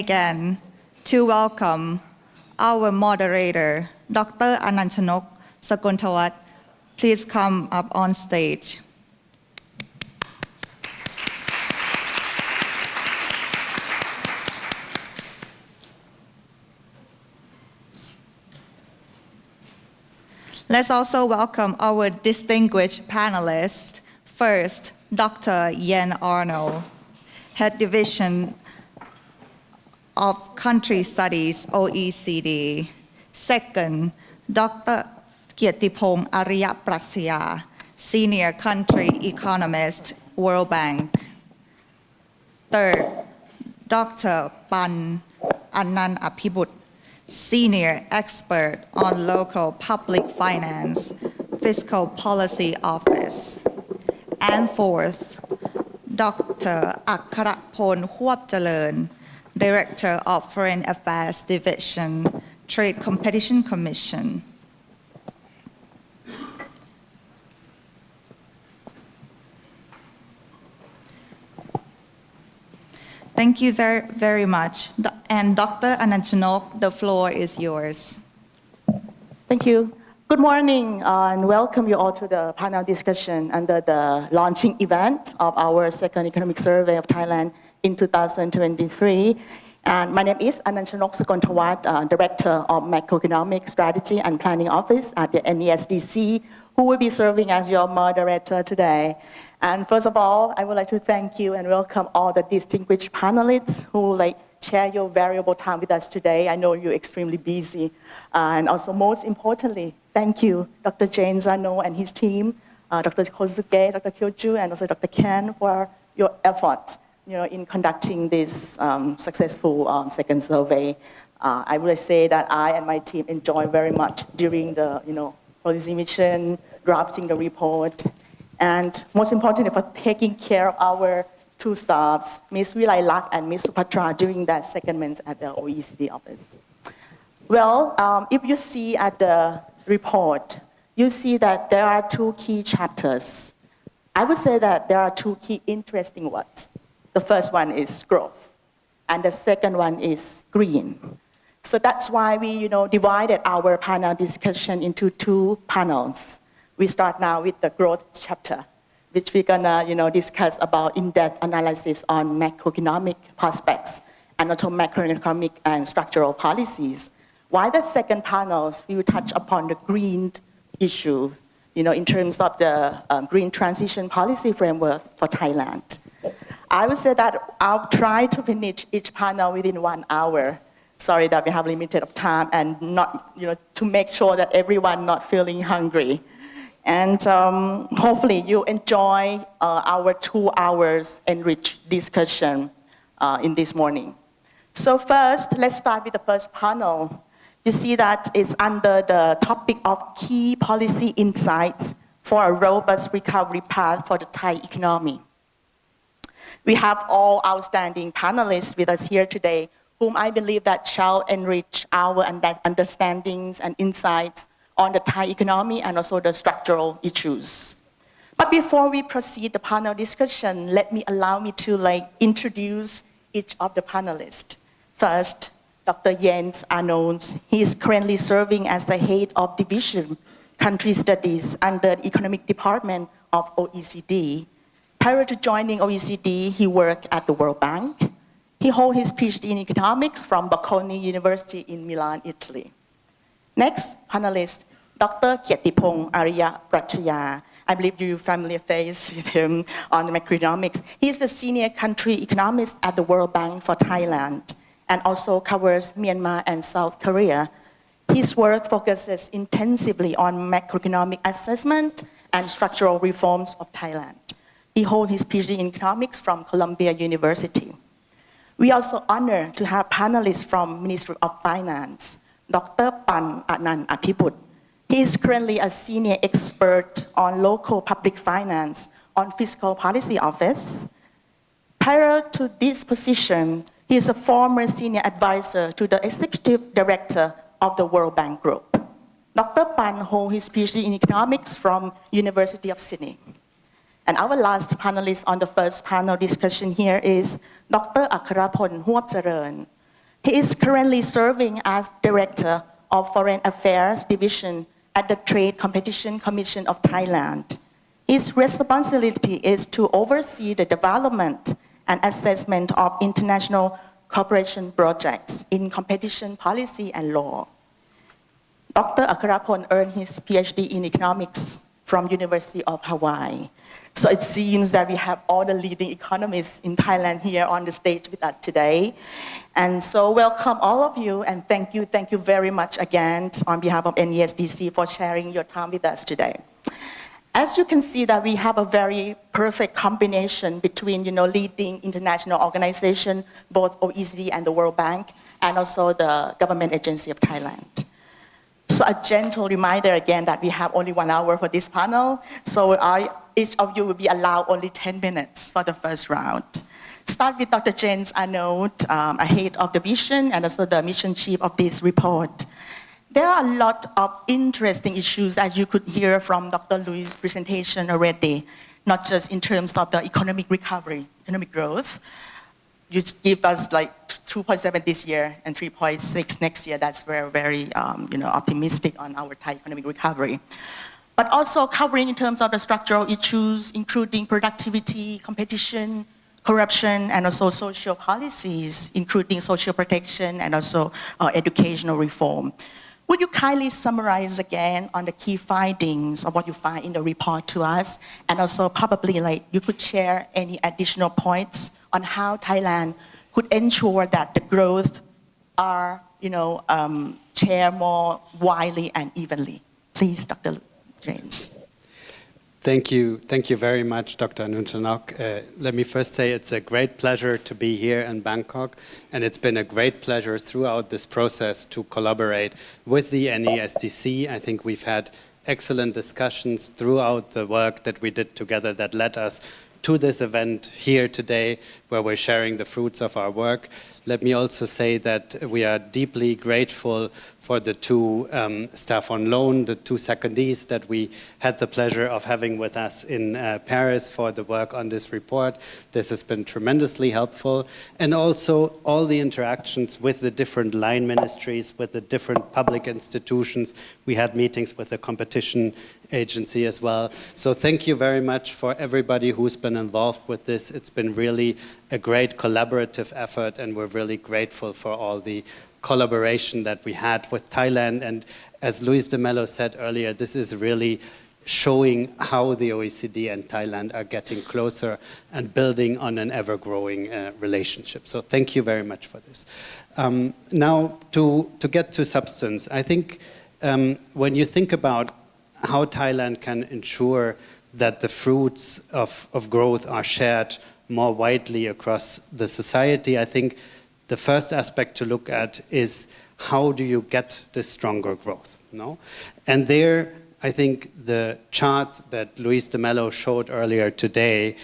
again to welcome our moderator, Dr. Ananthanok Sakuntawat. Please come up on stage. Let's also welcome our distinguished panelists. First, Dr. Yen Arnold, Head Division of Country Studies, OECD. Second, Dr. Kietipong Arya Prasya, Senior Country Economist, World Bank. Third, Dr. Pan Annan Apibut, Senior Expert on Local Public Finance, Fiscal Policy Office. And fourth, Dr. Akkarapon Huapjalern, Director of Foreign Affairs Division, Trade Competition Commission. Thank you very, very much. And Dr. Ananthanok, the floor is yours. Thank you. Good morning and welcome you all to the panel discussion under the launching event of our second economic survey of Thailand in 2023. And my name is Ananthanok Sakuntawat, Director of Macroeconomic Strategy and Planning Office at the NESDC, who will be serving as your moderator today. And first of all, I would like to thank you and welcome all the distinguished panelists who share your valuable time with us today. I know you're extremely busy. And also most importantly, thank you, Dr. Jane Zano and his team, Dr. Kosuke, Dr. Kyoju, and also Dr. Ken for your efforts in conducting this successful second survey. I would say that I and my team enjoy very much during the policy mission, drafting the report, and most importantly for taking care of our two staffs, Ms. Vilailak and Ms. Supatra, during that secondment at the OECD office. Well, if you see at the report, you see that there are two key chapters. I would say that there are two key interesting words. The first one is growth, and the second one is green. So that's why we divided our panel discussion into two panels. We start now with the growth chapter, which we're gonna discuss about in-depth analysis on macroeconomic prospects and also macroeconomic and structural policies. While the second panels, we will touch upon the green issue, in terms of the green transition policy framework for Thailand. I would say that I'll try to finish each panel within 1 hour. Sorry that we have limited of time and not, to make sure that everyone not feeling hungry. And hopefully you enjoy our 2 hours enriched discussion in this morning. So first, let's start with the first panel. You see that it's under the topic of key policy insights for a robust recovery path for the Thai economy. We have all outstanding panelists with us here today, whom I believe that shall enrich our understandings and insights on the Thai economy and also the structural issues. But before we proceed the panel discussion, allow me to introduce each of the panelists. First, Dr. Jens Arnold. He is currently serving as the head of division country studies under the economic department of OECD. Prior to joining OECD, he worked at the World Bank. He holds his PhD in economics from Bocconi University in Milan, Italy. Next panelist, Dr. Kietipong Arya Prasya. I believe you're familiar face with him on the macroeconomics. He is the senior country economist at the World Bank for Thailand and also covers Myanmar and South Korea. His work focuses intensively on macroeconomic assessment and structural reforms of Thailand. He holds his PhD in economics from Columbia University. We also honor to have panelists from Ministry of Finance, Dr. Pan Annan Apibut. He is currently a senior expert on local public finance on Fiscal Policy Office. Prior to this position, he is a former senior advisor to the executive director of the World Bank Group. Dr. Pan holds his PhD in economics from University of Sydney. And our last panelist on the first panel discussion here is Dr. Akkarapon Huapjalern. He is currently serving as Director of Foreign Affairs Division at the Trade Competition Commission of Thailand. His responsibility is to oversee the development and assessment of international cooperation projects in competition policy and law. Dr. Akarakon earned his PhD in economics from University of Hawaii. So it seems that we have all the leading economists in Thailand here on the stage with us today. And so welcome all of you and thank you very much again on behalf of NESDC for sharing your time with us today. As you can see that we have a very perfect combination between leading international organizations, both OECD and the World Bank, and also the government agency of Thailand. So a gentle reminder again that we have only 1 hour for this panel. So each of you will be allowed only 10 minutes for the first round. Start with Dr. James Arnold, head of the vision and also the mission chief of this report. There are a lot of interesting issues as you could hear from Dr. Louis' presentation already, not just in terms of the economic recovery, economic growth. You give us like 2.7 this year and 3.6 next year. That's very optimistic on our Thai economic recovery. But also covering in terms of the structural issues, including productivity, competition, corruption, and also social policies, including social protection and also educational reform. Would you kindly summarize again on the key findings of what you find in the report to us? And also probably you could share any additional points on how Thailand could ensure that the growth are, shared more widely and evenly. Please, Dr. James. Thank you very much, Dr. Nunchanok. Let me first say it's a great pleasure to be here in Bangkok, and it's been a great pleasure throughout this process to collaborate with the NESDC. I think we've had excellent discussions throughout the work that we did together that led us to this event here today, where we're sharing the fruits of our work. Let me also say that we are deeply grateful for the two staff on loan, the two secondees that we had the pleasure of having with us in Paris for the work on this report. This has been tremendously helpful. And also all the interactions with the different line ministries, with the different public institutions. We had meetings with the competition agency as well. So thank you very much for everybody who's been involved with this. It's been really a great collaborative effort, and we're really grateful for all the collaboration that we had with Thailand. And as Luis de Mello said earlier, this is really showing how the OECD and Thailand are getting closer and building on an ever-growing relationship. So thank you very much for this. Now, to get to substance, I think when you think about how Thailand can ensure that the fruits of growth are shared more widely across the society, I think the first aspect to look at is how do you get this stronger growth, no? And there, I think the chart that Luis de Mello showed earlier today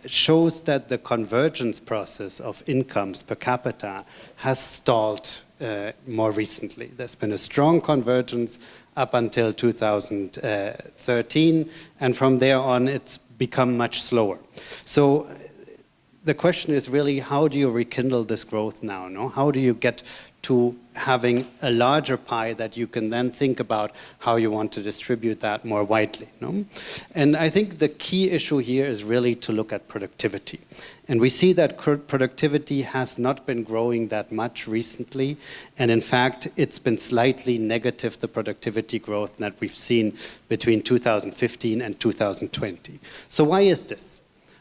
shows that the convergence process of incomes per capita has stalled more recently. There's been a strong convergence up until 2013, and from there on it's become much slower. So the question is really, how do you rekindle this growth now? No? How do you get to having a larger pie that you can then think about how you want to distribute that more widely? No? And I think the key issue here is really to look at productivity. And we see that productivity has not been growing that much recently. And in fact, it's been slightly negative, the productivity growth that we've seen between 2015 and 2020. So why is this?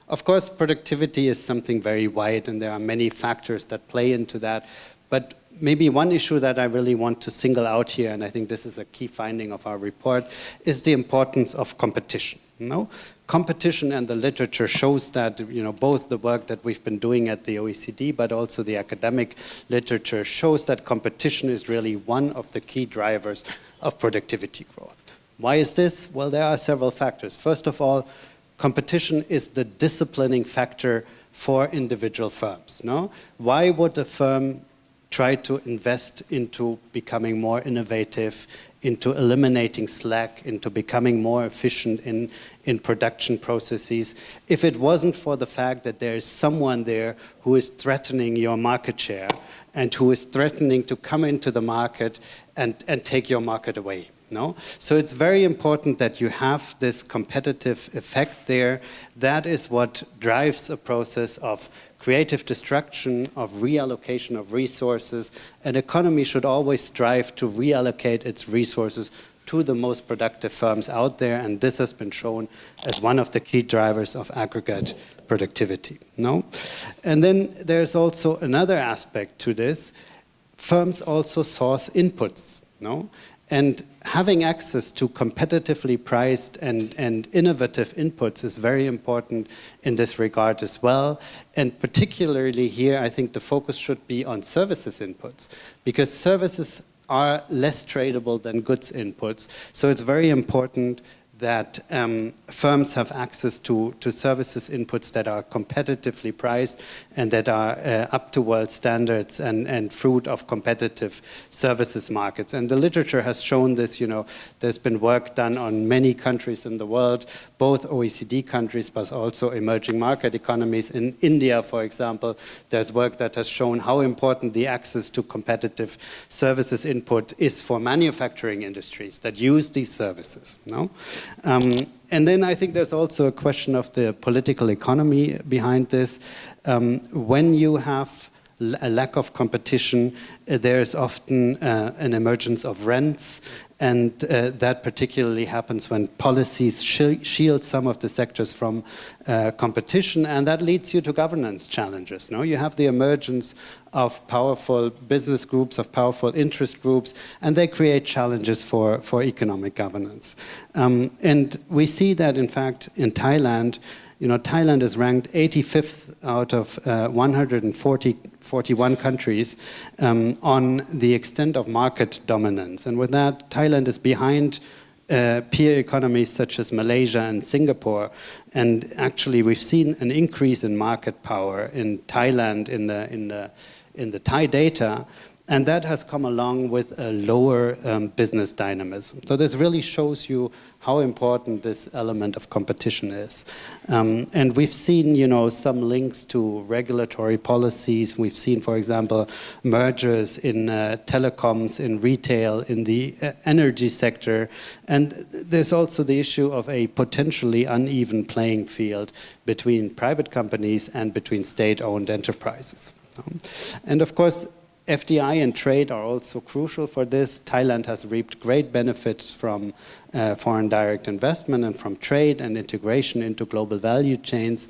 Of course, productivity is something very wide, and there are many factors that play into that. But maybe one issue that I really want to single out here, and I think this is a key finding of our report, is the importance of competition. No? Competition, and the literature shows that, both the work that we've been doing at the OECD, but also the academic literature shows that competition is really one of the key drivers of productivity growth. Why is this? Well, there are several factors. First of all, competition is the disciplining factor for individual firms. No? Why would a firm try to invest into becoming more innovative, into eliminating slack, into becoming more efficient in production processes, if it wasn't for the fact that there is someone there who is threatening your market share and who is threatening to come into the market and take your market away. No? So it's very important that you have this competitive effect there. That is what drives a process of creative destruction, of reallocation of resources. An economy should always strive to reallocate its resources to the most productive firms out there, and this has been shown as one of the key drivers of aggregate productivity. No? And then there's also another aspect to this. Firms also source inputs. No? And having access to competitively priced and innovative inputs is very important in this regard as well. And particularly here, I think the focus should be on services inputs, because services are less tradable than goods inputs. So it's very important that firms have access to services inputs that are competitively priced and that are up to world standards and fruit of competitive services markets. And the literature has shown this. There's been work done on many countries in the world, both OECD countries, but also emerging market economies. In India, for example, there's work that has shown how important the access to competitive services input is for manufacturing industries that use these services. No? And then I think there's also a question of the political economy behind this. When you have a lack of competition, there's often an emergence of rents, and that particularly happens when policies shield some of the sectors from competition, and that leads you to governance challenges. No? You have the emergence of powerful business groups, of powerful interest groups, and they create challenges for economic governance. And we see that, in fact, in Thailand. Thailand is ranked 85th out of 141 countries on the extent of market dominance. And with that, Thailand is behind peer economies such as Malaysia and Singapore. And actually, we've seen an increase in market power in Thailand in the Thai data. And that has come along with a lower business dynamism. So this really shows you how important this element of competition is. And we've seen, some links to regulatory policies. We've seen, for example, mergers in telecoms, in retail, in the energy sector. And there's also the issue of a potentially uneven playing field between private companies and between state-owned enterprises. And of course, FDI and trade are also crucial for this. Thailand has reaped great benefits from foreign direct investment and from trade and integration into global value chains.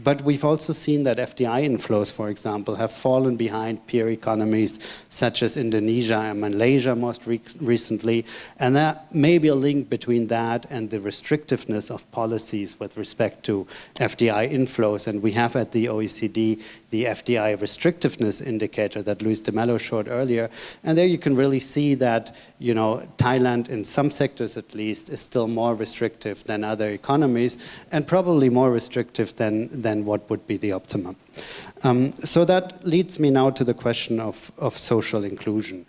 But we've also seen that FDI inflows, for example, have fallen behind peer economies such as Indonesia and Malaysia most recently. And that may be a link between that and the restrictiveness of policies with respect to FDI inflows. And we have at the OECD the FDI restrictiveness indicator that Luis de Mello showed earlier. And there you can really see that, Thailand, in some sectors at least, is still more restrictive than other economies, and probably more restrictive than what would be the optimum. So that leads me now to the question of social inclusion.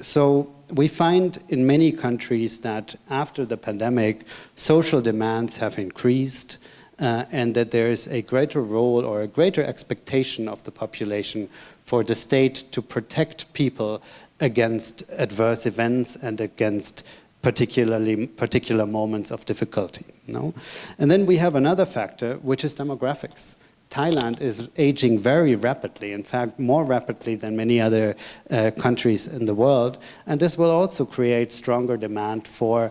So we find in many countries that after the pandemic, social demands have increased, and that there is a greater role or a greater expectation of the population for the state to protect people against adverse events and against particular moments of difficulty. No? And then we have another factor, which is demographics. Thailand is aging very rapidly, in fact, more rapidly than many other countries in the world. And this will also create stronger demand for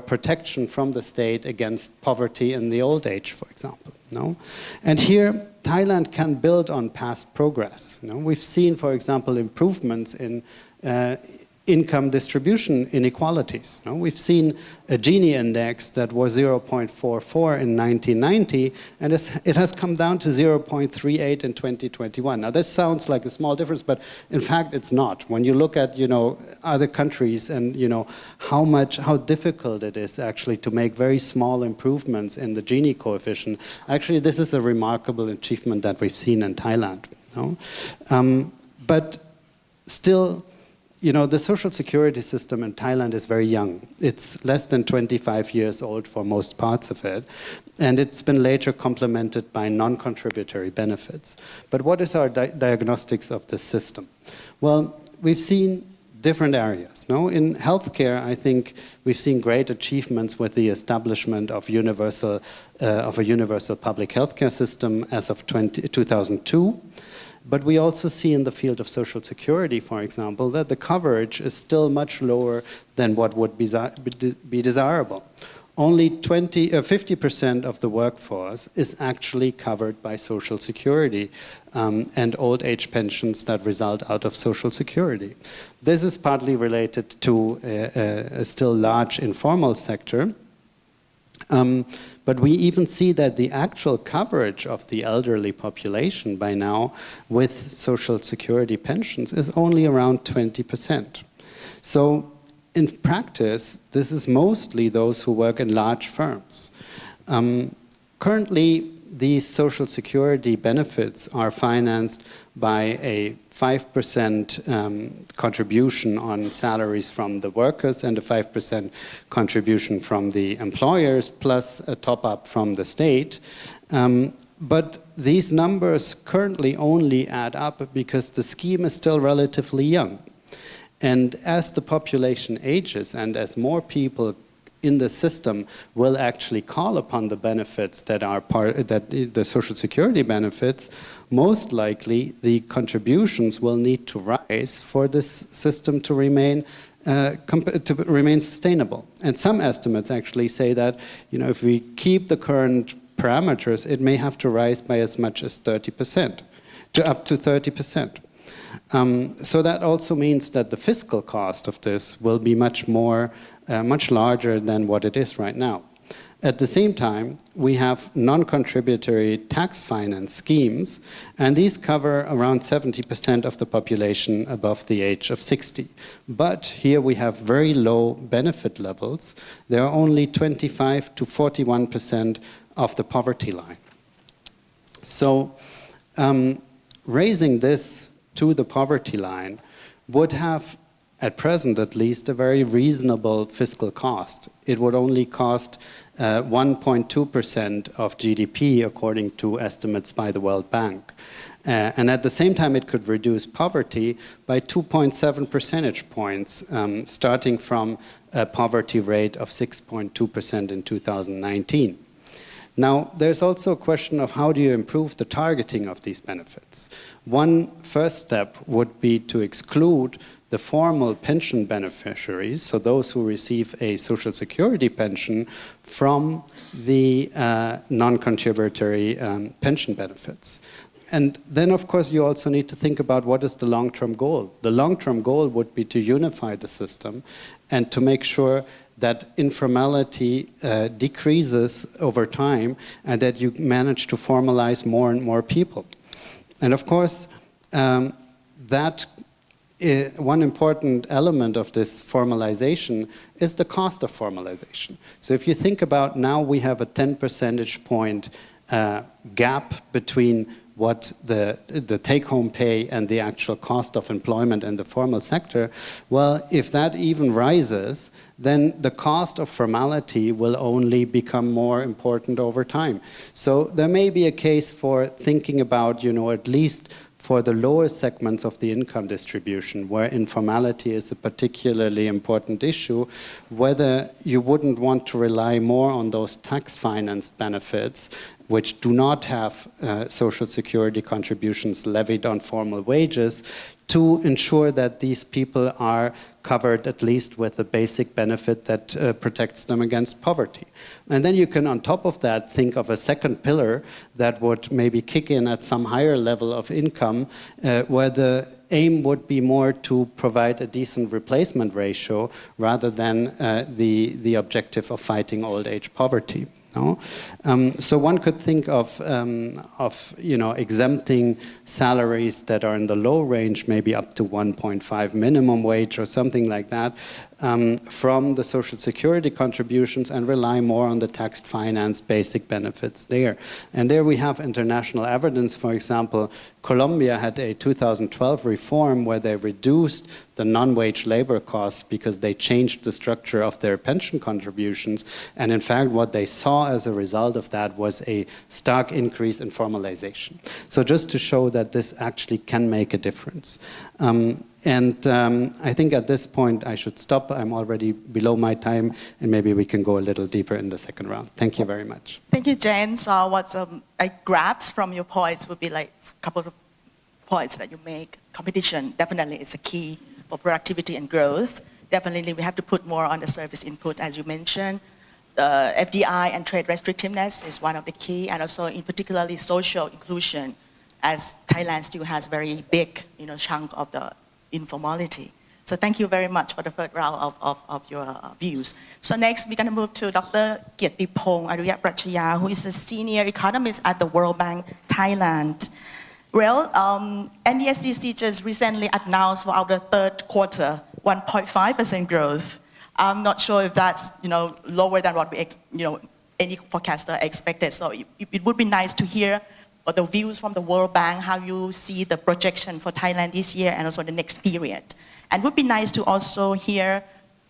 protection from the state against poverty in the old age, for example. No? And here, Thailand can build on past progress. We've seen, for example, improvements in income distribution inequalities. We've seen a Gini index that was 0.44 in 1990, and it has come down to 0.38 in 2021. Now, this sounds like a small difference, but in fact, it's not. When you look at, other countries and, how difficult it is actually to make very small improvements in the Gini coefficient, actually, this is a remarkable achievement that we've seen in Thailand. No? But still, the social security system in Thailand is very young. It's less than 25 years old for most parts of it, and it's been later complemented by non-contributory benefits. But what is our diagnostics of this system? Well, we've seen different areas. No? In healthcare, I think we've seen great achievements with the establishment of a universal public healthcare system as of 2002. But we also see in the field of social security, for example, that the coverage is still much lower than what would be desirable. Only 50% of the workforce is actually covered by social security and old age pensions that result out of social security. This is partly related to a still large informal sector. But we even see that the actual coverage of the elderly population by now with social security pensions is only around 20%. So in practice, this is mostly those who work in large firms. Currently, these social security benefits are financed by a 5% contribution on salaries from the workers and a 5% contribution from the employers, plus a top-up from the state. But these numbers currently only add up because the scheme is still relatively young. And as the population ages and as more people in the system will actually call upon the benefits that are the social security benefits, most likely the contributions will need to rise for this system to remain sustainable. And some estimates actually say that, if we keep the current parameters, it may have to rise by as much as 30%, to up to 30%. So that also means that the fiscal cost of this will be much larger than what it is right now. At the same time, we have non-contributory tax finance schemes, and these cover around 70% of the population above the age of 60. But here we have very low benefit levels. There are only 25 to 41% of the poverty line. So raising this to the poverty line would have, at present at least, a very reasonable fiscal cost. It would only cost 1.2% of GDP, according to estimates by the World Bank. And at the same time, it could reduce poverty by 2.7 percentage points, starting from a poverty rate of 6.2% in 2019. Now, there's also a question of how do you improve the targeting of these benefits. One first step would be to exclude the formal pension beneficiaries, so those who receive a social security pension, from the non-contributory pension benefits. And then, of course, you also need to think about what is the long-term goal. The long-term goal would be to unify the system and to make sure that informality decreases over time and that you manage to formalize more and more people. And of course, one important element of this formalization is the cost of formalization. So if you think about now we have a 10 percentage point gap between what the take-home pay and the actual cost of employment in the formal sector, well, if that even rises, then the cost of formality will only become more important over time. So there may be a case for thinking about, at least for the lower segments of the income distribution, where informality is a particularly important issue, whether you wouldn't want to rely more on those tax-financed benefits which do not have social security contributions levied on formal wages, to ensure that these people are covered at least with a basic benefit that protects them against poverty. And then you can, on top of that, think of a second pillar that would maybe kick in at some higher level of income, where the aim would be more to provide a decent replacement ratio rather than the objective of fighting old age poverty. No? So one could think of exempting salaries that are in the low range, maybe up to 1.5 minimum wage or something like that, from the social security contributions and rely more on the tax finance basic benefits there. And there we have international evidence. For example, Colombia had a 2012 reform where they reduced the non-wage labor costs because they changed the structure of their pension contributions. And in fact, what they saw as a result of that was a stark increase in formalization. So just to show that this actually can make a difference. I think at this point I should stop. I'm already below my time, and maybe we can go a little deeper in the second round. Thank you very much. Thank you, James. What I grabbed from your points would be like a couple of points that you make. Competition definitely is a key for productivity and growth. Definitely we have to put more on the service input, as you mentioned. FDI and trade restrictiveness is one of the key, and also in particularly social inclusion, as Thailand still has very big chunk of the informality. So thank you very much for the first round of your views. So next we're going to move to Dr. Kietipong Aruyapratchaya, who is a senior economist at the World Bank, Thailand. Well, NDSCC just recently announced for our third quarter 1.5% growth. I'm not sure if that's lower than what we any forecaster expected. So it would be nice to hear the views from the World Bank, how you see the projection for Thailand this year and also the next period. And it would be nice to also hear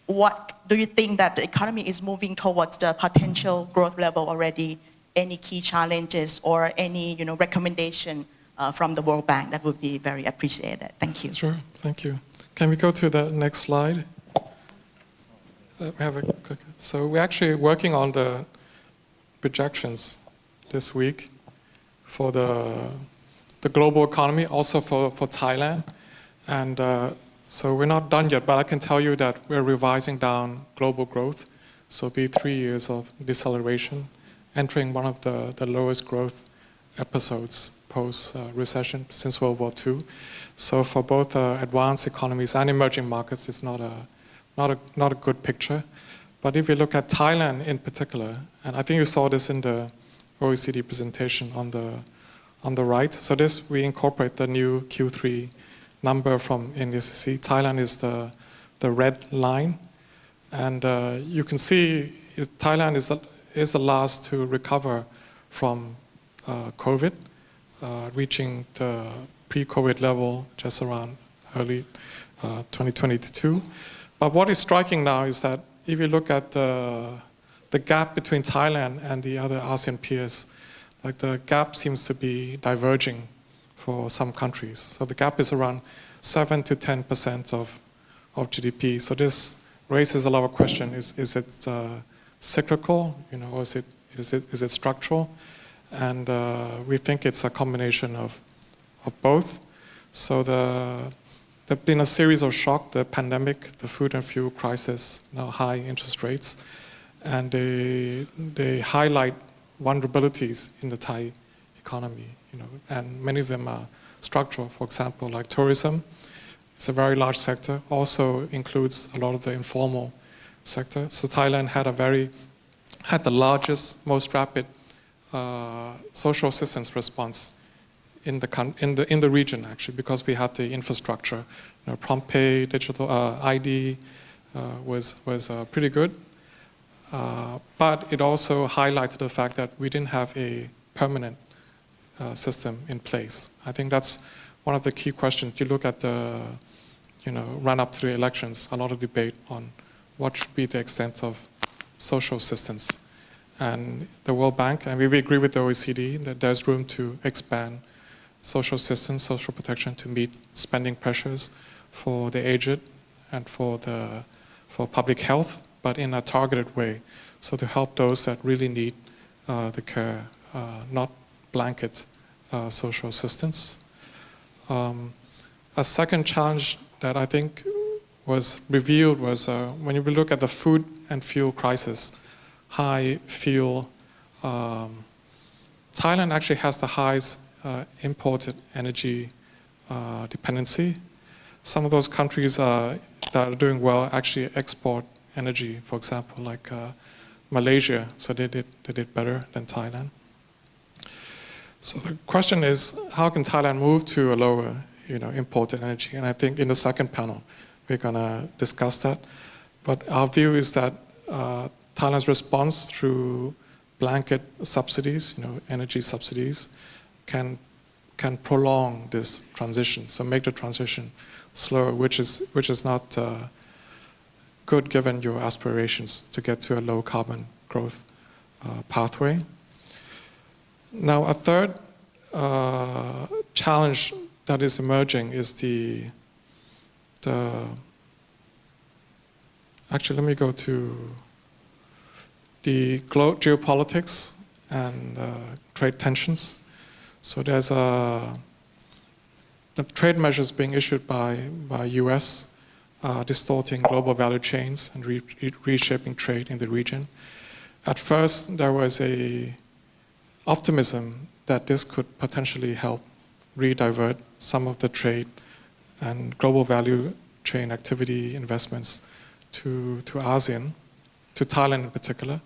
what do you think that the economy is moving towards the potential growth level already, any key challenges or any recommendation from the World Bank. That would be very appreciated. Thank you. Sure, thank you. Can we go to the next slide? We have a quick. So we're actually working on the projections this week for the global economy, also for Thailand. And so we're not done yet, but I can tell you that we're revising down global growth. So it'll be 3 years of deceleration, entering one of the lowest growth episodes post-recession since World War II. So for both advanced economies and emerging markets, it's not a good picture. But if you look at Thailand in particular, and I think you saw this in the OECD presentation on the right. So this, we incorporate the new Q3 number from NDSCC. Thailand is the red line. And you can see Thailand is the last to recover from COVID, reaching the pre-COVID level just around early 2022. But what is striking now is that if you look at the gap between Thailand and the other ASEAN peers, like the gap seems to be diverging for some countries. So the gap is around 7 to 10% of GDP. So this raises a lot of questions. Is it cyclical, or is it structural? And we think it's a combination of both. So there've been a series of shocks: the pandemic, the food and fuel crisis, now high interest rates, and they highlight vulnerabilities in the Thai economy, and many of them are structural. For example, like tourism, it's a very large sector, also includes a lot of the informal sector. So Thailand had the largest, most rapid social assistance response in the region, actually, because we had the infrastructure. Prompt pay, digital ID was pretty good. But it also highlighted the fact that we didn't have a permanent system in place. I think that's one of the key questions. You look at the run up to the elections, a lot of debate on what should be the extent of social assistance. And the World Bank, and we agree with the OECD that there's room to expand social assistance, social protection to meet spending pressures for the aged and for public health, but in a targeted way. So to help those that really need the care, not blanket social assistance. A second challenge that I think was revealed was when you look at the food and fuel crisis, high fuel. Thailand actually has the highest imported energy dependency. Some of those countries that are doing well actually export energy, for example, like Malaysia, so they did better than Thailand. So the question is, how can Thailand move to a lower imported energy? And I think in the second panel, we're going to discuss that. But our view is that Thailand's response through blanket subsidies, energy subsidies, can prolong this transition, so make the transition slower, which is not good given your aspirations to get to a low carbon growth pathway. Now, a third challenge that is emerging is actually, let me go to the geopolitics and trade tensions. So there's the trade measures being issued by US distorting global value chains and reshaping trade in the region. At first, there was a optimism that this could potentially help redivert some of the trade and global value chain activity investments to ASEAN, to Thailand in particular.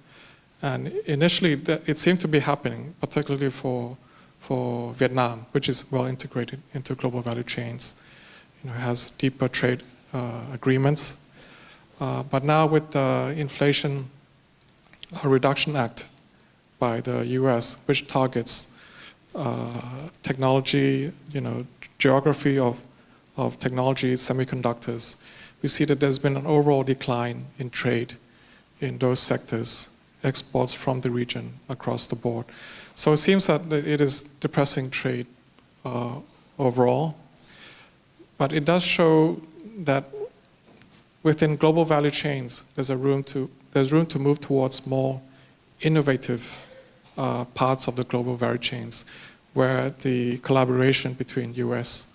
And initially, it seemed to be happening, particularly for Vietnam, which is well integrated into global value chains, has deeper trade agreements. But now with the Inflation Reduction Act by the US, which targets technology, geography of technology, semiconductors, we see that there's been an overall decline in trade in those sectors, exports from the region across the board. So it seems that it is depressing trade overall, but it does show that within global value chains, there's room to move towards more innovative parts of the global value chains, where the collaboration between US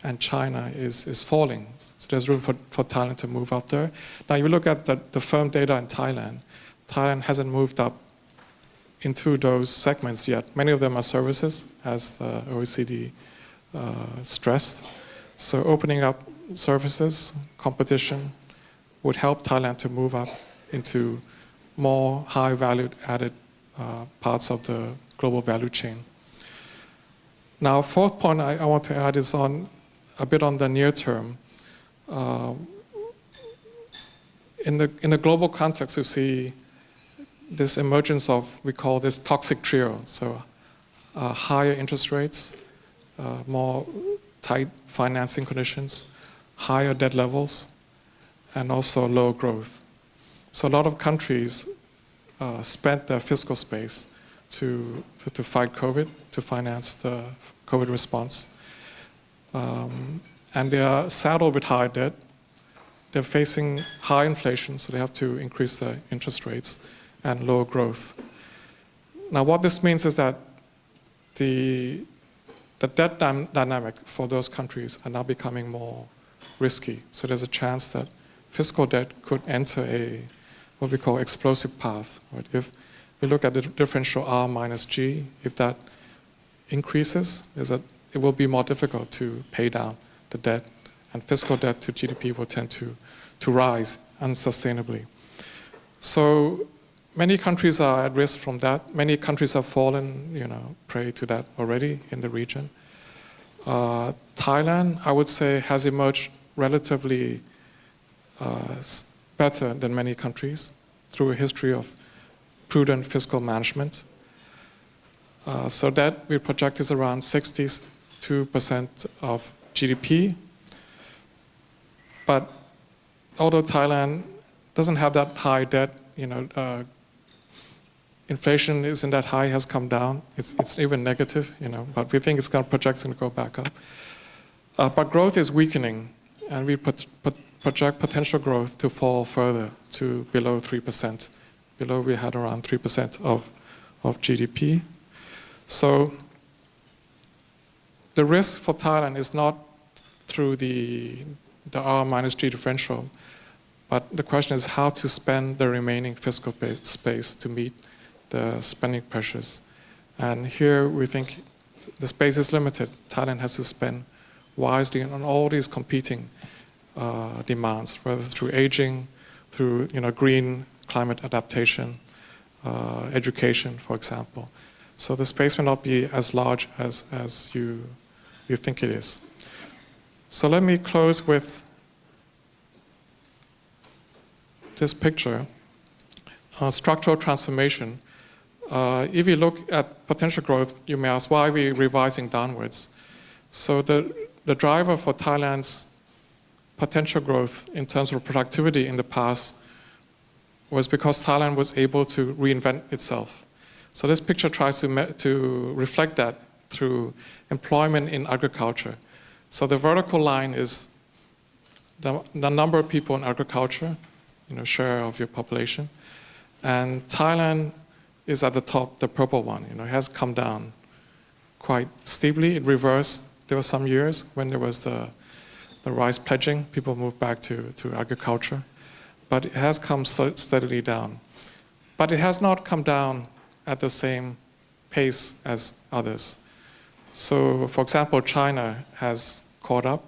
and China is falling. So there's room for Thailand to move up there. Now, you look at the firm data in Thailand. Thailand hasn't moved up into those segments yet. Many of them are services, as the OECD stressed. So opening up services, competition, would help Thailand to move up into more high value added parts of the global value chain. Now, fourth point I want to add is a bit on the near term. In the global context, you see this emergence of, we call this toxic trio. So higher interest rates, more tight financing conditions, higher debt levels, and also low growth. So a lot of countries spent their fiscal space to fight COVID, to finance the COVID response. And they are saddled with high debt. They're facing high inflation, so they have to increase their interest rates and low growth. Now, what this means is that the debt dynamic for those countries are now becoming more risky. So there's a chance that fiscal debt could enter what we call explosive path. Right? If we look at the differential R minus G, if that increases, it will be more difficult to pay down the debt, and fiscal debt to GDP will tend to rise unsustainably. So many countries are at risk from that. Many countries have fallen, prey to that already in the region. Thailand, I would say, has emerged relatively better than many countries through a history of prudent fiscal management. So that we project is around 62% of GDP. But although Thailand doesn't have that high debt, inflation isn't that high, has come down. It's even negative, but we think it's going to go back up. But growth is weakening, and we project potential growth to fall further to below 3%. Below, we had around 3% of GDP. So the risk for Thailand is not through the R minus G differential, but the question is how to spend the remaining fiscal space to meet the spending pressures. And here we think the space is limited. Thailand has to spend wisely on all these competing demands, whether through aging, through green climate adaptation, education, for example. So the space may not be as large as you think it is. So let me close with this picture, structural transformation. If you look at potential growth, you may ask why we're revising downwards. So the driver for Thailand's potential growth in terms of productivity in the past was because Thailand was able to reinvent itself. So this picture tries to reflect that through employment in agriculture. So the vertical line is the number of people in agriculture, share of your population. And Thailand is at the top, the purple one. It has come down quite steeply. It reversed. There were some years when there was the rice pledging. People moved back to agriculture. But it has come steadily down. But it has not come down at the same pace as others. So, for example, China has caught up.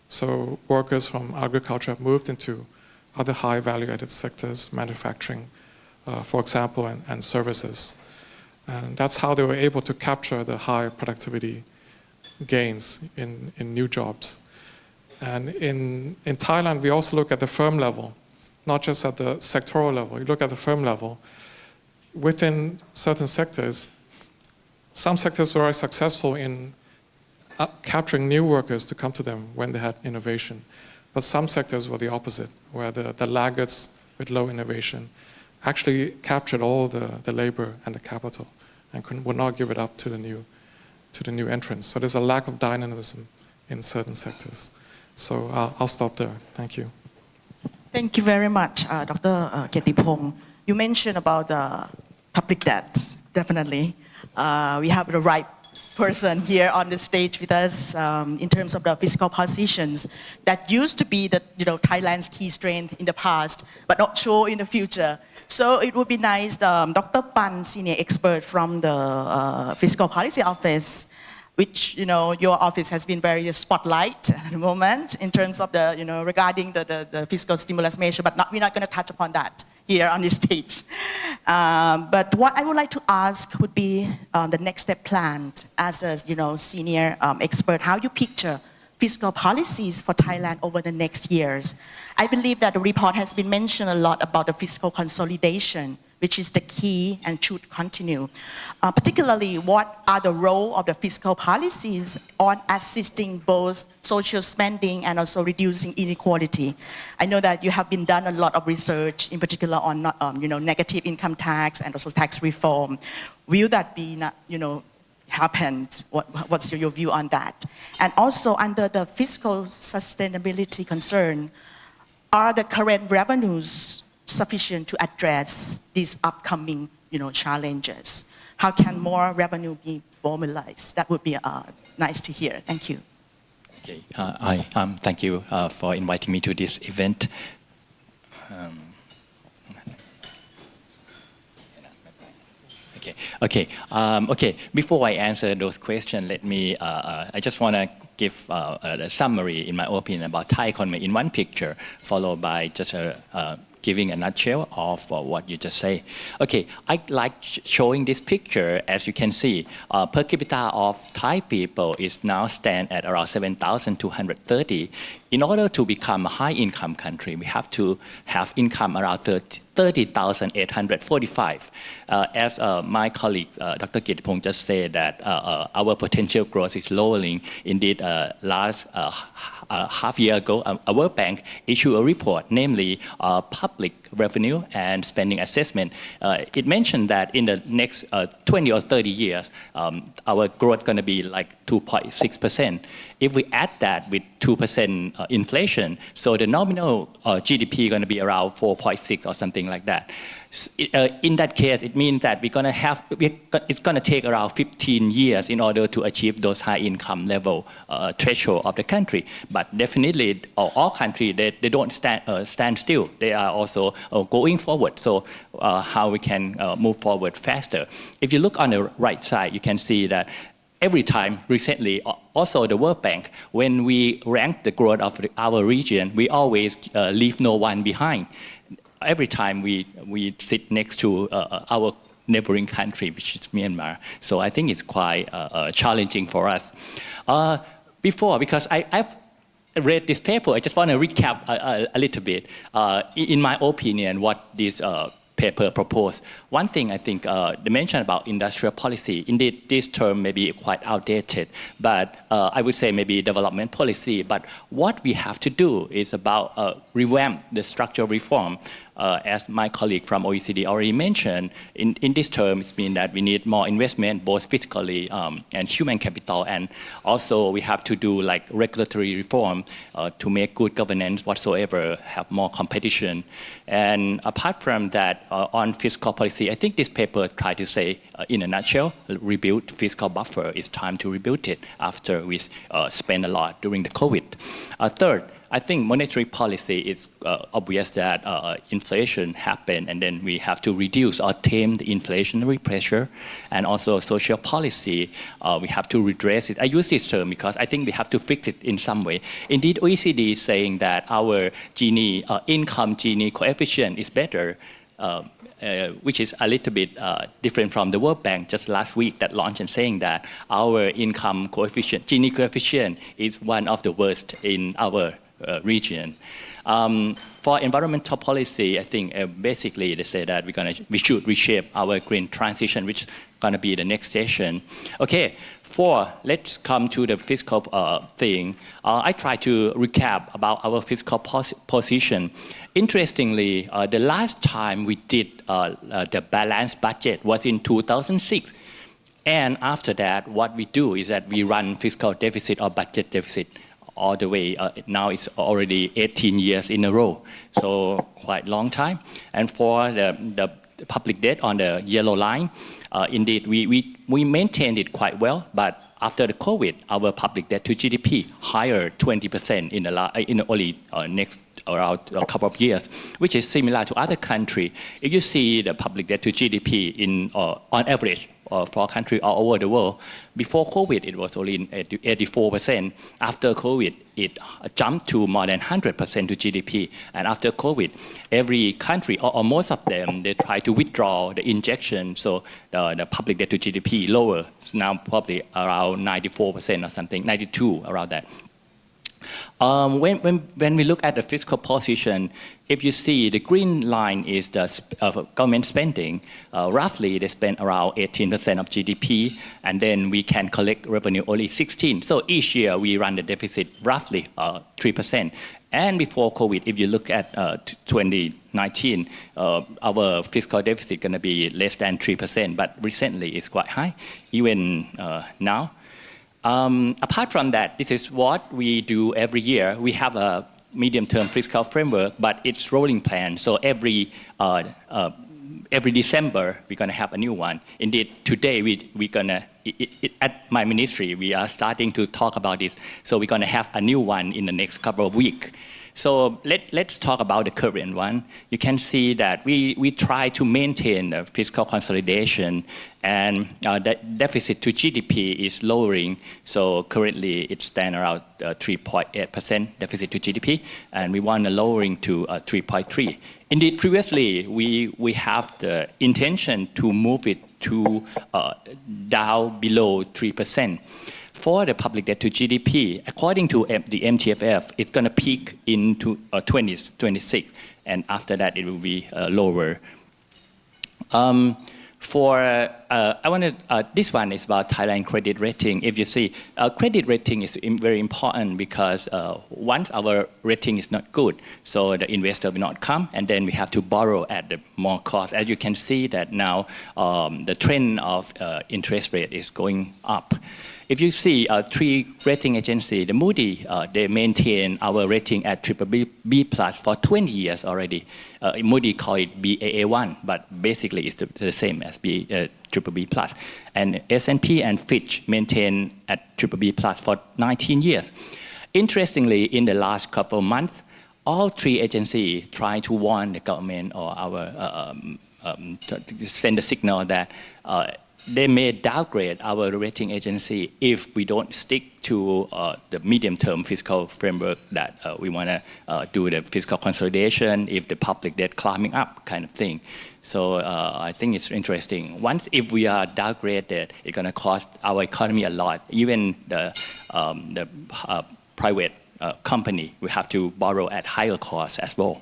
So workers from agriculture have moved into other high value-added sectors, manufacturing, for example, and services. And that's how they were able to capture the high productivity gains in new jobs. And in Thailand, we also look at the firm level, not just at the sectoral level. You look at the firm level. Within certain sectors, some sectors were very successful in capturing new workers to come to them when they had innovation. But some sectors were the opposite, where the laggards with low innovation actually captured all the labor and the capital and would not give it up to the new entrants. So there's a lack of dynamism in certain sectors. So I'll stop there. Thank you. Thank you very much, Dr. Ketipong. You mentioned about the public debts, definitely. We have the right person here on the stage with us in terms of the fiscal positions that used to be the Thailand's key strength in the past, but not sure in the future. So it would be nice, Dr. Pan, senior expert from the Fiscal Policy Office, which your office has been very spotlight at the moment in terms of the regarding the fiscal stimulus measure, but we're not going to touch upon that here on this stage. But what I would like to ask would be the next step planned as a senior expert, how you picture fiscal policies for Thailand over the next years. I believe that the report has been mentioned a lot about the fiscal consolidation, which is the key and should continue. Particularly, what are the role of the fiscal policies on assisting both social spending and also reducing inequality? I know that you have been done a lot of research, in particular on negative income tax and also tax reform. Will that be happened? What's your view on that? And also under the fiscal sustainability concern, are the current revenues sufficient to address these upcoming challenges? How can more revenue be mobilized? That would be nice to hear. Thank you. Okay, thank you for inviting me to this event. Okay. Before I answer those questions, let me. I just want to give a summary, in my opinion, about Thai economy in one picture, followed by just giving a nutshell of what you just say. Okay, I like showing this picture. As you can see, per capita of Thai people is now stand at around 7,230. In order to become a high-income country, we have to have income around 30,845. As my colleague, Dr. Ketipong, just said that our potential growth is lowering. Indeed, last half year ago, a World Bank issued a report, namely public revenue and spending assessment. It mentioned that in the next 20 or 30 years, our growth going to be like 2.6%. If we add that with 2% inflation, so the nominal GDP going to be around 4.6 or something like that. In that case, it means that it's going to take around 15 years in order to achieve those high income level threshold of the country. But definitely, all countries, they don't stand still. They are also going forward. So how we can move forward faster. If you look on the right side, you can see that every time recently, also the World Bank, when we rank the growth of our region, we always leave no one behind. Every time we sit next to our neighboring country, which is Myanmar. So I think it's quite challenging for us. Because read this paper, I just want to recap a little bit. In my opinion, what this paper proposed. One thing I think the mention about industrial policy, indeed this term may be quite outdated, but I would say maybe development policy. But what we have to do is about revamp the structural reform. As my colleague from OECD already mentioned, in this term, it means that we need more investment, both fiscally and human capital, and also we have to do like regulatory reform to make good governance whatsoever, have more competition. And apart from that, on fiscal policy, I think this paper tried to say, in a nutshell, rebuild fiscal buffer. It's time to rebuild it after we spent a lot during the COVID. Third, I think monetary policy is obvious that inflation happened, and then we have to reduce or tame the inflationary pressure. And also social policy, we have to redress it. I use this term because I think we have to fix it in some way. Indeed, OECD is saying that our Gini, income Gini coefficient is better, which is a little bit different from the World Bank just last week that launched and saying that our income coefficient, Gini coefficient, is one of the worst in our region. For environmental policy, I think basically they say that we should reshape our green transition, which is going to be the next station. Okay, let's come to the fiscal thing. I try to recap about our fiscal position. Interestingly, the last time we did the balanced budget was in 2006. And after that, what we do is that we run fiscal deficit or budget deficit all the way. Now it's already 18 years in a row, so quite long time. And for the public debt on the yellow line, indeed we maintained it quite well, but after the COVID, our public debt to GDP higher 20% in only next around a couple of years, which is similar to other countries. If you see the public debt to GDP on average for countries all over the world, before COVID it was only 84%. After COVID, it jumped to more than 100% to GDP. And after COVID, every country or most of them, they try to withdraw the injection, so the public debt to GDP lower. It's now probably around 94% or something, 92 around that. When we look at the fiscal position, if you see the green line is the government spending, roughly they spend around 18% of GDP, and then we can collect revenue only 16%. So each year we run the deficit roughly 3%. And before COVID, if you look at 2019, our fiscal deficit is going to be less than 3%, but recently it's quite high, even now. Apart from that, this is what we do every year. We have a medium-term fiscal framework, but it's rolling plan. So every December, we're going to have a new one. Indeed, today we're going to, at my ministry, we are starting to talk about this. So we're going to have a new one in the next couple of weeks. So let's talk about the current one. You can see that we try to maintain the fiscal consolidation, and the deficit to GDP is lowering. So currently it stands around 3.8% deficit to GDP, and we want a lowering to 3.3. Indeed, previously we have the intention to move it to down below 3%. For the public debt to GDP, according to the MTFF, it's going to peak into 2026, and after that it will be lower. This one is about Thailand credit rating. If you see, credit rating is very important because once our rating is not good, so the investor will not come, and then we have to borrow at the more cost. As you can see that now, the trend of interest rate is going up. If you see three rating agencies, the Moody, they maintain our rating at BBB+ for 20 years already. Moody call it Baa1, but basically it's the same as BBB+. And S&P and Fitch maintain at BBB+ for 19 years. Interestingly, in the last couple of months, all three agencies try to warn the government or send a signal that they may downgrade our rating agency if we don't stick to the medium-term fiscal framework that we want to do the fiscal consolidation, if the public debt climbing up kind of thing. So I think it's interesting. Once if we are downgraded, it's going to cost our economy a lot. Even the private company. We have to borrow at higher cost as well.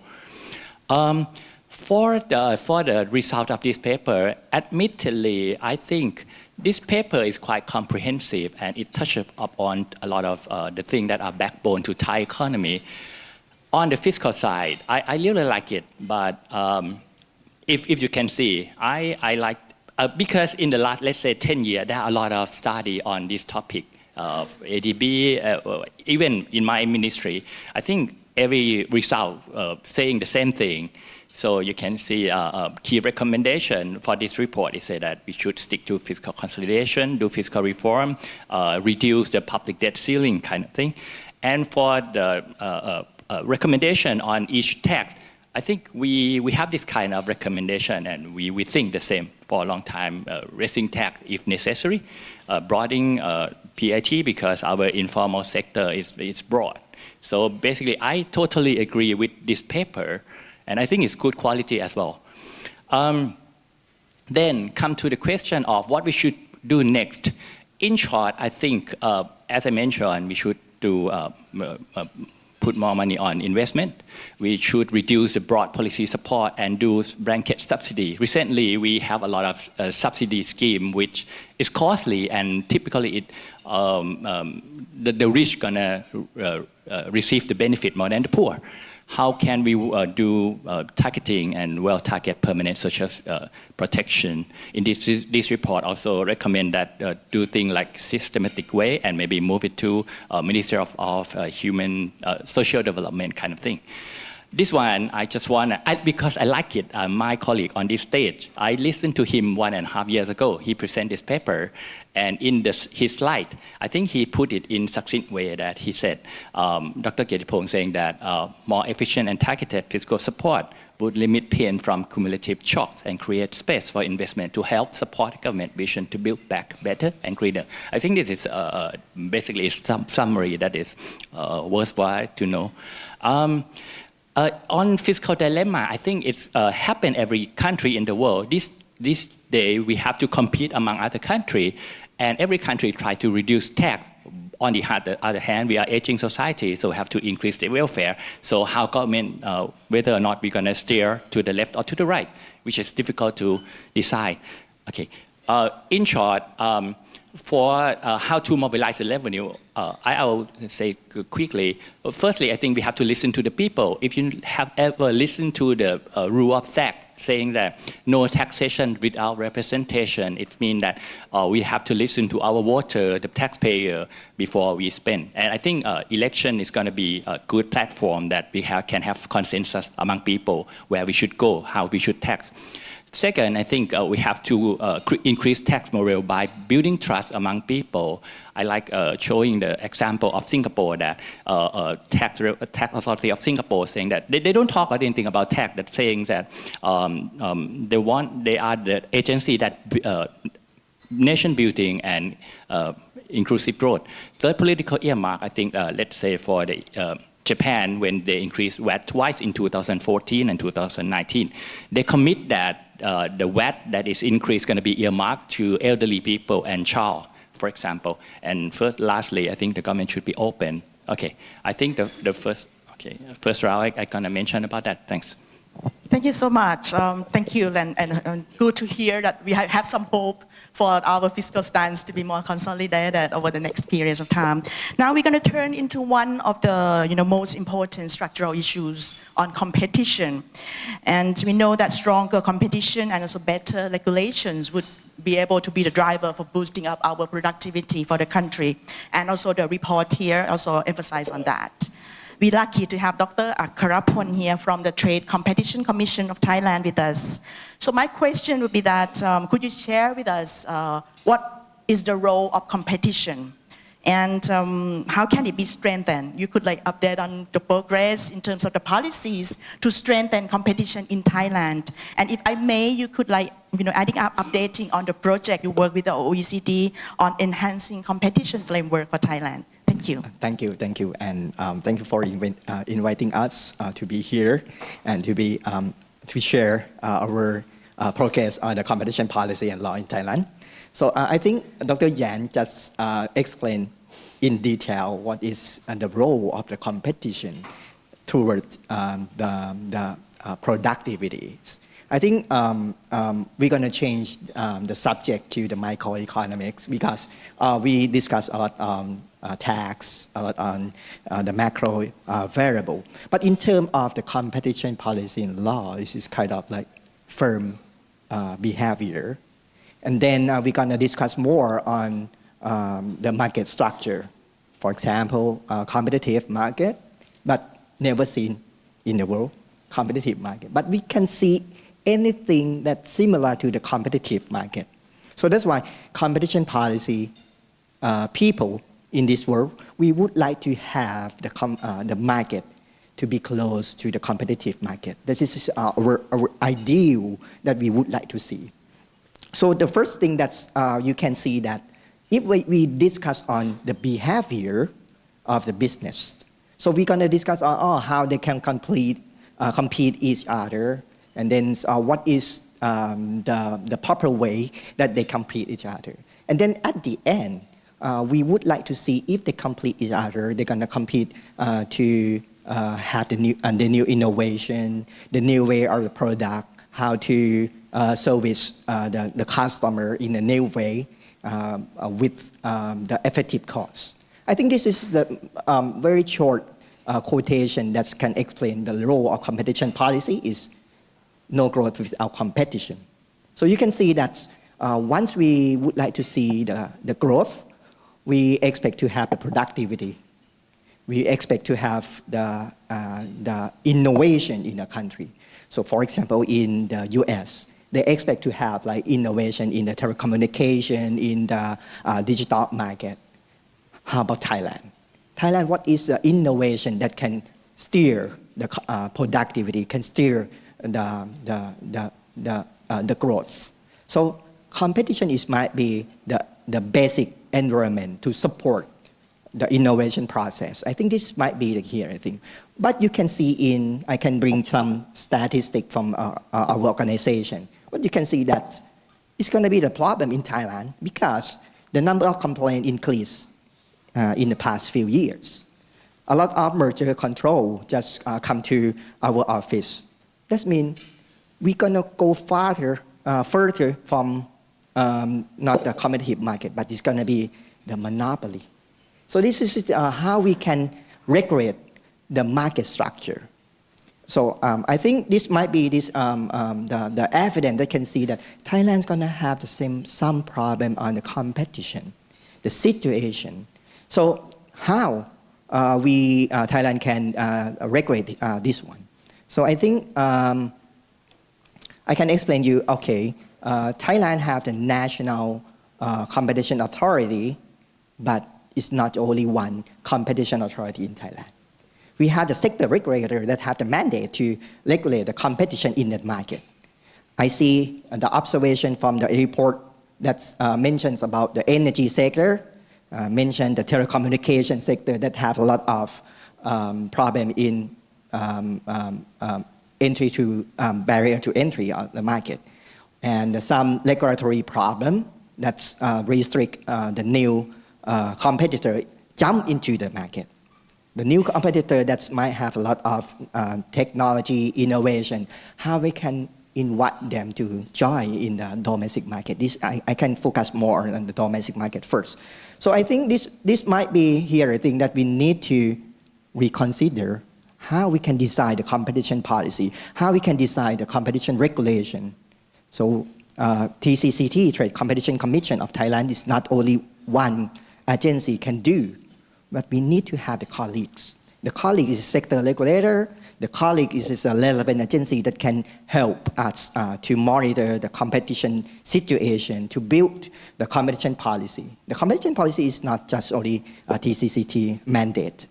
For the result of this paper, admittedly, I think this paper is quite comprehensive and it touches upon a lot of the things that are backbone to Thai economy. On the fiscal side, I really like it, but if you can see, I like, because in the last, let's say 10 years, there are a lot of study on this topic of ADB, even in my ministry. I think every result saying the same thing. So you can see a key recommendation for this report is say that we should stick to fiscal consolidation, do fiscal reform, reduce the public debt ceiling kind of thing. And for the recommendation on each tax, I think we have this kind of recommendation and we think the same for a long time, raising tax if necessary, broadening PIT because our informal sector is broad. So basically, I totally agree with this paper. And I think it's good quality as well. Then come to the question of what we should do next. In short, I think, as I mentioned, we should do put more money on investment. We should reduce the broad policy support and do blanket subsidy. Recently, we have a lot of subsidy scheme which is costly and typically it, the rich gonna receive the benefit more than the poor. How can we do targeting and well-target permanent social protection? In this report also recommend that do things like systematic way and maybe move it to Ministry of Human Social Development kind of thing. This one, I just want to, because I like it, my colleague on this stage, I listened to him 1.5 years ago. He presented this paper, and in his slide, I think he put it in succinct way that he said, Dr. Kietiporn saying that more efficient and targeted fiscal support would limit pain from cumulative shocks and create space for investment to help support government vision to build back better and greener. I think this is basically some summary that is worthwhile to know. On fiscal dilemma, I think it's happened every country in the world. This day, we have to compete among other countries, and every country try to reduce tax. On the other hand, we are aging society, so we have to increase the welfare. So how government, whether or not we're going to steer to the left or to the right, which is difficult to decide. Okay. In short, for how to mobilize the revenue, I will say quickly. Firstly, I think we have to listen to the people. If you have ever listened to the rule of third saying that no taxation without representation, it means that we have to listen to our voter, the taxpayer, before we spend. And I think election is going to be a good platform that we can have consensus among people where we should go, how we should tax. Second, I think we have to increase tax morale by building trust among people. I like showing the example of Singapore that tax authority of Singapore saying that they don't talk anything about tax, that saying that they are the agency that nation building and inclusive growth. Third, political earmark, I think, let's say for the Japan, when they increased VAT twice in 2014 and 2019, they commit that the VAT that is increased going to be earmarked to elderly people and child, for example. And lastly, I think the government should be open. Okay, I think the first round I'm going to mention about that. Thanks. Thank you so much. Thank you, and good to hear that we have some hope for our fiscal stance to be more consolidated over the next periods of time. Now we're going to turn into one of the most important structural issues on competition. And we know that stronger competition and also better regulations would be able to be the driver for boosting up our productivity for the country. And also the report here also emphasize on that. We're lucky to have Dr. Akaraphon here from the Trade Competition Commission of Thailand with us. So my question would be that, could you share with us what is the role of competition? And how can it be strengthened? You could update on the progress in terms of the policies to strengthen competition in Thailand. And if I may, you could adding up, updating on the project you work with the OECD on enhancing competition framework for Thailand. Thank you. Thank you, and thank you for inviting us to be here and to share our progress on the competition policy and law in Thailand. So I think Dr. Yan just explained in detail what is the role of the competition towards the productivities. I think we're going to change the subject to the microeconomics because we discussed a lot on tax, a lot on the macro variable. But in terms of the competition policy and law, this is kind of like firm behavior. And then we're going to discuss more on the market structure. For example, competitive market, but never seen in the world, competitive market. But we can see anything that's similar to the competitive market. So that's why competition policy people in this world, we would like to have the market to be close to the competitive market. This is our ideal that we would like to see. So the first thing that you can see that if we discuss on the behavior of the business, so we're going to discuss on how they can compete each other, and then what is the proper way that they compete each other. And then at the end, we would like to see if they complete each other, they're going to compete to have the new innovation, the new way of the product, how to service the customer in a new way with the effective cost. I think this is the very short quotation that can explain the role of competition policy is no growth without competition. So you can see that once we would like to see the growth, we expect to have the productivity. We expect to have the innovation in the country. So for example, in the US, they expect to have like innovation in the telecommunication, in the digital market. How about Thailand? Thailand, what is the innovation that can steer the productivity, can steer the growth? So competition might be the basic environment to support the innovation process. I think this might be here, I think. But you can see I can bring some statistic from our organization. But you can see that it's going to be the problem in Thailand because the number of complaints increased in the past few years. A lot of merger control just come to our office. That means we're going to go further from not the competitive market, but it's going to be the monopoly. So this is how we can regulate the market structure. So I think this might be the evidence that can see that Thailand's going to have some problem on the competition, the situation. So how Thailand can regulate this one? So I think I can explain you. Okay, Thailand have the national competition authority, but it's not only one competition authority in Thailand. We have the sector regulator that have the mandate to regulate the competition in that market. I see the observation from the report that mentions about the energy sector, mentioned the telecommunication sector that have a lot of problem in barrier to entry on the market, and some regulatory problem that restrict the new competitor jump into the market. The new competitor that might have a lot of technology, innovation, how we can invite them to join in the domestic market. This I can focus more on the domestic market first. So I think this might be here a thing that we need to reconsider how we can design the competition policy, how we can design the competition regulation. So TCCT, Trade Competition Commission of Thailand, is not only one agency can do, but we need to have the colleagues. The colleague is a sector regulator. The colleague is a relevant agency that can help us to monitor the competition situation, to build the competition policy. The competition policy is not just only a TCCT mandate.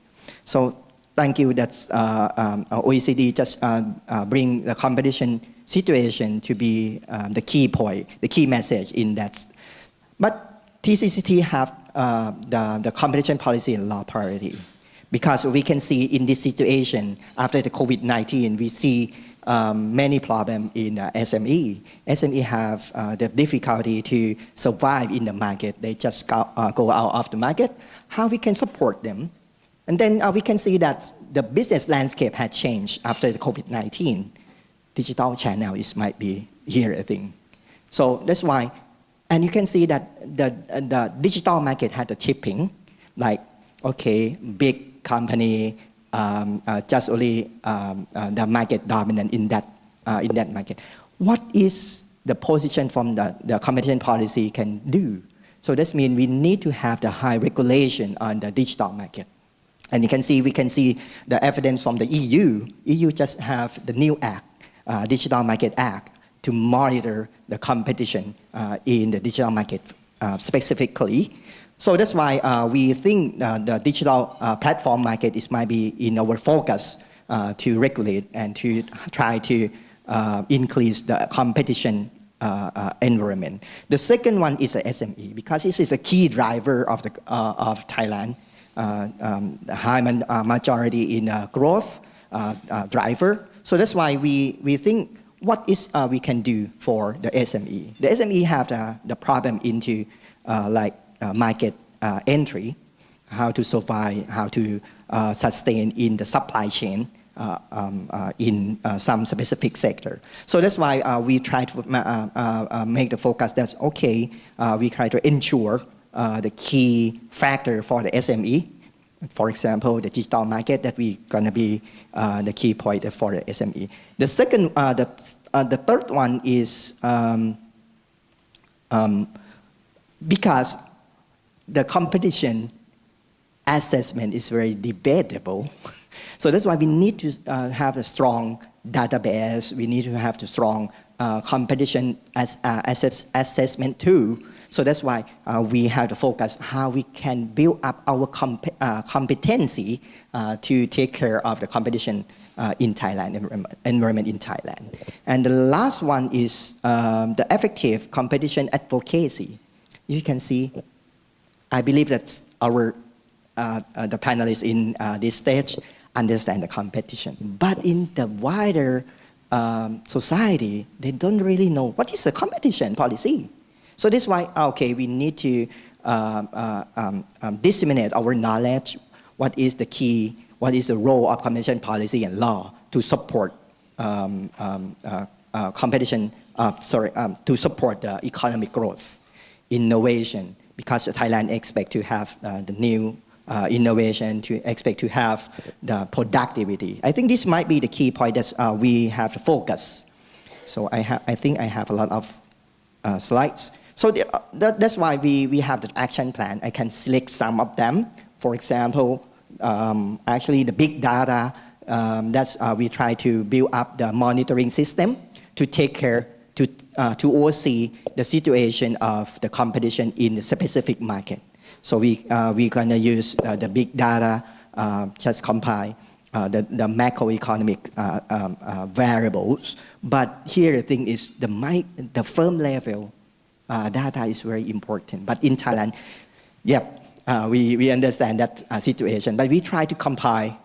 So thank you that OECD just bring the competition situation to be the key point, the key message in that. But TCCT have the competition policy and law priority, because we can see in this situation after the COVID-19, we see many problems in SME. SME have the difficulty to survive in the market. They just go out of the market. How we can support them? And then we can see that the business landscape had changed after the COVID-19. Digital channel might be here, I think. So that's why, and you can see that the digital market had a tipping, like, okay, big company, just only the market dominant in that market. What is the position from the competition policy can do? So this means we need to have the high regulation on the digital market. And we can see the evidence from the EU. EU just have the new act, Digital Market Act, to monitor the competition in the digital market specifically. So that's why we think the digital platform market might be in our focus to regulate and to try to increase the competition environment. The second one is the SME, because this is a key driver of Thailand. The high majority in growth driver. So that's why we think what is we can do for the SME. The SME have the problem into market entry, how to survive, how to sustain in the supply chain in some specific sector. So that's why we try to make the focus that's okay, we try to ensure the key factor for the SME. For example, the digital market that we're going to be the key point for the SME. The second, the third one is because the competition assessment is very debatable. So that's why we need to have a strong database. We need to have the strong competition assessment too. So that's why we have to focus how we can build up our competency to take care of the competition in Thailand, environment in Thailand. And the last one is the effective competition advocacy. You can see, I believe that the panelists in this stage understand the competition. But in the wider society, they don't really know what is the competition policy. So that's why, okay, we need to disseminate our knowledge, what is the key, what is the role of competition policy and law to support competition, to support the economic growth, innovation, because Thailand expect to have the new innovation, to expect to have the productivity. I think this might be the key point that we have to focus. So I think I have a lot of slides. So that's why we have the action plan. I can select some of them. For example, actually the big data, that's we try to build up the monitoring system to take care, to oversee the situation of the competition in the specific market. So we're gonna use the big data, just compile the macroeconomic variables. But here the thing is the firm level data is very important. But in Thailand, we understand that situation. But we try to compile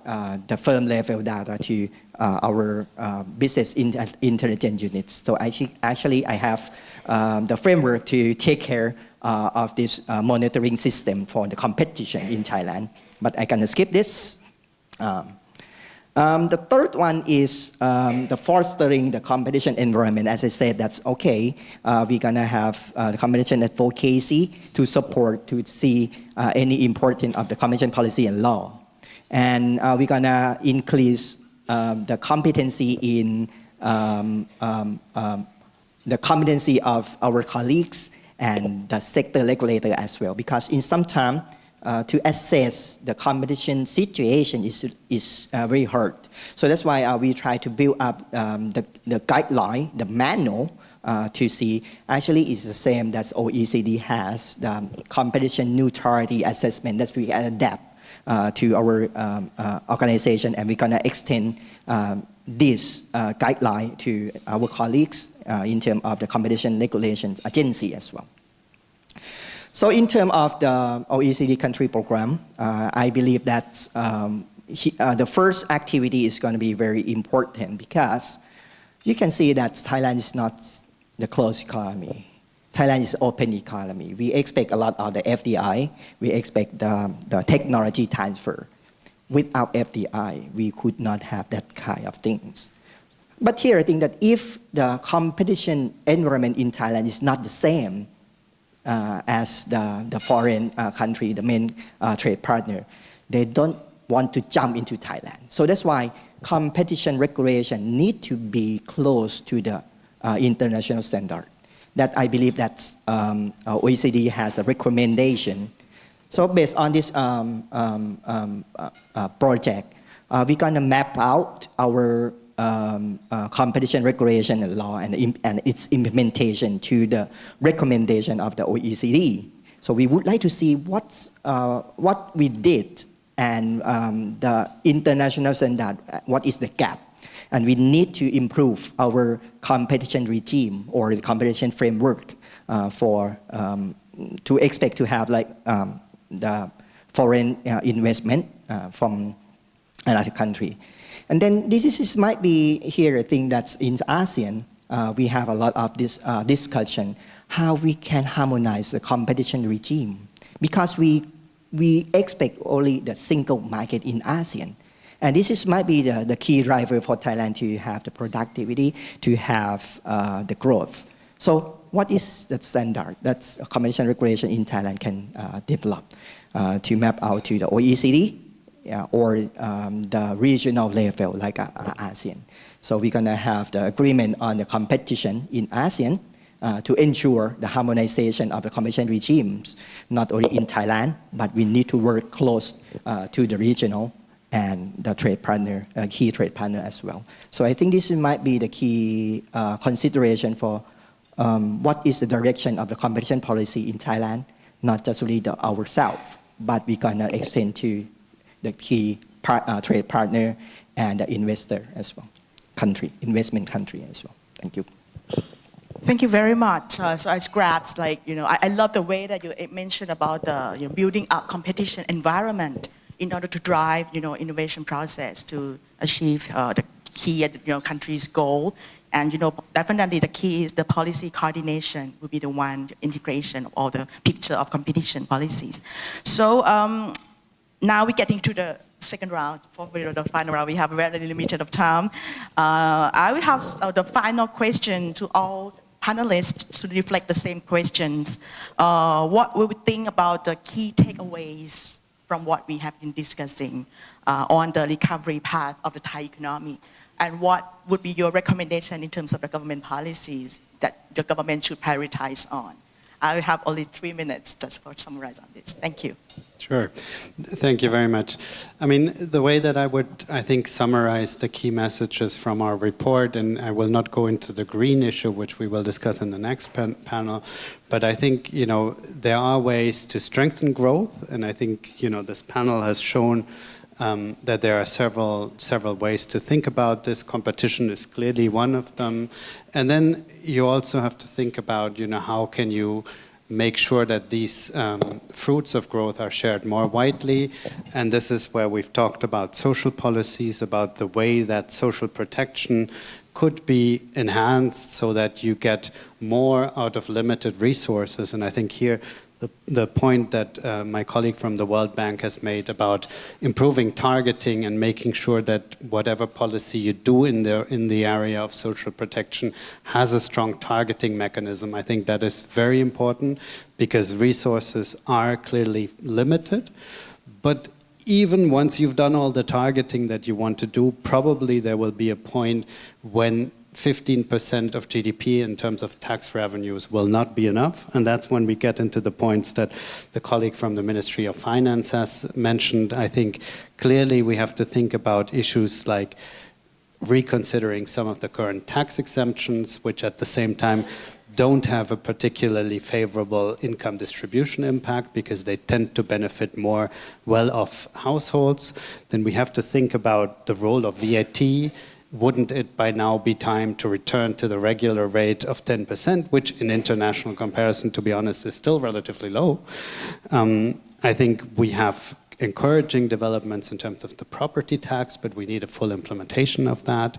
the firm level data to our business intelligence units. So actually I have the framework to take care of this monitoring system for the competition in Thailand. But I can skip this. The third one is the fostering the competition environment. As I said, that's okay. We're gonna have the competition advocacy to support, to see any importance of the competition policy and law. And we're gonna increase the competency in the competency of our colleagues and the sector regulator as well. Because in some time, to assess the competition situation is very hard. So that's why we try to build up the guideline, the manual, to see actually it's the same that OECD has, the competition neutrality assessment that we adapt to our organization, and we're gonna extend this guideline to our colleagues in terms of the competition regulations agency as well. So in terms of the OECD country program, I believe that the first activity is going to be very important because you can see that Thailand is not the closed economy. Thailand is open economy. We expect a lot of the FDI. We expect the technology transfer. Without FDI, we could not have that kind of things. But here I think that if the competition environment in Thailand is not the same as the foreign country, the main trade partner, they don't want to jump into Thailand. So that's why competition regulation need to be close to the international standard. That I believe that OECD has a recommendation. So based on this project, we're gonna map out our competition regulation and law and its implementation to the recommendation of the OECD. So we would like to see what we did and the international standard, what is the gap. And we need to improve our competition regime or the competition framework to expect to have like the foreign investment from another country. And then this might be here a thing that's in ASEAN. We have a lot of this discussion how we can harmonize the competition regime because we expect only the single market in ASEAN. And this might be the key driver for Thailand to have the productivity, to have the growth. So what is the standard that competition regulation in Thailand can develop to map out to the OECD or the regional level like ASEAN? So we're going to have the agreement on the competition in ASEAN to ensure the harmonization of the competition regimes, not only in Thailand, but we need to work close to the regional and the trade partner, key trade partner as well. So I think this might be the key consideration for what is the direction of the competition policy in Thailand, not just really ourselves, but we're gonna extend to the key trade partner and the investor as well, investment country as well. Thank you. Thank you very much. So I grasped, I love the way that you mentioned about the building up competition environment in order to drive, innovation process to achieve the key, country's goal. And, definitely the key is the policy coordination will be the one, integration of all the picture of competition policies. So now we're getting to the second round, for the final round. We have very limited of time. I will have the final question to all panelists to reflect the same questions. What we would think about the key takeaways from what we have been discussing on the recovery path of the Thai economy, and what would be your recommendation in terms of the government policies that the government should prioritize on? I will have only 3 minutes just for summarize on this. Thank you. Sure. Thank you very much. I mean, the way that I think, summarize the key messages from our report, and I will not go into the green issue, which we will discuss in the next panel, but I think, there are ways to strengthen growth, and I think, this panel has shown that there are several ways to think about this. Competition is clearly one of them. And then you also have to think about, how can you make sure that these fruits of growth are shared more widely. And this is where we've talked about social policies, about the way that social protection could be enhanced so that you get more out of limited resources. And I think here, the point that my colleague from the World Bank has made about improving targeting and making sure that whatever policy you do in the area of social protection has a strong targeting mechanism. I think that is very important because resources are clearly limited. But even once you've done all the targeting that you want to do, probably there will be a point when 15% of GDP in terms of tax revenues will not be enough. And that's when we get into the points that the colleague from the Ministry of Finance has mentioned. I think clearly we have to think about issues like reconsidering some of the current tax exemptions, which at the same time don't have a particularly favorable income distribution impact because they tend to benefit more well-off households. Then we have to think about the role of VAT. Wouldn't it by now be time to return to the regular rate of 10%, which in international comparison, to be honest, is still relatively low? I think we have encouraging developments in terms of the property tax, but we need a full implementation of that.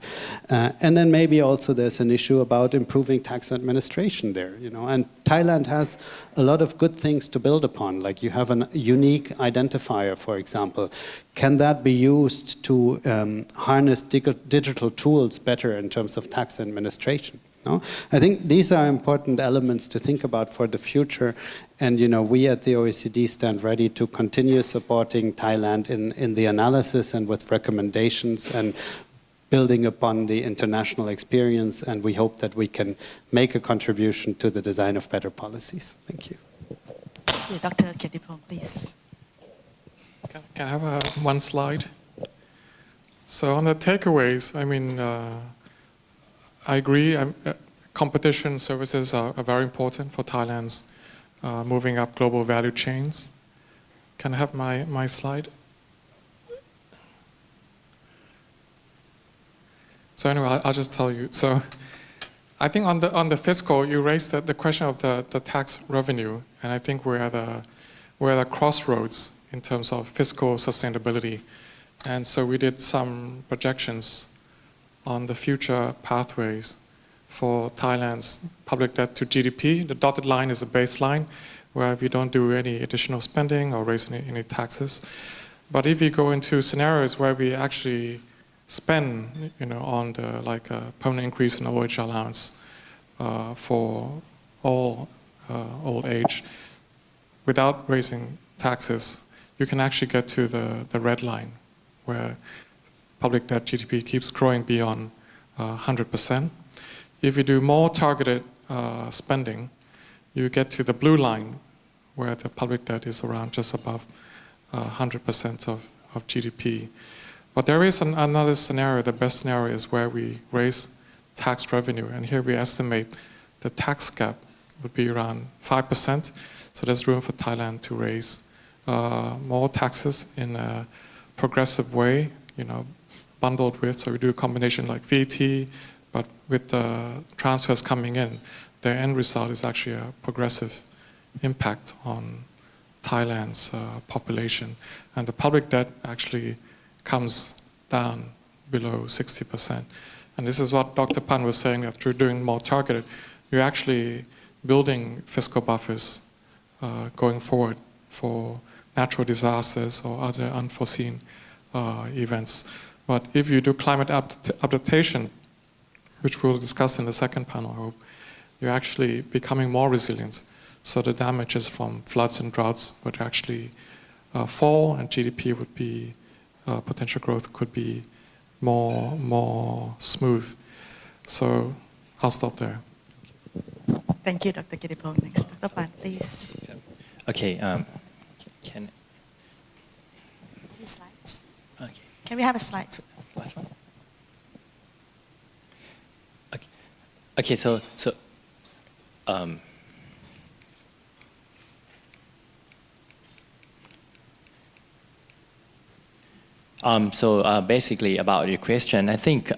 And then maybe also there's an issue about improving tax administration there, you know. And Thailand has a lot of good things to build upon, like you have a unique identifier, for example. Can that be used to harness digital tools better in terms of tax administration? No? I think these are important elements to think about for the future. And you know, we at the OECD stand ready to continue supporting Thailand in the analysis and with recommendations and building upon the international experience. And we hope that we can make a contribution to the design of better policies. Thank you. Thank you. Dr. Kittipong, please. Can I have one slide? So on the takeaways, I mean, I agree. Competition services are very important for Thailand's moving up global value chains. Can I have my slide? So anyway, I'll just tell you. So I think on the fiscal, you raised the question of the tax revenue, and I think we're at a crossroads in terms of fiscal sustainability. And so we did some projections on the future pathways for Thailand's public debt to GDP. The dotted line is a baseline where we don't do any additional spending or raise any taxes. But if you go into scenarios where we actually spend, you know, on the like a permanent increase in old age allowance for all old age, without raising taxes, you can actually get to the red line, where public debt GDP keeps growing beyond 100%. If you do more targeted spending, you get to the blue line, where the public debt is around just above 100% of GDP. But there is another scenario. The best scenario is where we raise tax revenue, and here we estimate the tax gap would be around 5%. So there's room for Thailand to raise more taxes in a progressive way, you know, bundled with. So we do a combination like VAT, but with the transfers coming in, the end result is actually a progressive impact on Thailand's population. And the public debt actually comes down below 60%. And this is what Dr. Pan was saying, that through doing more targeted, you're actually building fiscal buffers going forward for natural disasters or other unforeseen events. But if you do climate adaptation, which we'll discuss in the second panel, I hope, you're actually becoming more resilient. So the damages from floods and droughts would actually fall, and GDP would be, potential growth could be more smooth. So I'll stop there. Thank you, Dr. Kittipong. Next, Dr. Pan, please. Okay. Can Slides. okay. Can we have a slide? Last one? Okay. So basically about your question, I think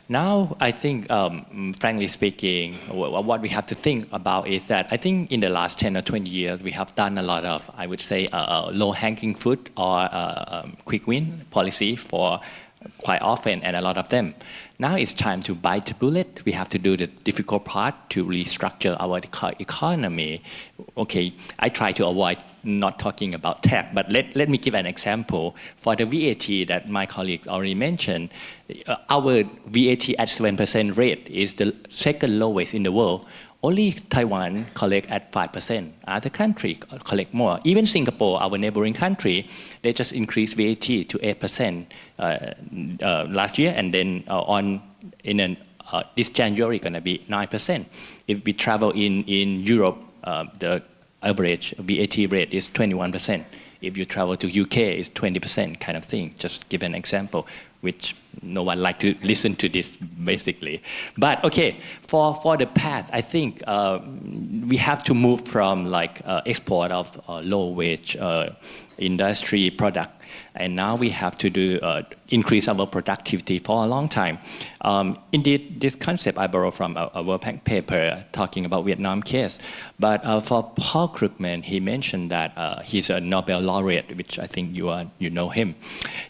now I think, frankly speaking, what we have to think about is that I think in the last 10 or 20 years we have done a lot of, I would say, low-hanging fruit or quick win policy for quite often, and a lot of them. Now it's time to bite the bullet. We have to do the difficult part to restructure our economy. Okay, I try to avoid not talking about tech, but let me give an example. For the VAT that my colleague already mentioned, our VAT at 7% rate is the second lowest in the world. Only Taiwan collect at 5%. Other countries collect more. Even Singapore, our neighboring country, they just increased VAT to 8% last year, and then this January going to be 9%. If we travel in Europe, the average VAT rate is 21%. If you travel to UK, it's 20% kind of thing. Just give an example, which no one like to listen to this basically. But okay, for the path, I think we have to move from like export of low wage industry product and now we have to do increase our productivity for a long time. Indeed, this concept I borrowed from a World Bank paper talking about Vietnam case. But for Paul Krugman, he mentioned that he's a Nobel laureate, which I think you know him.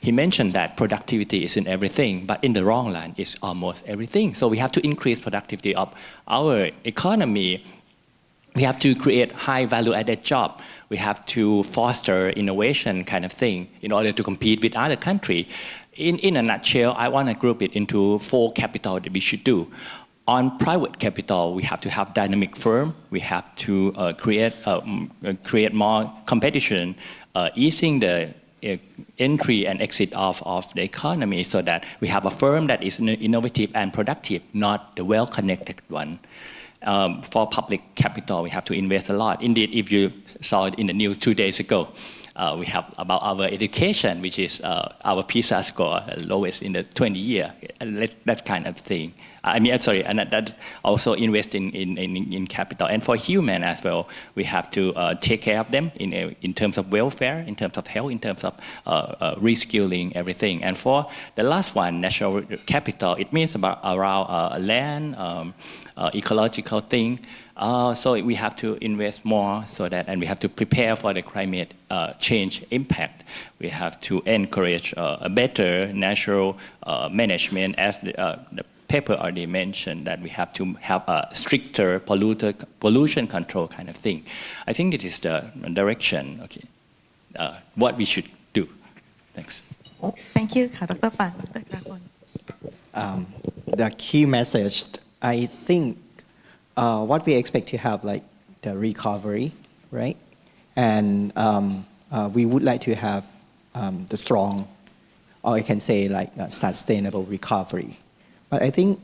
He mentioned that productivity isn't everything, but in the long run, it's almost everything. So we have to increase productivity of our economy. We have to create high value-added job. We have to foster innovation kind of thing in order to compete with other countries. In a nutshell, I want to group it into 4 capital that we should do. On private capital, we have to have dynamic firm. We have to create more competition, easing the entry and exit of the economy so that we have a firm that is innovative and productive, not the well-connected one. For public capital, we have to invest a lot. Indeed, if you saw it in the news 2 days ago, we have about our education, which is our PISA score, lowest in the 20 years, that kind of thing. And that also invest in capital. And for human as well, we have to take care of them in terms of welfare, in terms of health, in terms of reskilling, everything. And for the last one, natural capital, it means around land, ecological thing. So we have to invest more and we have to prepare for the climate change impact. We have to encourage a better natural management, as the paper already mentioned, that we have to have a stricter pollution control kind of thing. I think this is the direction, what we should do. Thanks. Thank you, Dr. Pan. Dr. Krakon. The key message, I think what we expect to have like the recovery, right? And we would like to have the strong, or I can say like sustainable recovery. But I think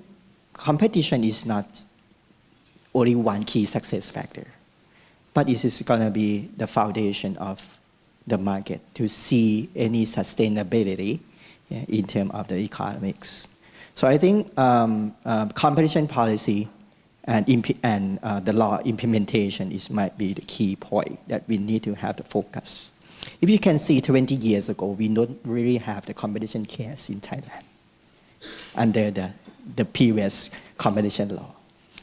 competition is not only one key success factor, but it is going to be the foundation of the market to see any sustainability in terms of the economics. So I think competition policy and the law implementation might be the key point that we need to have the focus. If you can see 20 years ago, we don't really have the competition case in Thailand under the previous competition law.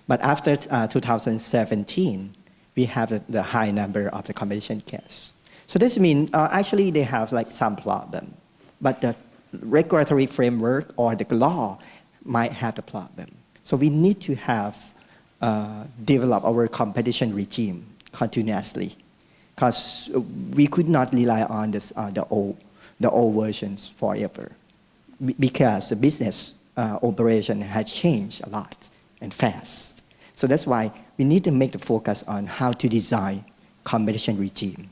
But after 2017, we have the high number of the competition case. So this means actually they have like some problem, but the regulatory framework or the law might have the problem. So we need to have develop our competition regime continuously, because we could not rely on this, the old versions forever, because the business operation has changed a lot and fast. So that's why we need to make the focus on how to design competition regime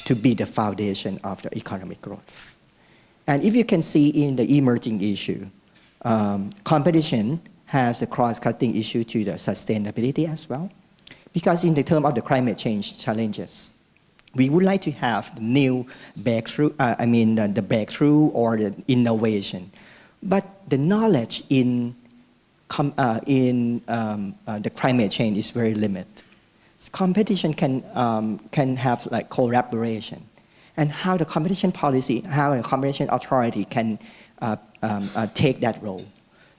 to be the foundation of the economic growth. And if you can see in the emerging issue, competition has a cross-cutting issue to the sustainability as well. Because in the term of the climate change challenges, we would like to have the new breakthrough, the breakthrough or the innovation. But the knowledge in the climate change is very limited. Competition can have like collaboration, and how the competition policy, how the competition authority can take that role.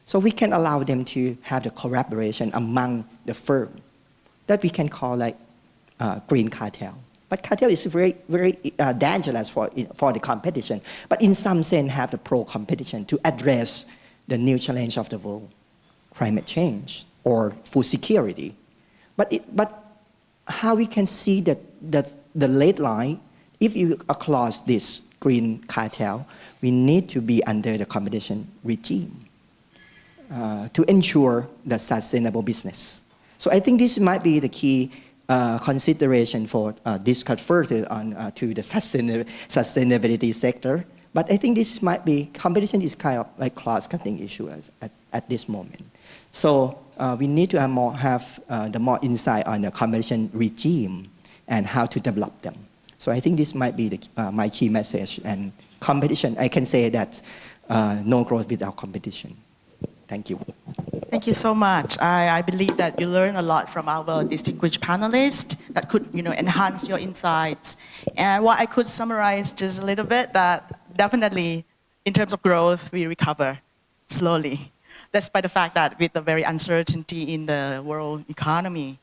So we can allow them to have the collaboration among the firm that we can call like green cartel. But cartel is very, very dangerous for the competition. But in some sense, have the pro-competition to address the new challenge of the world, climate change or food security. But how we can see that the late line, if you across this green cartel, we need to be under the competition regime to ensure the sustainable business. So I think this might be the key consideration for discuss further on to the sustainability sector. But I think this might be, competition is kind of like cross-cutting issue at this moment. So we need to have the more insight on the competition regime and how to develop them. So I think this might be my key message. And competition, I can say that no growth without competition. Thank you. Thank you so much. I believe that you learned a lot from our distinguished panelists that could enhance your insights. And what I could summarize just a little bit, that definitely, in terms of growth, we recover slowly, despite the fact that with the very uncertainty in the world economy.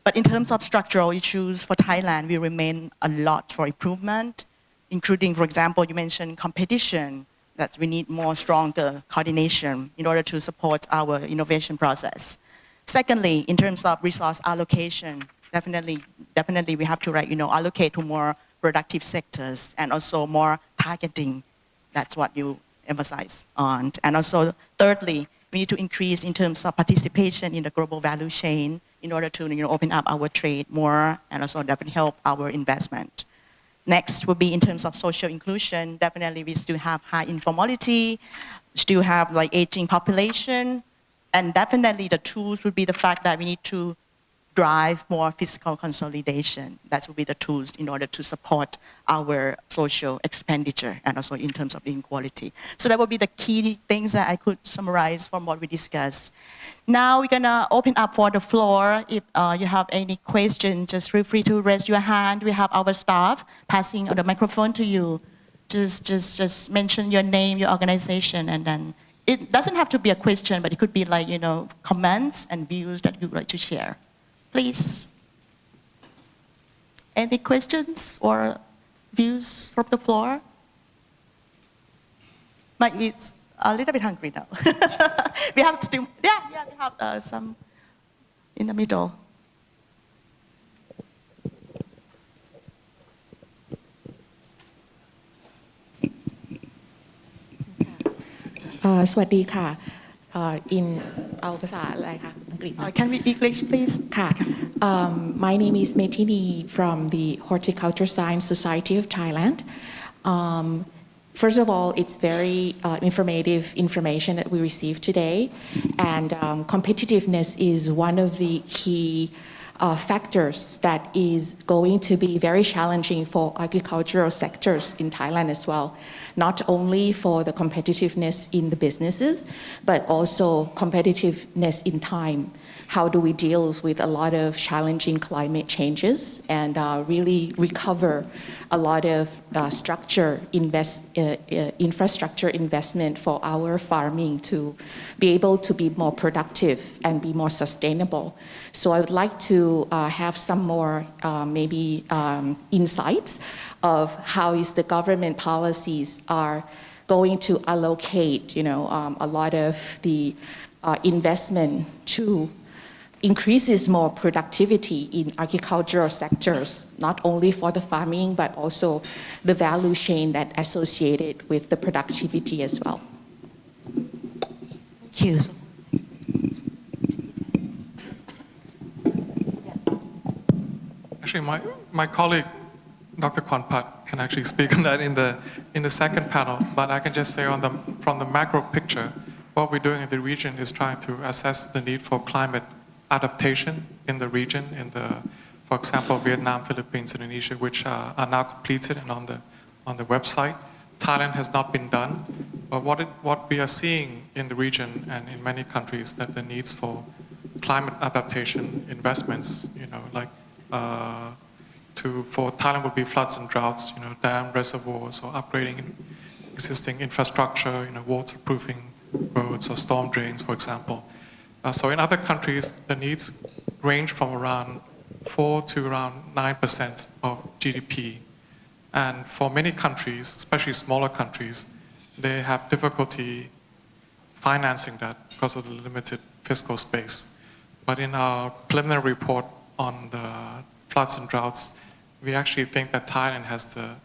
But in terms of structural issues for Thailand, we remain a lot for improvement, including, for example, you mentioned competition, that we need more stronger coordination in order to support our innovation process. Secondly, in terms of resource allocation, definitely we have to allocate to more productive sectors and also more targeting. That's what you emphasize on. And also, thirdly, we need to increase in terms of participation in the global value chain in order to open up our trade more and also definitely help our investment. Next will be in terms of social inclusion. Definitely, we still have high informality, still have like aging population, and definitely the tools would be the fact that we need to drive more fiscal consolidation. That will be the tools in order to support our social expenditure and also in terms of inequality. So that would be the key things that I could summarize from what we discussed. Now we're gonna open up for the floor. If you have any questions, just feel free to raise your hand. We have our staff passing the microphone to you. Just mention your name, your organization, and then it doesn't have to be a question, but it could be like, comments and views that you'd like to share. Please. Any questions or views from the floor? Might be a little bit hungry now. We have still, we have some in the middle. สวัสดีค่ะ เอาภาษาอะไรคะอังกฤษ Can we English please? ค่ะ My name is Metini from the Horticulture Science Society of Thailand. First of all, it's very informative information that we received today, and competitiveness is one of the key factors that is going to be very challenging for agricultural sectors in Thailand as well. Not only for the competitiveness in the businesses, but also competitiveness in time. How do we deal with a lot of challenging climate changes and really recover a lot of infrastructure investment for our farming to be able to be more productive and be more sustainable. So I would like to have some more insights of how is the government policies are going to allocate, a lot of the investment to increases more productivity in agricultural sectors, not only for the farming, but also the value chain that associated with the productivity as well. Thank you. Actually, my colleague, Dr. Kwanpat, can actually speak on that in the second panel, but I can just say from the macro picture, what we're doing in the region is trying to assess the need for climate adaptation in the region, for example, Vietnam, Philippines, Indonesia, which are now completed and on the website. Thailand has not been done, but what we are seeing in the region and in many countries that the needs for climate adaptation investments, for Thailand would be floods and droughts, dam reservoirs or upgrading existing infrastructure, waterproofing roads or storm drains, for example. So in other countries, the needs range from around 4 to around 9% of GDP. And for many countries, especially smaller countries, they have difficulty financing that because of the limited fiscal space. But in our preliminary report on the floods and droughts, we actually think that Thailand has the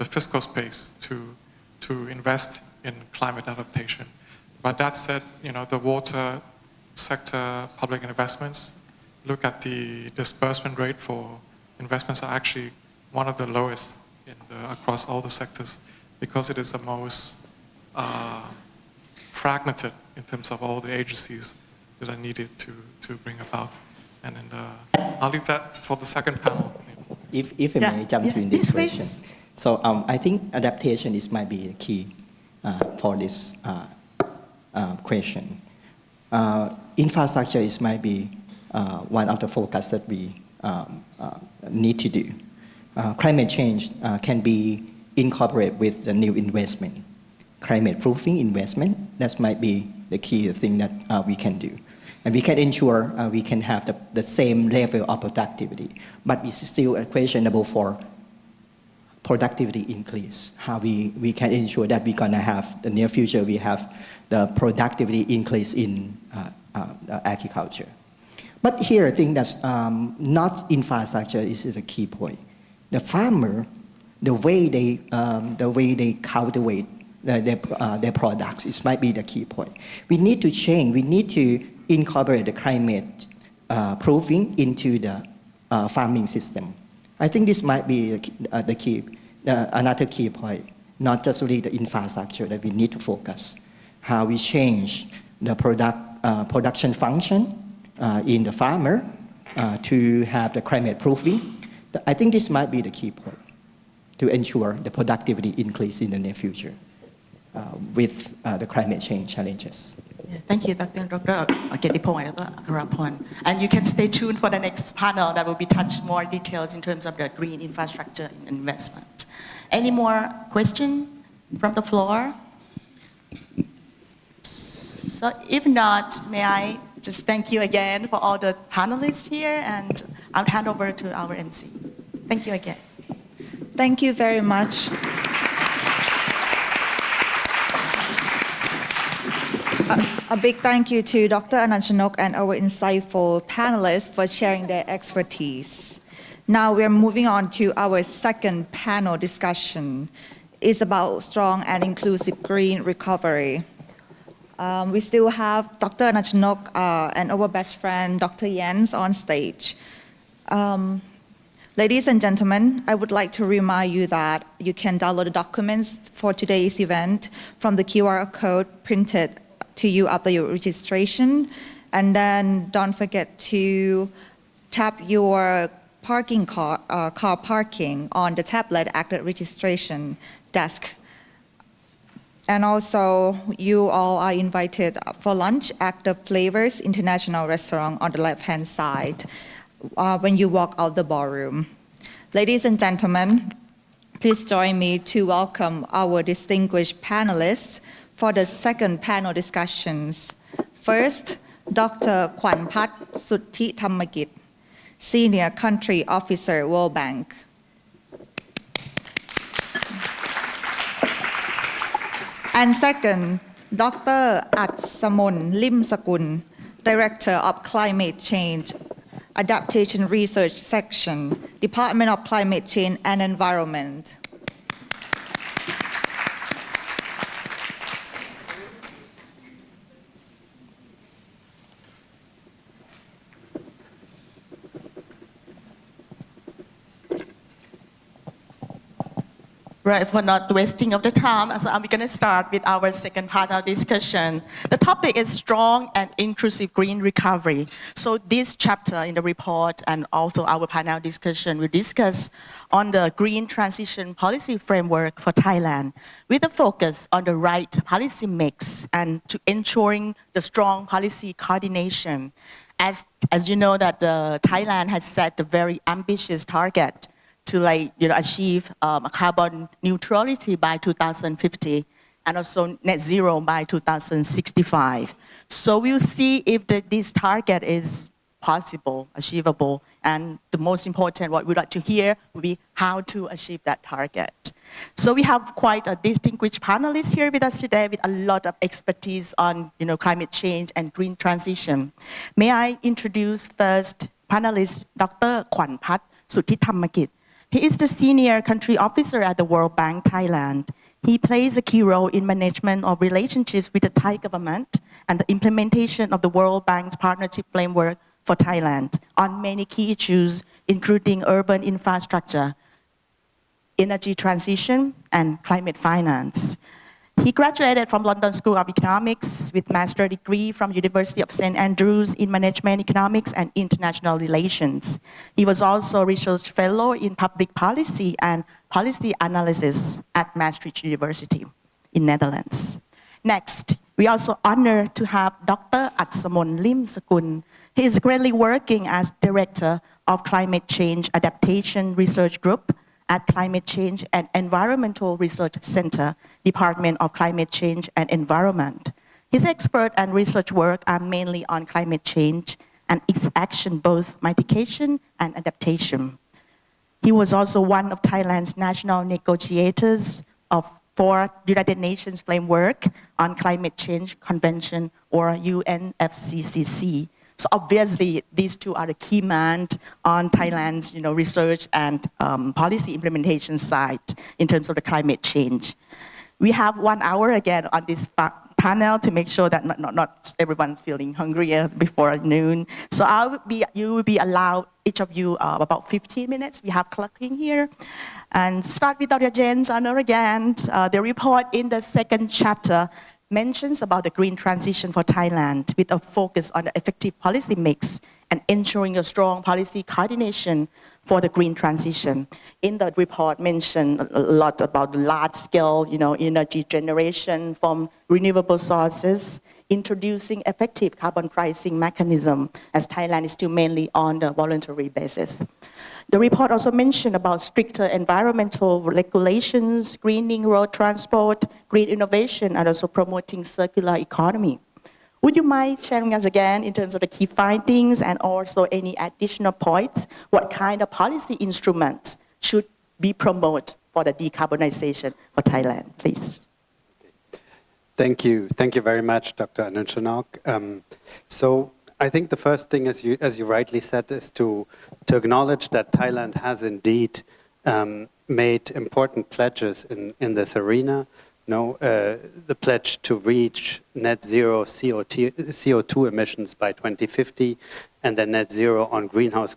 fiscal space to invest in climate adaptation. But that said, the water sector public investments, look at the disbursement rate for investments are actually one of the lowest across all the sectors because it is the most fragmented in terms of all the agencies that are needed to bring about. And I'll leave that for the second panel. If I may jump in this question. So I think adaptation might be the key for this question. Infrastructure might be one of the focus that we need to do. Climate change can be incorporate with the new investment, climate proofing investment. That might be the key thing that we can do. And we can ensure we can have the same level of productivity, but it's still questionable for productivity increase. How we can ensure that we're gonna have the near future, we have the productivity increase in agriculture. But here I think that's not infrastructure is the key point. The farmer, the way they cultivate their products, it might be the key point. We need to change. We need to incorporate the climate proofing into the farming system. I think this might be the key, another key point. Not just really the infrastructure that we need to focus. How we change the production function in the farmer to have the climate proofing. I think this might be the key point to ensure the productivity increase in the near future with the climate change challenges. Thank you, Dr. Getipong and Dr. Akarapon. And you can stay tuned for the next panel that will be touch more details in terms of the green infrastructure and investment. Any more questions from the floor? So if not, may I just thank you again for all the panelists here, and I'll hand over to our MC. Thank you again. Thank you very much. A big thank you to Dr. Anantchanok and our insightful panelists for sharing their expertise. Now we are moving on to our second panel discussion. It's about strong and inclusive green recovery. We still have Dr. Anantchanok and our best friend, Dr. Jens, on stage. Ladies and gentlemen, I would like to remind you that you can download the documents for today's event from the QR code printed to you after your registration. And then don't forget to tap your car parking on the tablet at the registration desk. And also, you all are invited for lunch at the Flavors International Restaurant on the left-hand side when you walk out the ballroom. Ladies and gentlemen, please join me to welcome our distinguished panelists for the second panel discussions. First, Dr. Kwanpat Suthi Thammakit, Senior Country Officer, World Bank. And second, Dr. Atsamon Limsakun, Director of Climate Change Adaptation Research Section, Department of Climate Change and Environment. Right, for not wasting of the time, so I'm going to start with our second panel discussion. The topic is strong and inclusive green recovery. So this chapter in the report and also our panel discussion will discuss on the green transition policy framework for Thailand with a focus on the right policy mix and to ensuring the strong policy coordination. As you know that Thailand has set a very ambitious target to achieve carbon neutrality by 2050 and also net zero by 2065. So we'll see if this target is possible, achievable, and the most important what we'd like to hear will be how to achieve that target. So we have quite a distinguished panelist here with us today with a lot of expertise on climate change and green transition. May I introduce first panelist Dr. Kwanpat Suthi Thammakit. He is the Senior Country Officer at the World Bank, Thailand. He plays a key role in management of relationships with the Thai government and the implementation of the World Bank's partnership framework for Thailand on many key issues, including urban infrastructure, energy transition, and climate finance. He graduated from London School of Economics with master's degree from University of St. Andrews in Management Economics and International Relations. He was also Research Fellow in Public Policy and Policy Analysis at Maastricht University in Netherlands. Next, we also honored to have Dr. Atsamon Limsakun. He is currently working as Director of Climate Change Adaptation Research Group at Climate Change and Environmental Research Center, Department of Climate Change and Environment. His expert and research work are mainly on climate change and its action, both mitigation and adaptation. He was also one of Thailand's national negotiators for United Nations Framework on Climate Change Convention, or UNFCCC. So obviously, these two are the key men on Thailand's research and policy implementation side in terms of the climate change. We have 1 hour again on this panel to make sure that not everyone's feeling hungry before noon. So you will be allowed, each of you, about 15 minutes. We have clocking here. And start with Dr. James Arnold again. The report in the second chapter mentions about the green transition for Thailand with a focus on the effective policy mix and ensuring a strong policy coordination for the green transition. In the report mentioned a lot about large-scale energy generation from renewable sources, introducing effective carbon pricing mechanism, as Thailand is still mainly on the voluntary basis. The report also mentioned about stricter environmental regulations, greening road transport, green innovation, and also promoting circular economy. Would you mind sharing us again in terms of the key findings and also any additional points? What kind of policy instruments should be promoted for the decarbonization for Thailand, please? Thank you. Thank you very much, Dr. Anunchanok. So I think the first thing, as you rightly said, is to acknowledge that Thailand has indeed made important pledges in this arena. The pledge to reach net zero CO2 emissions by 2050, and then net zero on greenhouse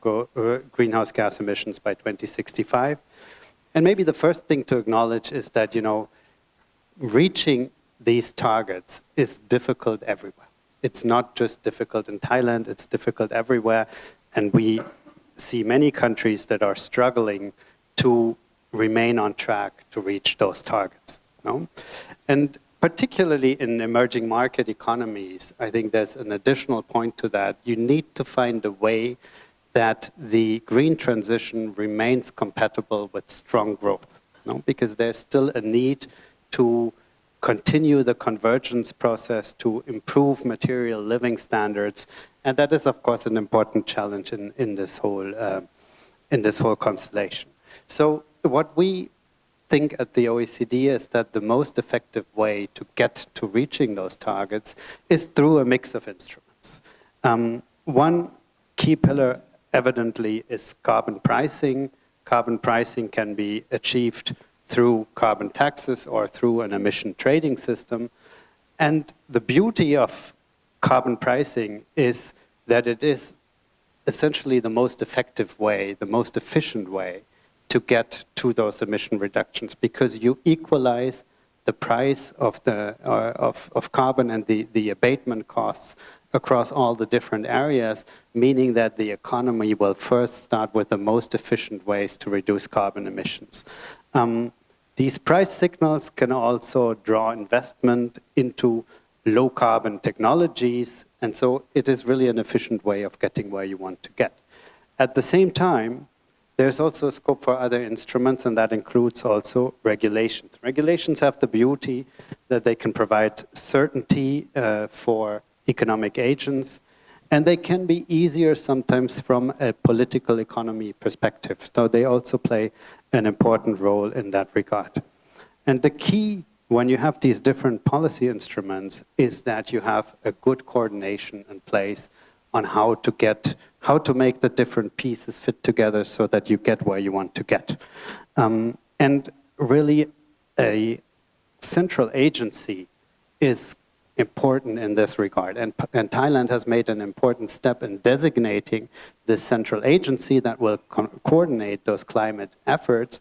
gas emissions by 2065. And maybe the first thing to acknowledge is that reaching these targets is difficult everywhere. It's not just difficult in Thailand, it's difficult everywhere. And we see many countries that are struggling to remain on track to reach those targets. And particularly in emerging market economies, I think there's an additional point to that. You need to find a way that the green transition remains compatible with strong growth, because there's still a need to continue the convergence process to improve material living standards, and that is, of course, an important challenge in this whole constellation. So what we think at the OECD is that the most effective way to get to reaching those targets is through a mix of instruments. One key pillar, evidently, is carbon pricing. Carbon pricing can be achieved through carbon taxes or through an emission trading system. And the beauty of carbon pricing is that it is essentially the most effective way, the most efficient way to get to those emission reductions, because you equalize the price of carbon and the abatement costs across all the different areas, meaning that the economy will first start with the most efficient ways to reduce carbon emissions. These price signals can also draw investment into low carbon technologies, and so it is really an efficient way of getting where you want to get. At the same time, there's also a scope for other instruments, and that includes also regulations. Regulations have the beauty that they can provide certainty for economic agents, and they can be easier sometimes from a political economy perspective. So they also play an important role in that regard. And the key when you have these different policy instruments is that you have a good coordination in place on how to make the different pieces fit together so that you get where you want to get. And really, a central agency is important in this regard. And Thailand has made an important step in designating this central agency that will coordinate those climate efforts.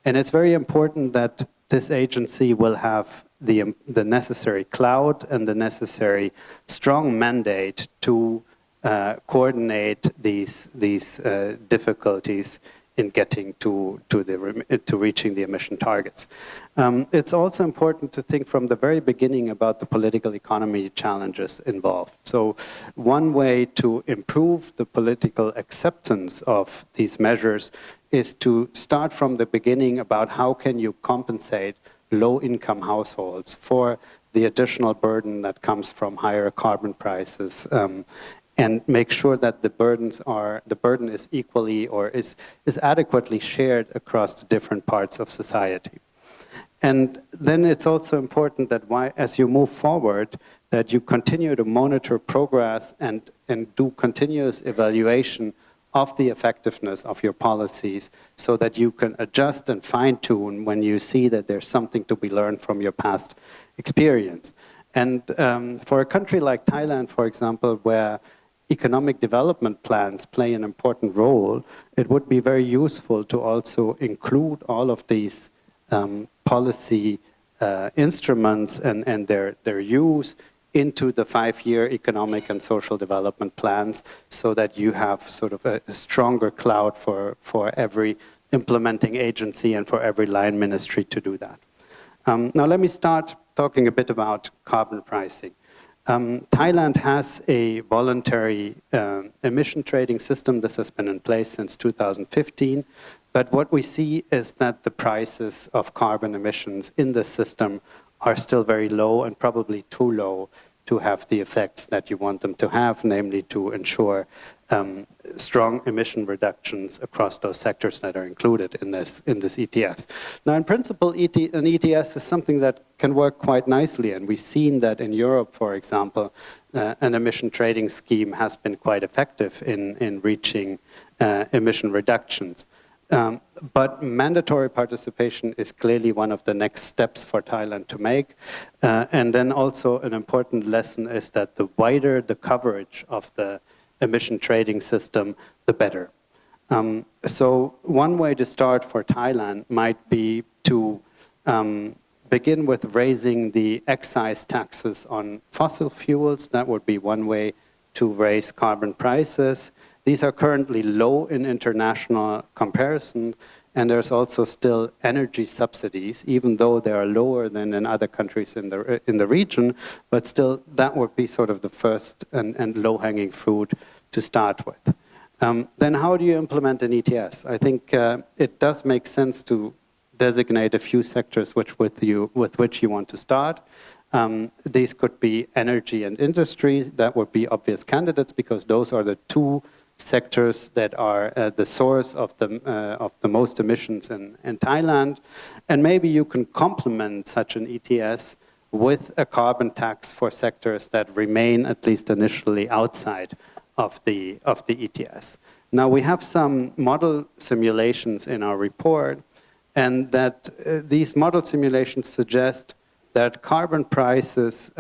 And it's very important that this agency will have the necessary clout and the necessary strong mandate to coordinate these difficulties in getting to reaching the emission targets. It's also important to think from the very beginning about the political economy challenges involved. So one way to improve the political acceptance of these measures is to start from the beginning about how can you compensate low-income households for the additional burden that comes from higher carbon prices, and make sure that the burden is equally or is adequately shared across the different parts of society. And then it's also important that as you move forward, that you continue to monitor progress and do continuous evaluation of the effectiveness of your policies so that you can adjust and fine-tune when you see that there's something to be learned from your past experience. And for a country like Thailand, for example, where economic development plans play an important role, it would be very useful to also include all of these policy instruments and their use into the 5-year economic and social development plans so that you have sort of a stronger cloud for every implementing agency and for every line ministry to do that. Now let me start talking a bit about carbon pricing. Thailand has a voluntary emission trading system. This has been in place since 2015. But what we see is that the prices of carbon emissions in the system are still very low and probably too low to have the effects that you want them to have, namely to ensure strong emission reductions across those sectors that are included in this ETS. Now, in principle, an ETS is something that can work quite nicely, and we've seen that in Europe, for example, an emission trading scheme has been quite effective in reaching emission reductions. But mandatory participation is clearly one of the next steps for Thailand to make. And then also an important lesson is that the wider the coverage of the emission trading system, the better. So one way to start for Thailand might be to begin with raising the excise taxes on fossil fuels. That would be one way to raise carbon prices. These are currently low in international comparison, and there's also still energy subsidies, even though they are lower than in other countries in the region, but still that would be sort of the first and low-hanging fruit to start with. Then how do you implement an ETS? I think it does make sense to designate a few sectors with which you want to start. These could be energy and industry. That would be obvious candidates because those are the two sectors that are the source of the most emissions in Thailand. And maybe you can complement such an ETS with a carbon tax for sectors that remain, at least initially, outside of the ETS. Now, we have some model simulations in our report, and that these model simulations suggest that carbon prices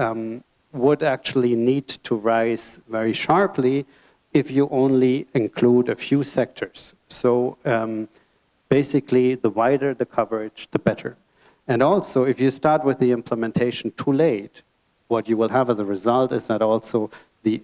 would actually need to rise very sharply if you only include a few sectors. So basically, the wider the coverage, the better. And also, if you start with the implementation too late, what you will have as a result is that also the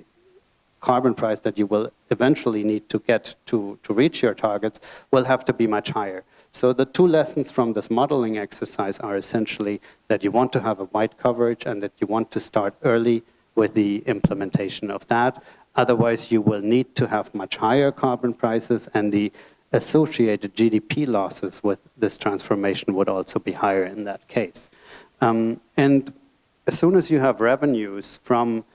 carbon price that you will eventually need to get to reach your targets will have to be much higher. So the two lessons from this modeling exercise are essentially that you want to have a wide coverage and that you want to start early with the implementation of that. Otherwise, you will need to have much higher carbon prices, and the associated GDP losses with this transformation would also be higher in that case. And as soon as you have revenues from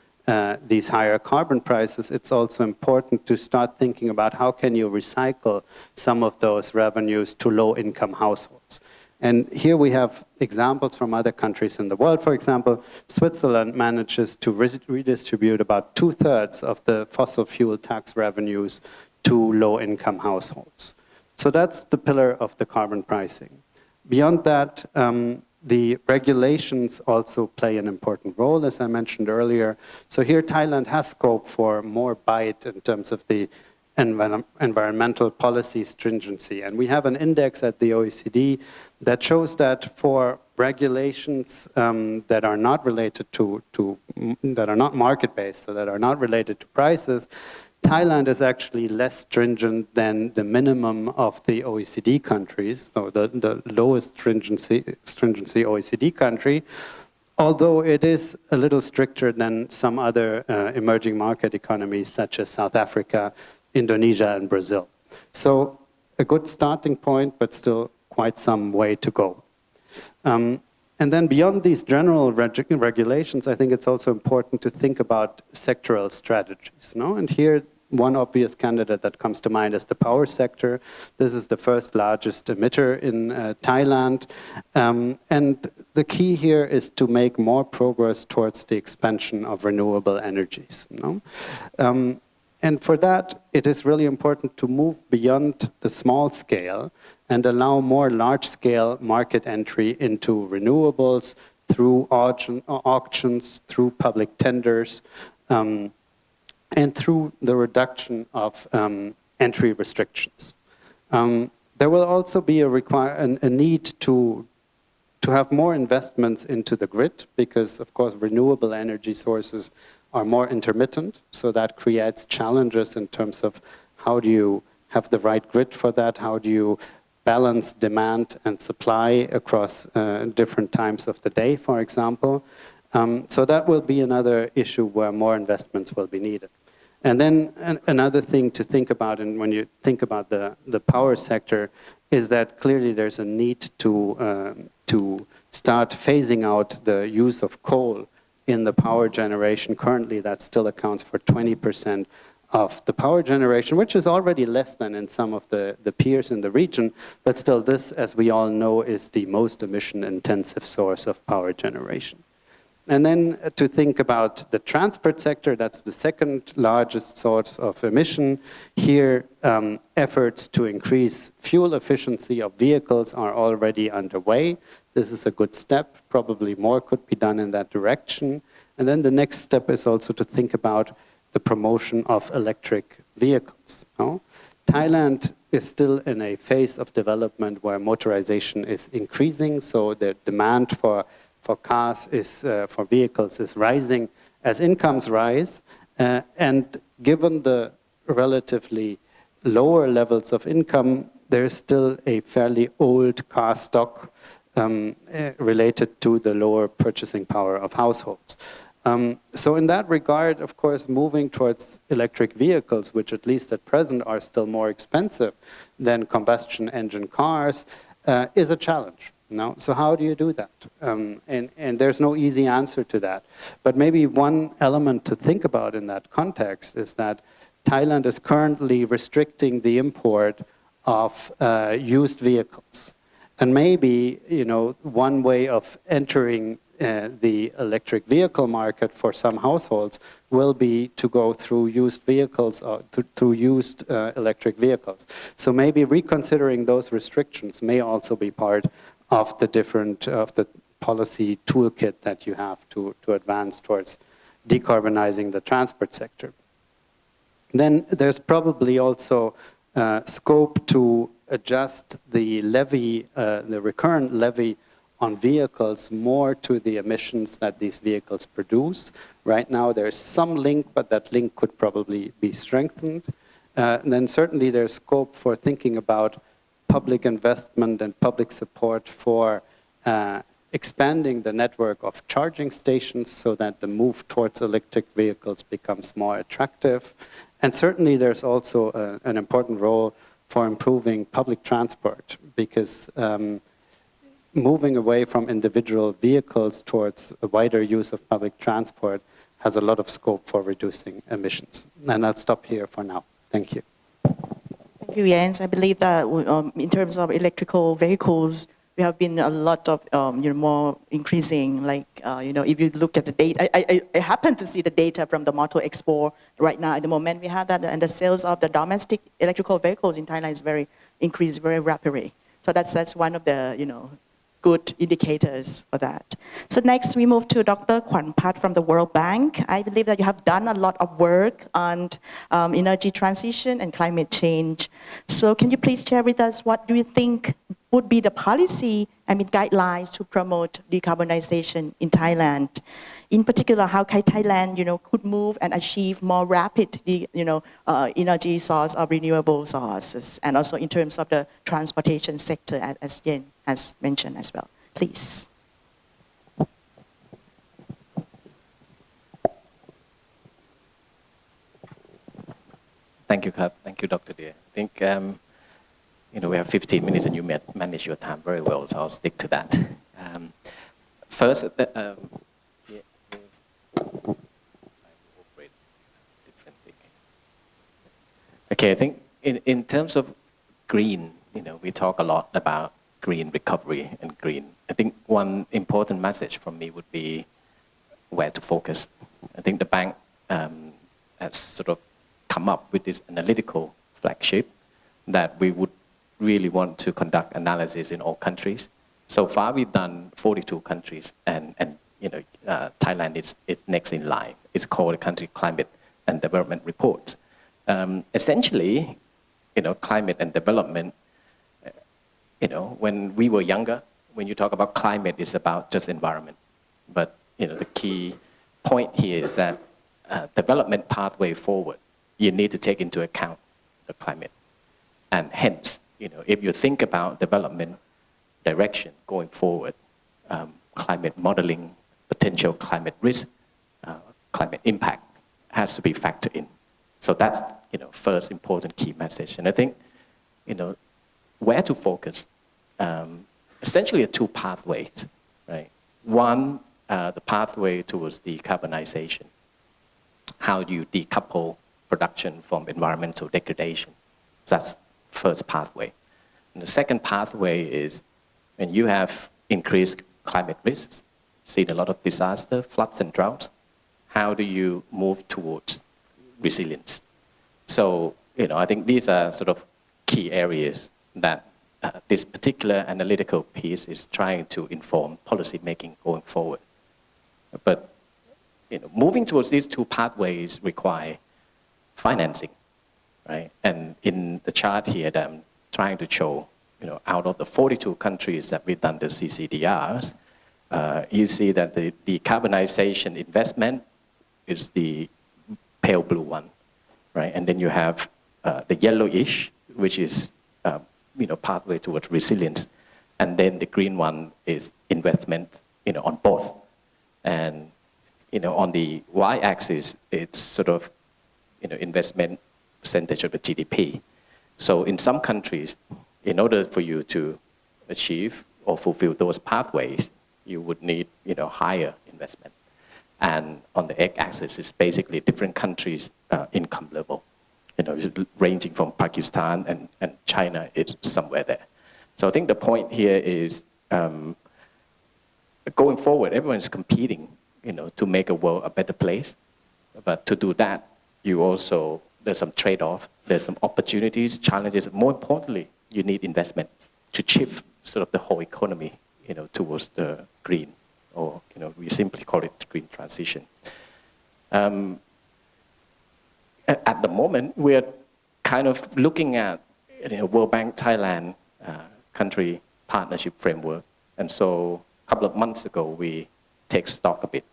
these higher carbon prices, it's also important to start thinking about how can you recycle some of those revenues to low-income households. And here we have examples from other countries in the world. For example, Switzerland manages to redistribute about 2/3 of the fossil fuel tax revenues to low-income households. So that's the pillar of the carbon pricing. Beyond that, the regulations also play an important role, as I mentioned earlier. So here Thailand has scope for more bite in terms of the environmental policy stringency. And we have an index at the OECD that shows that for regulations that are not related that are not market-based, so that are not related to prices, Thailand is actually less stringent than the minimum of the OECD countries, so the lowest stringency OECD country, although it is a little stricter than some other emerging market economies such as South Africa, Indonesia, and Brazil. So a good starting point, but still quite some way to go. And then beyond these general regulations, I think it's also important to think about sectoral strategies. No? And here, one obvious candidate that comes to mind is the power sector. This is the first largest emitter in Thailand. And the key here is to make more progress towards the expansion of renewable energies. No? And for that, it is really important to move beyond the small scale and allow more large-scale market entry into renewables through auctions, through public tenders, and through the reduction of entry restrictions. There will also be a need to have more investments into the grid because, of course, renewable energy sources are more intermittent, so that creates challenges in terms of how do you have the right grid for that, how do you balance demand and supply across different times of the day, for example. So that will be another issue where more investments will be needed. And then another thing to think about, and when you think about the power sector, is that clearly there's a need to start phasing out the use of coal in the power generation. Currently, that still accounts for 20% of the power generation, which is already less than in some of the peers in the region, but still this, as we all know, is the most emission-intensive source of power generation. And then to think about the transport sector, that's the second largest source of emission. Here, efforts to increase fuel efficiency of vehicles are already underway. This is a good step. Probably more could be done in that direction. And then the next step is also to think about the promotion of electric vehicles. No? Thailand is still in a phase of development where motorization is increasing, so the demand for cars for vehicles is rising as incomes rise, and given the relatively lower levels of income, there is still a fairly old car stock related to the lower purchasing power of households. So in that regard, of course, moving towards electric vehicles, which at least at present are still more expensive than combustion engine cars, is a challenge. No? So how do you do that? And there's no easy answer to that. But maybe one element to think about in that context is that Thailand is currently restricting the import of used vehicles. And maybe, one way of entering the electric vehicle market for some households will be to go through used vehicles or through used electric vehicles. So maybe reconsidering those restrictions may also be part of the policy toolkit that you have to advance towards decarbonizing the transport sector. Then there's probably also scope to adjust the levy, the recurrent levy on vehicles more to the emissions that these vehicles produce. Right now there's some link, but that link could probably be strengthened. And then certainly there's scope for thinking about public investment and public support for expanding the network of charging stations so that the move towards electric vehicles becomes more attractive. And certainly there's also an important role for improving public transport, because moving away from individual vehicles towards a wider use of public transport has a lot of scope for reducing emissions. And I'll stop here for now. Thank you. Thank you, Jens. I believe that in terms of electrical vehicles, we have been a lot of more increasing. Like if you look at the data, I happen to see the data from the Motor Expo right now. At the moment, we have that, and the sales of the domestic electrical vehicles in Thailand is increased very rapidly. So that's one of the good indicators for that. So next we move to Dr. Kwan Pat from the World Bank. I believe that you have done a lot of work on energy transition and climate change. So can you please share with us what do you think would be the policy, guidelines to promote decarbonization in Thailand? in particular, how Thailand, could move and achieve more rapid, energy source of renewable sources, and also in terms of the transportation sector, as Yen has mentioned as well. Please. Thank you, Kap. Thank you, Dr. Deer. I think we have 15 minutes, and you manage your time very well, so I'll stick to that. First, okay, I think in terms of green, we talk a lot about green recovery and green. I think one important message from me would be where to focus. I think the bank has sort of come up with this analytical flagship that we would really want to conduct analysis in all countries. So far, we've done 42 countries, and Thailand is next in line. It's called the Country Climate and Development Reports. Essentially, climate and development. When we were younger, when you talk about climate, it's about just environment. But the key point here is that development pathway forward, you need to take into account the climate, and hence, if you think about development direction going forward, climate modeling, potential climate risk, climate impact has to be factored in. So that's first important key message. And I think where to focus. Essentially, two pathways, right? One, the pathway towards decarbonization. How do you decouple production from environmental degradation? That's first pathway. And the second pathway is when you have increased climate risks, seen a lot of disaster, floods and droughts, how do you move towards resilience? So, I think these are sort of key areas that this particular analytical piece is trying to inform policy making going forward. But, moving towards these two pathways require financing, right? And in the chart here that I'm trying to show, out of the 42 countries that we've done the CCDRs, you see that the decarbonization investment is the pale blue one, right? And then you have the yellowish, which is pathway towards resilience, and then the green one is investment, on both. And on the y-axis, it's sort of investment percentage of the GDP. So in some countries, in order for you to achieve or fulfill those pathways, you would need higher investment. And on the x-axis is basically different countries' income level. Ranging from Pakistan and China is somewhere there. So I think the point here is going forward, everyone's competing, to make a world a better place. But to do that, there's some trade-off, there's some opportunities, challenges. More importantly, you need investment to shift sort of the whole economy, towards the green, or we simply call it green transition. At the moment, we're kind of looking at World Bank Thailand country partnership framework. And so a couple of months ago, we take stock a bit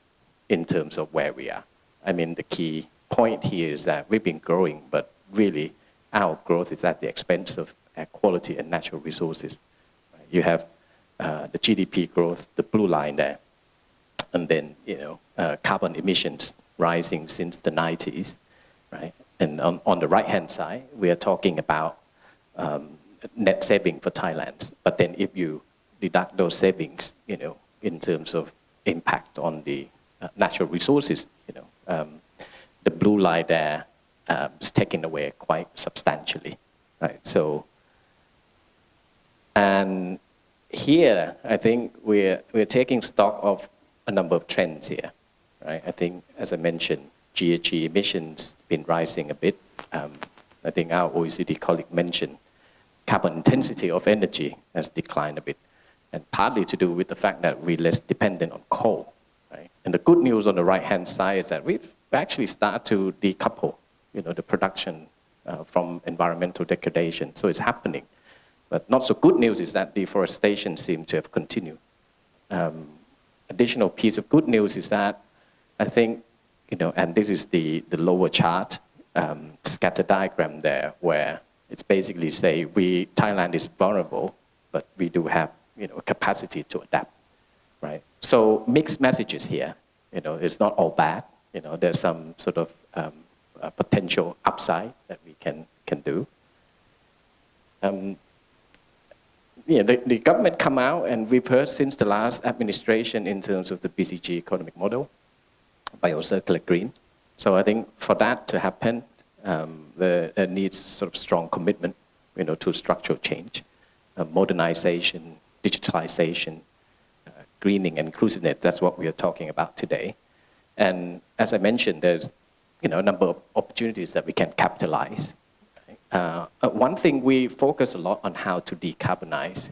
in terms of where we are. I mean, the key point here is that we've been growing, but really our growth is at the expense of air quality and natural resources. You have the GDP growth, the blue line there, and then carbon emissions rising since the 90s. Right? And on the right-hand side, we are talking about net saving for Thailand. But then if you deduct those savings, in terms of impact on the natural resources, the blue line there is taken away quite substantially. Right? So, and here, I think we're taking stock of a number of trends here. Right? I think, as I mentioned, GHG emissions been rising a bit. I think our OECD colleague mentioned carbon intensity of energy has declined a bit, and partly to do with the fact that we're less dependent on coal. Right? And the good news on the right-hand side is that we've actually started to decouple, the production from environmental degradation. So it's happening. But not so good news is that deforestation seems to have continued. Additional piece of good news is that I think, and this is the lower chart, scatter diagram there, where it's basically say Thailand is vulnerable, but we do have, capacity to adapt, right? So mixed messages here, it's not all bad, there's some sort of potential upside that we can do. The government come out, and we've heard since the last administration in terms of the BCG economic model, biocircular green. So I think for that to happen, there needs sort of strong commitment, to structural change, modernization, digitalization, greening, and inclusiveness. That's what we are talking about today. And as I mentioned, there's a number of opportunities that we can capitalize. One thing we focus a lot on how to decarbonize,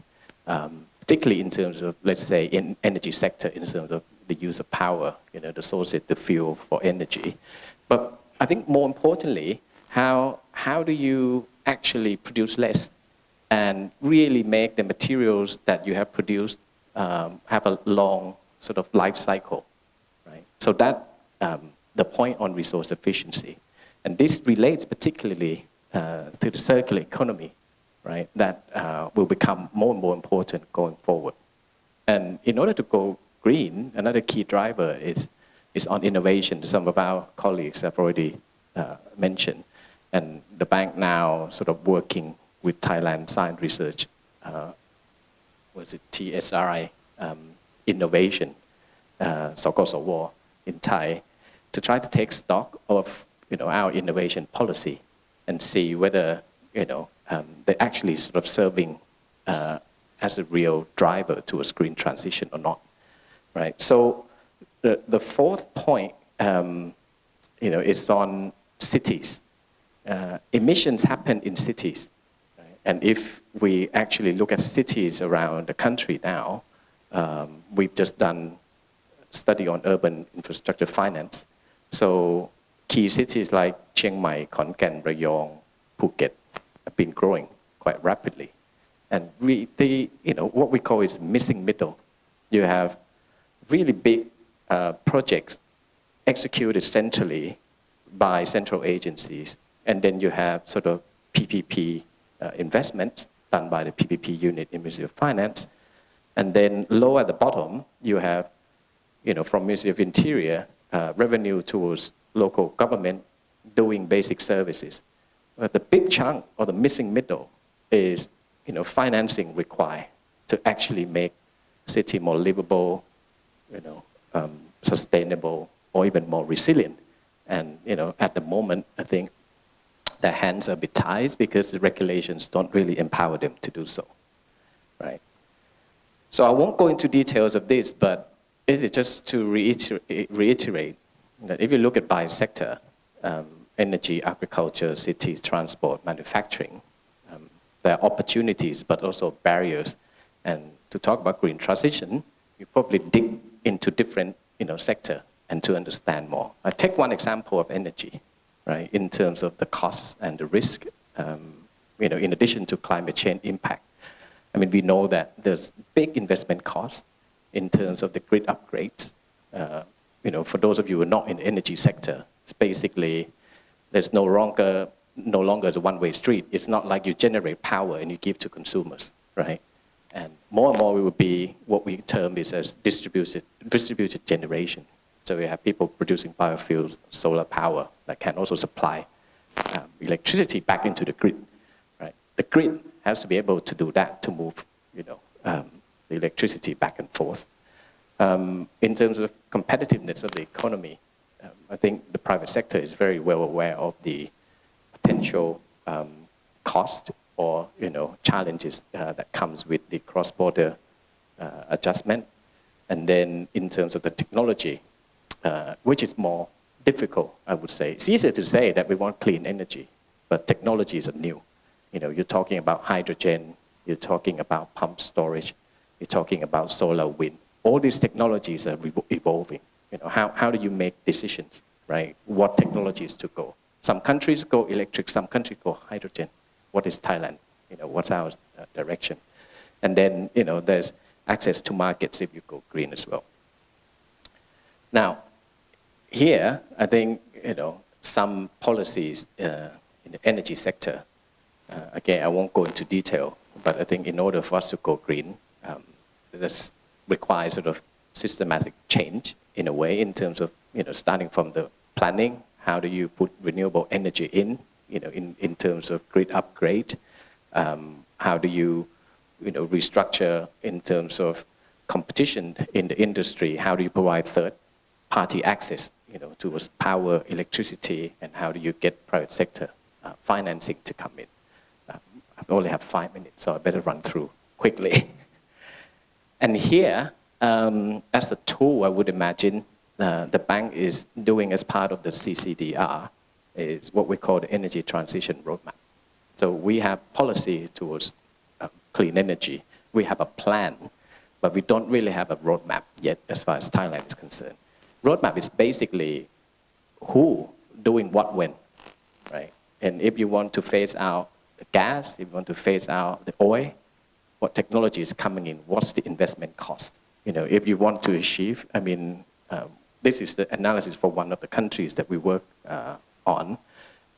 particularly in terms of, let's say, in energy sector, in terms of the use of power, the sources, the fuel for energy. But I think more importantly, how do you actually produce less and really make the materials that you have produced have a long sort of life cycle, right? So that the point on resource efficiency, and this relates particularly to the circular economy, right? That will become more and more important going forward. And in order to go green, another key driver is on innovation. Some of our colleagues have already mentioned, and the bank now sort of working with Thailand Science Research, TSRI Innovation, Sokosowor in Thai, to try to take stock of our innovation policy and see whether they're actually sort of serving as a real driver to a green transition or not, right? So the fourth point, is on cities. Emissions happen in cities, right? And if we actually look at cities around the country now, we've just done a study on urban infrastructure finance. So key cities like Chiang Mai, Khon Kaen, Rayong, Phuket have been growing quite rapidly. And what we call is missing middle. You have really big projects executed centrally by central agencies, and then you have sort of PPP investments done by the PPP unit in Ministry of Finance, and then low at the bottom you have, from Ministry of Interior, revenue towards local government doing basic services. But the big chunk or the missing middle is, financing required to actually make city more livable, sustainable, or even more resilient. And at the moment, I think their hands are a bit tied because the regulations don't really empower them to do so, right? So I won't go into details of this, but this is just to reiterate that if you look at by sector, energy, agriculture, cities, transport, manufacturing, there are opportunities but also barriers. And to talk about green transition, you probably dig into different sector and to understand more. I take one example of energy, right, in terms of the costs and the risk, in addition to climate change impact. I mean, we know that there's big investment costs in terms of the grid upgrades. For those of you who are not in the energy sector, it's basically there's no longer a one-way street. It's not like you generate power and you give to consumers, right? And more it will be what we term is as distributed generation. So we have people producing biofuels, solar power that can also supply electricity back into the grid, right? The grid has to be able to do that to move, the electricity back and forth. In terms of competitiveness of the economy, I think the private sector is very well aware of the potential cost or challenges that comes with the cross-border adjustment. And then in terms of the technology, which is more difficult, I would say. It's easier to say that we want clean energy, but technologies are new. You're talking about hydrogen, you're talking about pump storage, you're talking about solar, wind. All these technologies are evolving. How do you make decisions, right? What technologies to go? Some countries go electric, some countries go hydrogen. What is Thailand? What's our direction? And then, there's access to markets if you go green as well. Now, here, I think some policies in the energy sector. Again, I won't go into detail, but I think in order for us to go green, this requires sort of systematic change in a way in terms of starting from the planning. How do you put renewable energy in terms of grid upgrade? How do you restructure in terms of competition in the industry? How do you provide third-party access towards power, electricity, and how do you get private sector financing to come in? I only have 5 minutes, so I better run through quickly. And here, as a tool, I would imagine the bank is doing as part of the CCDR is what we call the energy transition roadmap. So we have policy towards clean energy. We have a plan, but we don't really have a roadmap yet as far as Thailand is concerned. Roadmap is basically who doing what when, right? And if you want to phase out the gas, if you want to phase out the oil, what technology is coming in, what's the investment cost? If you want to achieve, this is the analysis for one of the countries that we work on.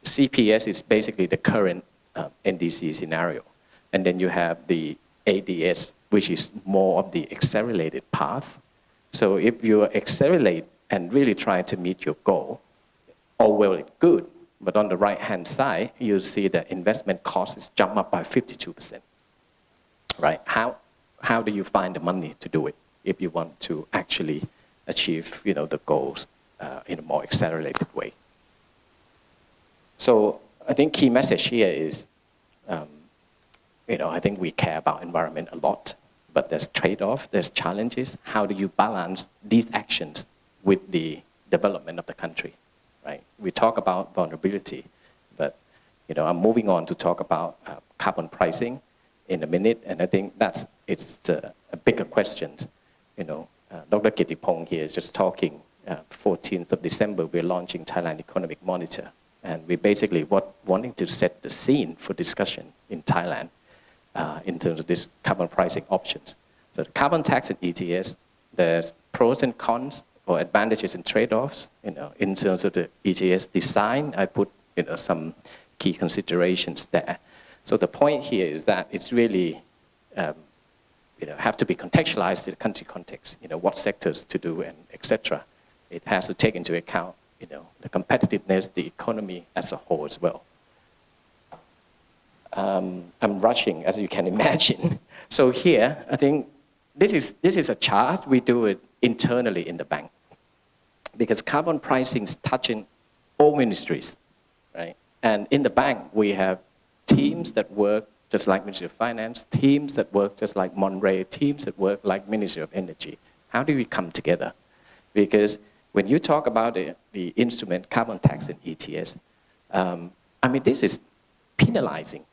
CPS is basically the current NDC scenario. And then you have the ADS, which is more of the accelerated path. So if you accelerate and really try to meet your goal, all well and good, but on the right-hand side, you'll see that investment cost is jump up by 52%, right? How do you find the money to do it if you want to actually achieve, the goals in a more accelerated way? So I think key message here is, I think we care about environment a lot, but there's trade-off, there's challenges. How do you balance these actions with the development of the country, right? We talk about vulnerability, but I'm moving on to talk about carbon pricing in a minute, and I think it's a bigger question. Dr. Kittipong here is just talking. 14th of December, we're launching Thailand Economic Monitor, and we basically wanting to set the scene for discussion in Thailand in terms of this carbon pricing options. So the carbon tax and ETS, there's pros and cons or advantages and trade-offs. In terms of the ETS design, I put some key considerations there. So the point here is that it's really have to be contextualized to the country context. What sectors to do and etc. It has to take into account the competitiveness, the economy as a whole as well. I'm rushing, as you can imagine. So here, I think this is a chart. We do it internally in the bank because carbon pricing is touching all ministries, right? And in the bank, we have teams that work just like Ministry of Finance, teams that work just like Monterey, teams that work like Ministry of Energy. How do we come together? Because when you talk about the instrument, carbon tax and ETS, this is penalizing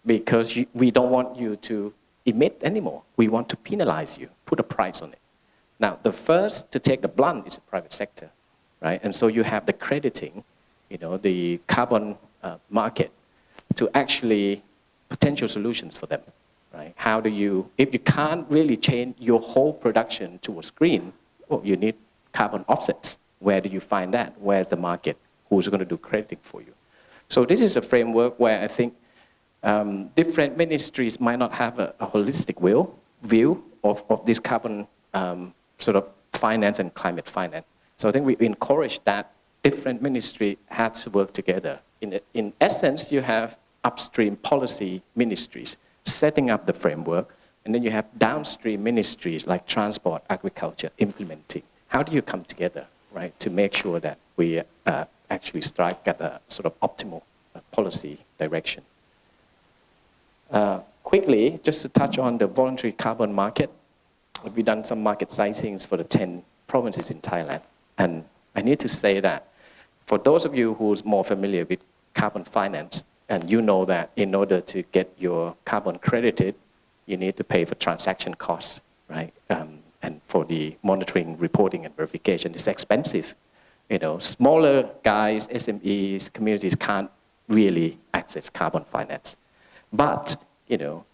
because we don't want you to emit anymore. We want to penalize you, put a price on it. Now, the first to take the blunt is the private sector, right? And so you have the crediting, the carbon market to actually potential solutions for them, right? How do you, if you can't really change your whole production towards green, you need carbon offsets. Where do you find that? Where's the market? Who's going to do crediting for you? So this is a framework where I think different ministries might not have a holistic view of this carbon sort of finance and climate finance. So I think we encourage that different ministry has to work together. In essence, you have upstream policy ministries setting up the framework, and then you have downstream ministries like transport, agriculture, implementing. How do you come together, right, to make sure that we actually strike at a sort of optimal policy direction? Quickly, just to touch on the voluntary carbon market, we've done some market sizings for the 10 provinces in Thailand. And I need to say that for those of you who's more familiar with carbon finance, and you know that in order to get your carbon credited, you need to pay for transaction costs, right? And for the monitoring, reporting, and verification, it's expensive. Smaller guys, SMEs, communities can't really access carbon finance. But,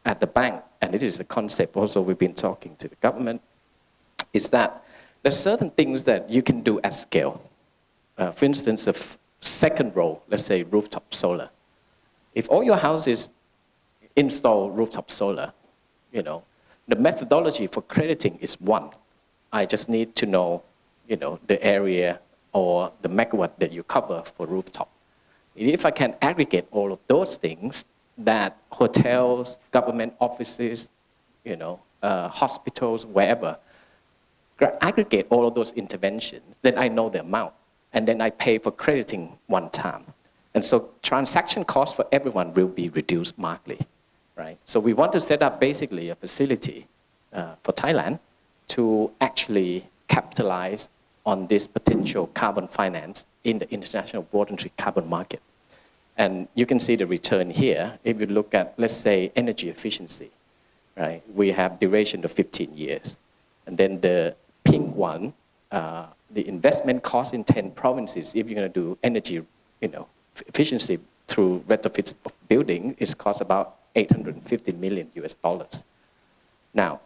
at the bank, and it is a concept also we've been talking to the government, is that there's certain things that you can do at scale, for instance, the second row, let's say rooftop solar. If all your houses install rooftop solar, the methodology for crediting is one. I just need to know, the area or the megawatt that you cover for rooftop. If I can aggregate all of those things, that hotels, government offices, hospitals, wherever, aggregate all of those interventions, then I know the amount. And then I pay for crediting one time. And so transaction costs for everyone will be reduced markedly, right? So we want to set up basically a facility for Thailand to actually capitalize on this potential carbon finance in the international voluntary carbon market. And you can see the return here. If you look at, let's say, energy efficiency, right? We have duration of 15 years. And then the pink one, the investment cost in 10 provinces, if you're going to do energy, efficiency through retrofits of building, it costs about $850 million. Now,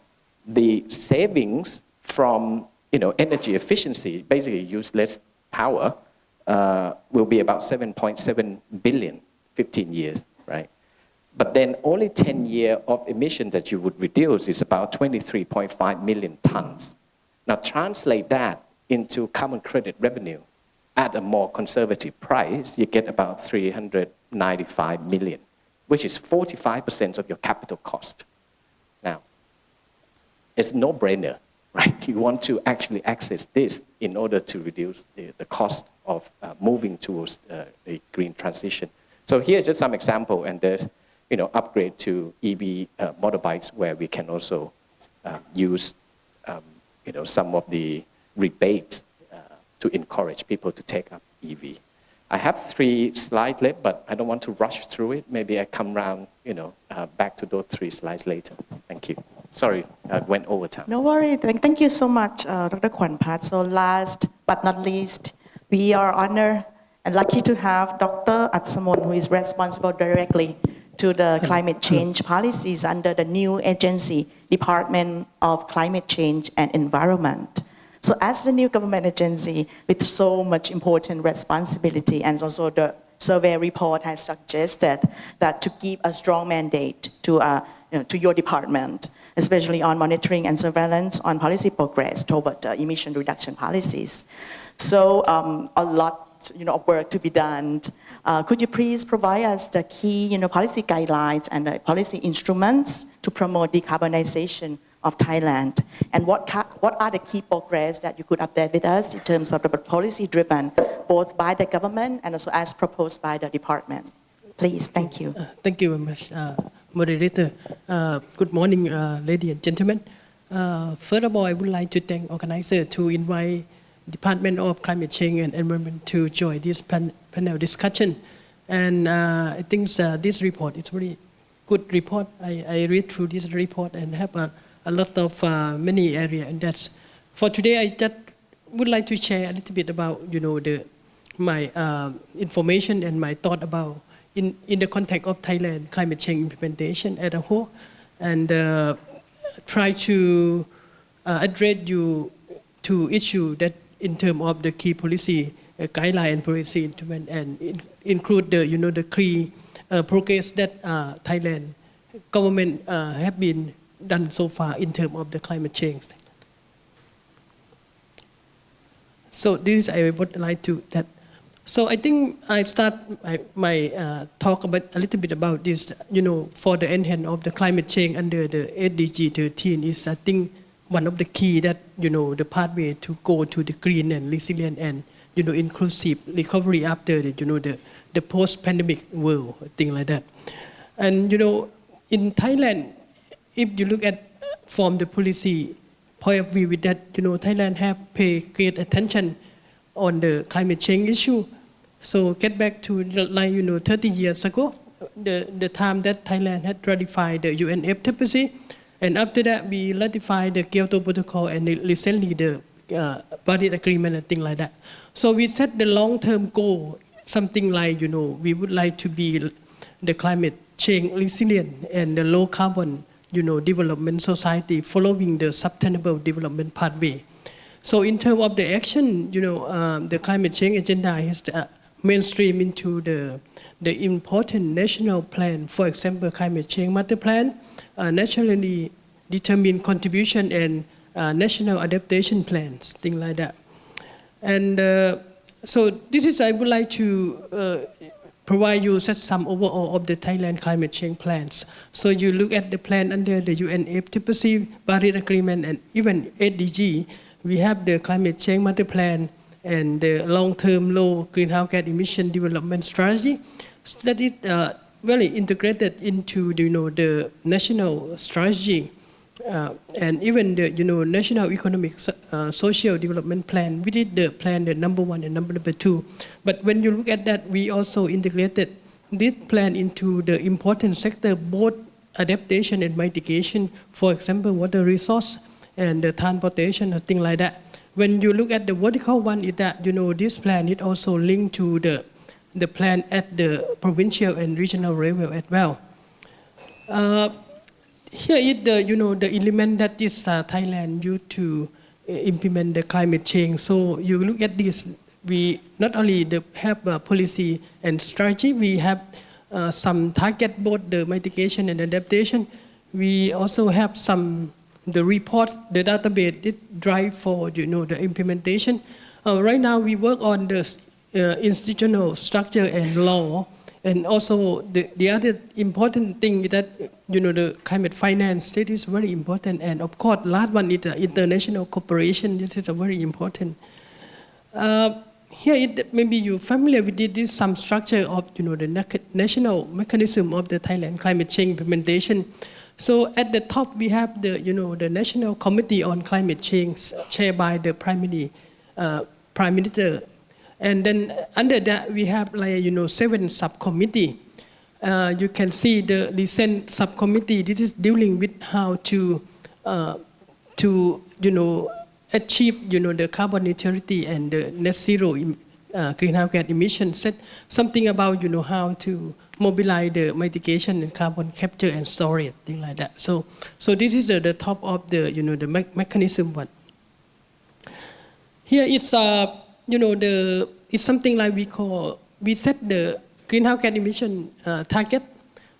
the savings from energy efficiency, basically use less power, will be about 7.7 billion, 15 years, right? But then only 10 years of emission that you would reduce is about 23.5 million tons. Now translate that into carbon credit revenue at a more conservative price, you get about 395 million, which is 45% of your capital cost. Now, it's no brainer, right? You want to actually access this in order to reduce the cost of moving towards a green transition. So here's just some example, and there's upgrade to EV motorbikes where we can also use some of the rebates to encourage people to take up EV. I have 3 slides left, but I don't want to rush through it. Maybe I come round, back to those 3 slides later. Thank you. Sorry, I went over time. No worry. Thank you so much, Dr. Kwanpat. So last but not least, we are honored and lucky to have Dr. Atsamon, who is responsible directly to the climate change policies under the new agency, Department of Climate Change and Environment. So as the new government agency with so much important responsibility, and also the survey report has suggested that to give a strong mandate to your department, especially on monitoring and surveillance on policy progress toward emission reduction policies. So a lot of work to be done. Could you please provide us the key policy guidelines and the policy instruments to promote decarbonization of Thailand? And what are the key progress that you could update with us in terms of the policy driven both by the government and also as proposed by the department? Please, thank you. Thank you very much, moderator. Good morning, ladies and gentlemen. First of all, I would like to thank organizer to invite Department of Climate Change and Environment to join this panel discussion. And I think this report is very good report. I read through this report and have a lot of many areas. And that's for today. I just would like to share a little bit about my information and my thought about in the context of Thailand climate change implementation as a whole, and try to address you to issue that in terms of the key policy guideline and policy instrument, and include the key progress that Thailand government have been done so far in terms of the climate change. So this I would like to that. So I think I start my talk about a little bit about this. For the end of the climate change under the SDG 13 is I think one of the key that the pathway to go to the green and resilient and inclusive recovery after the post-pandemic world, thing like that. And in Thailand, if you look at from the policy point of view, with that Thailand have paid great attention on the climate change issue. So get back to 30 years ago, the time that Thailand had ratified the UNFCCC, and after that we ratified the Kyoto Protocol and recently the Paris Agreement and things like that. So we set the long-term goal, something like we would like to be the climate change resilient and the low carbon development society following the sustainable development pathway. So in terms of the action, the climate change agenda is mainstream into the important national plan. For example, climate change master plan, nationally determined contribution and national adaptation plans, things like that. And so this is, I would like to provide you some overall of the Thailand climate change plans. So you look at the plan under the UNFCCC Paris Agreement and even SDG. We have the climate change master plan and the long-term low greenhouse gas emission development strategy. So that is very integrated into the national strategy and even the national economic social development plan. We did the plan the number 1 and number 2. But when you look at that, we also integrated this plan into the important sector, both adaptation and mitigation. For example, water resource and the transportation and things like that. When you look at the vertical one, is that this plan is also linked to the plan at the provincial and regional level as well. Here is the element that is Thailand used to implement the climate change. So you look at this, we not only have a policy and strategy, we have some target both the mitigation and adaptation. We also have the report, the database that drive for the implementation. Right now we work on the institutional structure and law, and also the other important thing is that the climate finance that is very important, and of course last one is the international cooperation. This is a very important. Here maybe you're familiar with this some structure of the national mechanism of the Thailand climate change implementation. So at the top we have the the National Committee on Climate Change chaired by the Prime Minister, and then under that we have 7 subcommittee. You can see the recent subcommittee. This is dealing with how to achieve the carbon neutrality and the net zero greenhouse gas emissions. Said something about how to mobilize the mitigation and carbon capture and storage, things like that. So this is the top of the the mechanism one. Here is it's something like we set the greenhouse gas emission target.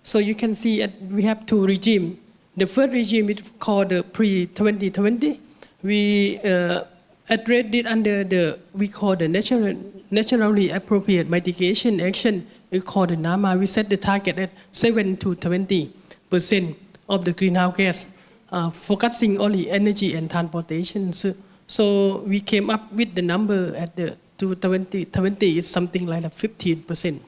So you can see we have 2 regimes. The first regime is called the pre-2020. We address it under we call the naturally appropriate mitigation action. It's called the NAMA. We set the target at 7 to 20% of the greenhouse gas, focusing only energy and transportation. So we came up with the number at the 2020 is something like 15%.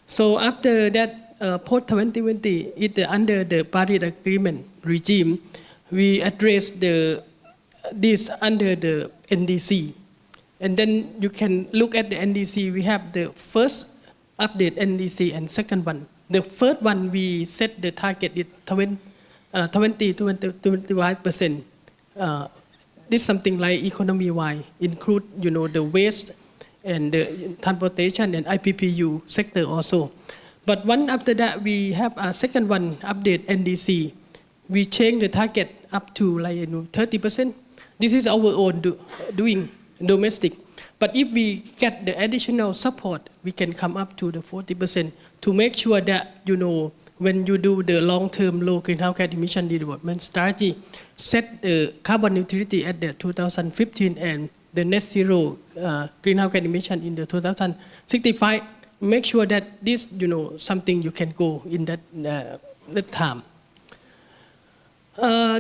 So after that, post 2020, under the Paris Agreement regime, we address this under the NDC. And then you can look at the NDC. We have the first update NDC and second one. The first one we set the target is 20 to 25%. This is something like economy-wide, include the waste and the transportation and IPPU sector also. But one after that we have a second one update NDC. We change the target up to 30%. This is our own doing domestic. But if we get the additional support, we can come up to the 40% to make sure that when you do the long-term low greenhouse gas emission development strategy, set the carbon neutrality at the 2015 and the net zero greenhouse gas emission in the 2065. Make sure that this something you can go in that time.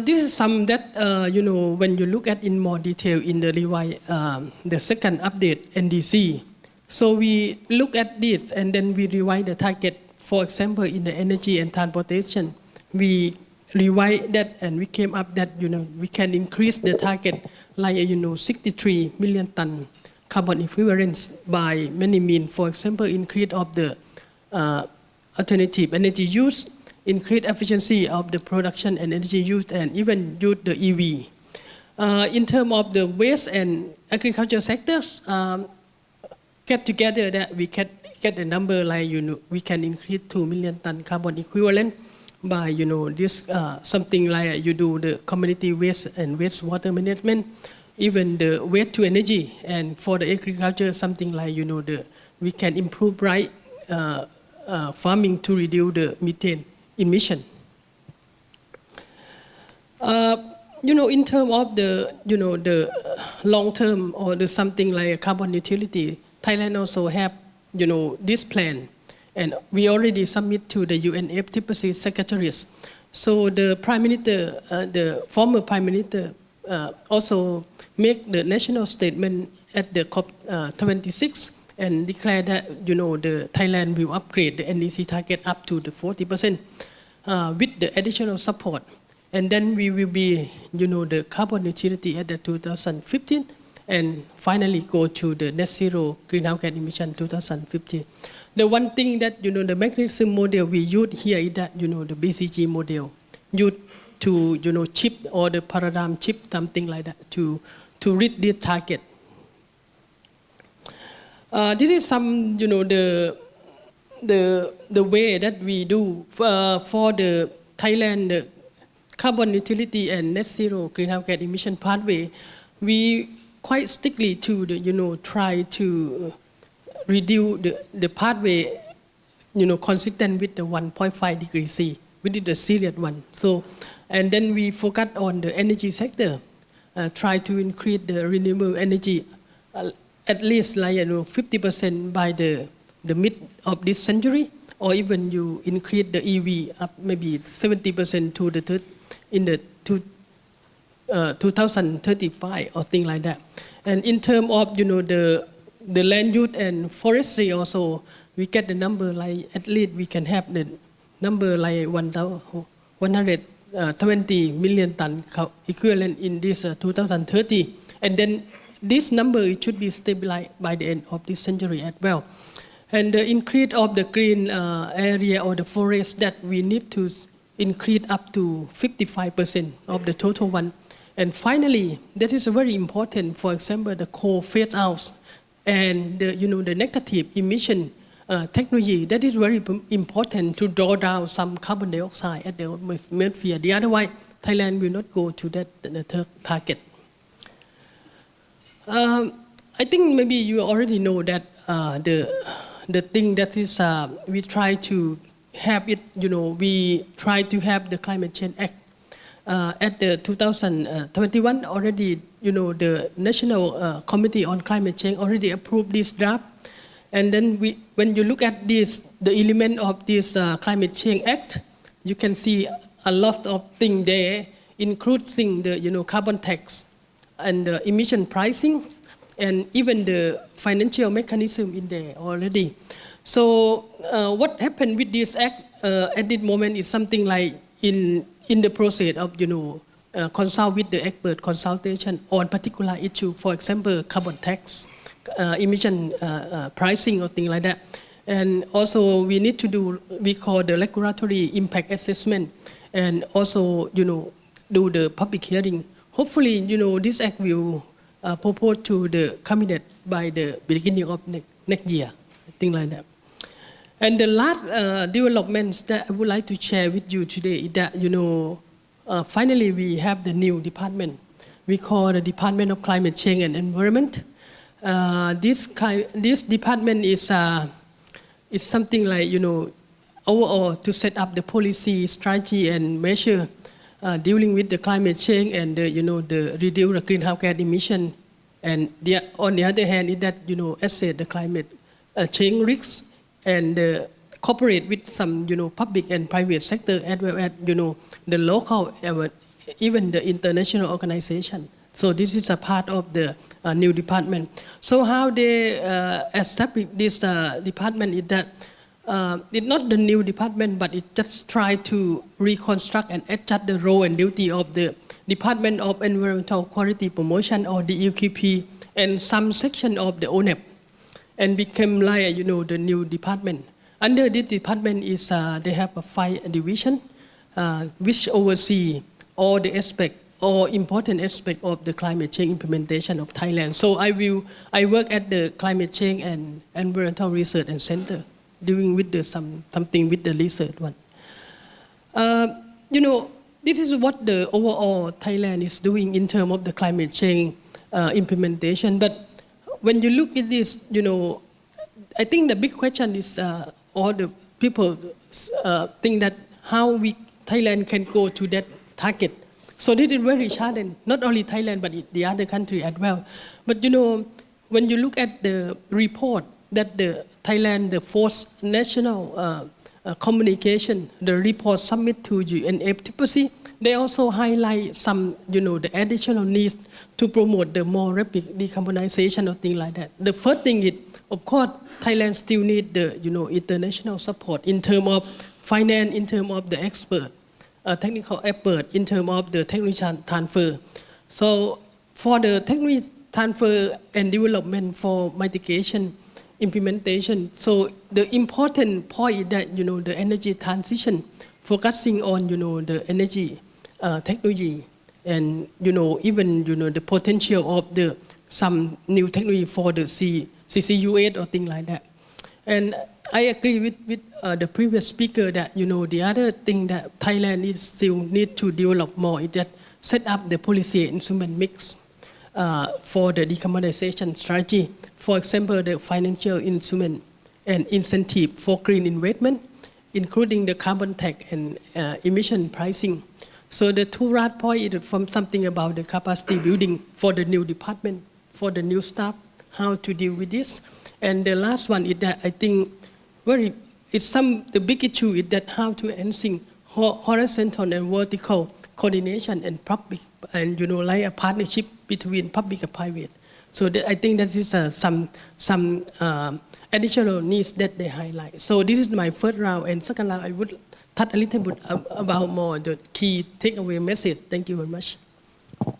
This is some that when you look at in more detail in the revise the second update NDC. So we look at this and then we revise the target. For example, in the energy and transportation, we revise that and we came up that we can increase the target 63 million ton carbon equivalents by many means. For example, increase of the alternative energy use, increase efficiency of the production and energy use, and even use the EV. In terms of the waste and agriculture sectors, get together that we can get a number we can increase 2 million ton carbon equivalent by this something like you do the community waste and wastewater management. even the waste to energy, and for the agriculture, something like we can improve farming to reduce the methane emission. In terms of the long term or the something like carbon neutrality, Thailand also have this plan, and we already submit to the UNFCCC secretaries. So the Prime Minister, the former Prime Minister, also make the national statement at the COP26 and declare that the Thailand will upgrade the NDC target up to the 40% with the additional support. And then we will be, the carbon neutrality at the 2015, and finally go to the net zero greenhouse gas emission 2050. The one thing that, the mechanism model we use here is that, the BCG model, used to, chip or the paradigm chip, something like that, to reach this target. This is some, the way that we do for the Thailand, the carbon neutrality and net zero greenhouse gas emission pathway. We quite strictly to try to reduce the pathway, consistent with the 1.5 degrees C, which is the serious one. So, and then we focus on the energy sector, try to increase the renewable energy at least like 50% by the mid of this century, or even you increase the EV up maybe 70% to the in the 2035 or thing like that. And in terms of the land use and forestry also, we get the number like at least we can have the number like 120 million ton equivalent in this 2030, and then this number it should be stabilized by the end of this century as well. And the increase of the green area or the forest that we need to increase up to 55% of the total one. And finally, that is very important. For example, the coal phase out and the negative emission technology. That is very important to draw down some carbon dioxide at the atmosphere. The otherwise, Thailand will not go to that target. I think maybe you already know that the thing that is we try to have it. We try to have the Climate Change Act. At the 2021 already, the National Committee on Climate Change already approved this draft. And then when you look at this, the element of this Climate Change Act, you can see a lot of things there, including the carbon tax and the emission pricing, and even the financial mechanism in there already. So what happened with this act at this moment is something like in the process of consult with the expert consultation on particular issue, for example, carbon tax, emission pricing or things like that. And also we need to do, we call the regulatory impact assessment, and also do the public hearing. Hopefully this act will propose to the cabinet by the beginning of next year, things like that. And the last developments that I would like to share with you today is that finally we have the new department. We call the Department of Climate Change and Environment. This department is something like overall to set up the policy, strategy, and measure dealing with the climate change and the reduce the greenhouse gas emission. And on the other hand, is that assess the climate change risks and cooperate with some public and private sector as well as the local, even the international organization. So this is a part of the new department. So how they establish this department is that it's not the new department, but it just try to reconstruct and adjust the role and duty of the Department of Environmental Quality Promotion, or the DEQP, and some section of the ONEP, and became like the new department. Under this department is they have a 5 division which oversee all the aspect or important aspect of the climate change implementation of Thailand. So I work at the Climate Change and Environmental Research and Center, doing with something with the research one. This is what the overall Thailand is doing in terms of the climate change. implementation. But when you look at this, I think the big question is all the people think that how Thailand can go to that target. So this is very challenging, not only Thailand but the other country as well. But when you look at the report that the Thailand, the fourth national communication, the report submitted to UNFCCC, they also highlight some, the additional needs to promote the more rapid decarbonization or things like that. The first thing is, of course, Thailand still need the, international support in terms of finance, in terms of the expert, technical expert, in terms of the technology transfer. So for the technology transfer and development for mitigation, implementation, so the important point is that, the energy transition, focusing on, the energy technology and, even, the potential of the some new technology for the CCUS or things like that. And I agree with the previous speaker that, the other thing that Thailand still need to develop more is that set up the policy instrument mix for the decarbonization strategy. For example, the financial instrument and incentive for green investment, including the carbon tax and emission pricing. So the two last point is from something about the capacity building for the new department, for the new staff, how to deal with this. And the last one is that I think the big issue is that how to enhance horizontal and vertical coordination and public and like a partnership between public and private. So I think that is some additional needs that they highlight. So this is my first round, and second round I would touch a little bit about more the key takeaway message. Thank you very much.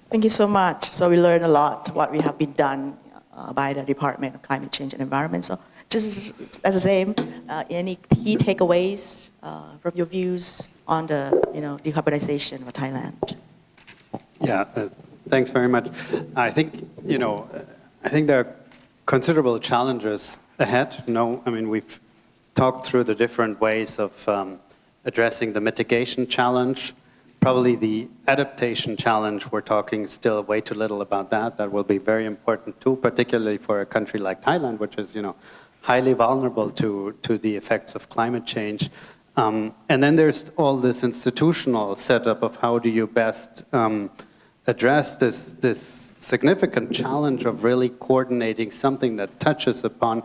Thank you so much. So we learned a lot what we have been done by the Department of Climate Change and Environment. So just as the same, any key takeaways from your views on the decarbonization of Thailand? Yeah, thanks very much. I think there are considerable challenges ahead. We've talked through the different ways of addressing the mitigation challenge. Probably the adaptation challenge, we're talking still way too little about that. That will be very important too, particularly for a country like Thailand, which is, highly vulnerable to the effects of climate change. And then there's all this institutional setup of how do you best address this significant challenge of really coordinating something that touches upon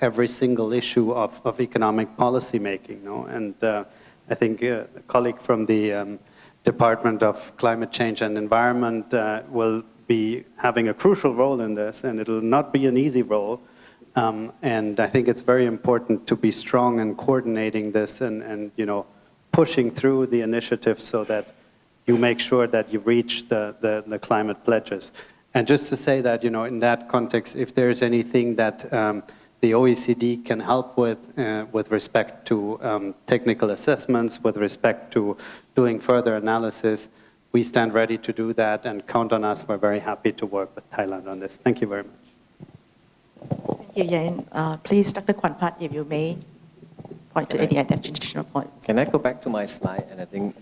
every single issue of economic policy making. And I think a colleague from the Department of Climate Change and Environment will be having a crucial role in this, and it will not be an easy role. And I think it's very important to be strong in coordinating this and pushing through the initiative so that you make sure that you reach the climate pledges. And just to say that, in that context, if there's anything that the OECD can help with respect to technical assessments, with respect to doing further analysis, we stand ready to do that and count on us. We're very happy to work with Thailand on this. Thank you very much. Thank you, Yen. Please, Dr. Kwanpat, if you may point to any additional points. Can I go back to my slide? And I think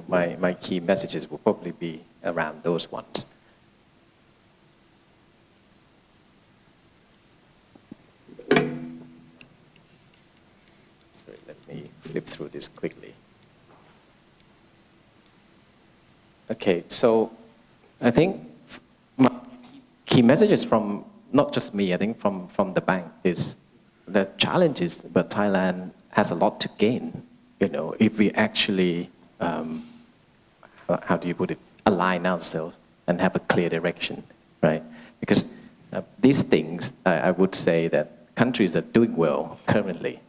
my key messages will probably be around those ones. Sorry, let me flip through this quickly. Okay, so I think my key messages from not just me, I think from the bank is the challenges, but Thailand has a lot to gain, if we actually, how do you put it, align ourselves and have a clear direction, right? Because these things, I would say that countries that are doing well currently,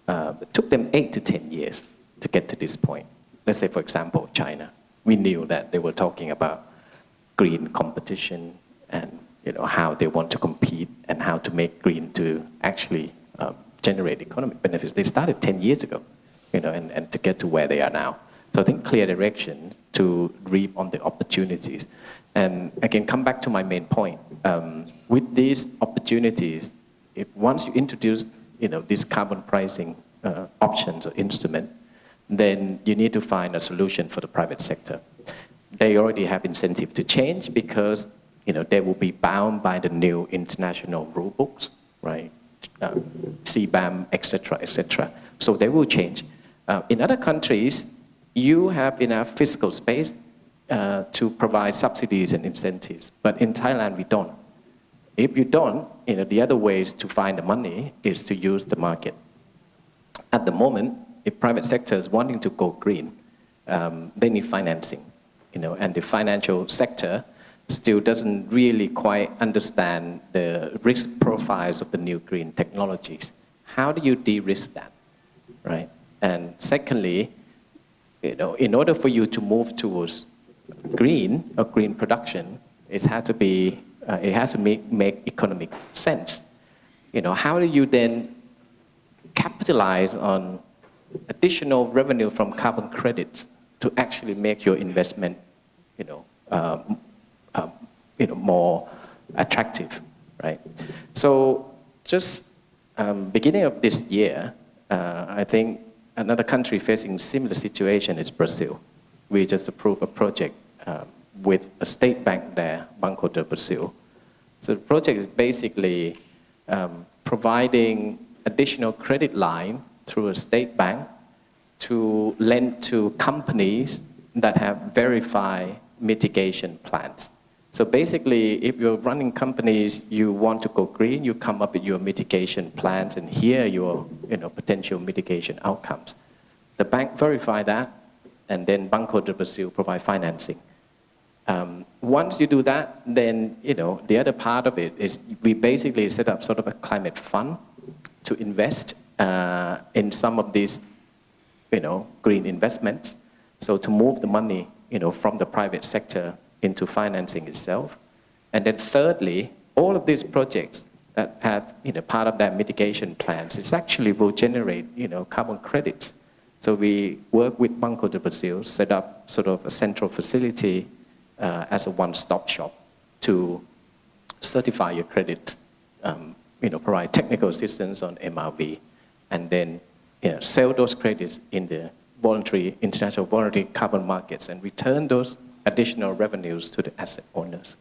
it took them 8 to 10 years to get to this point. Let's say, for example, China. We knew that they were talking about green competition and how they want to compete and how to make green to actually generate economic benefits. They started 10 years ago, and to get to where they are now. So I think clear direction to reap on the opportunities. And again, come back to my main point. With these opportunities, once you introduce these carbon pricing options or instrument, then you need to find a solution for the private sector. They already have incentive to change because they will be bound by the new international rule books, right? CBAM, etc., etc. So they will change. In other countries, you have enough fiscal space to provide subsidies and incentives, but in Thailand we don't. If you don't, the other ways to find the money is to use the market. At the moment, if private sector is wanting to go green, they need financing, and the financial sector still doesn't really quite understand the risk profiles of the new green technologies. How do you de-risk that, right? And secondly, in order for you to move towards green or green production, it has to make economic sense. How do you then capitalize on additional revenue from carbon credits to actually make your investment, more attractive, right? So just beginning of this year, I think another country facing similar situation is Brazil. We just approved a project with a state bank there, Banco do Brasil. So the project is basically providing additional credit line through a state bank to lend to companies that have verified mitigation plans. So basically, if you're running companies, you want to go green, you come up with your mitigation plans, and here are your potential mitigation outcomes. The bank verify that, and then Banco do Brasil provide financing. Once you do that, then the other part of it is we basically set up sort of a climate fund to invest in some of these green investments. So to move the money from the private sector into financing itself. And then thirdly, all of these projects that have part of that mitigation plans, it actually will generate carbon credits. So we work with Banco do Brasil, set up sort of a central facility as a one-stop shop to certify your credit, provide technical assistance on MRV, and then sell those credits in the international voluntary carbon markets and return those additional revenues to the asset owners.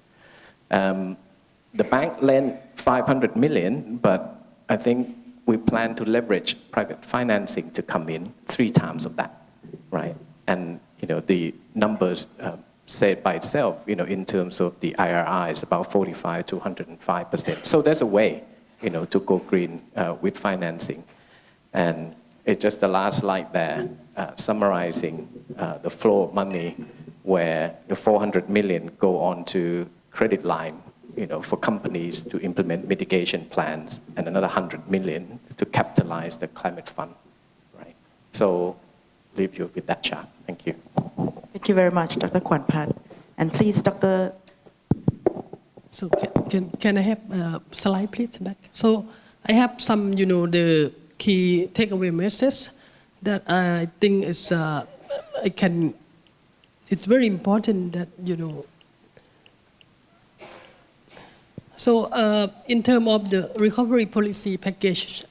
The bank lent 500 million, but I think we plan to leverage private financing to come in 3 times of that, right? And the numbers said by itself, in terms of the IRR is about 45 to 105%. So there's a way, to go green with financing. And it's just the last slide there, summarizing the flow of money where the 400 million go on to credit line, for companies to implement mitigation plans, and another 100 million to capitalize the climate fund, right? So leave you with that chart. Thank you. Thank you very much, Dr. Kwanpat. And please, Dr. So can I have a slide, please? Back. So I have some, the key takeaway message that I think is it's very important that So in terms of the recovery policy package,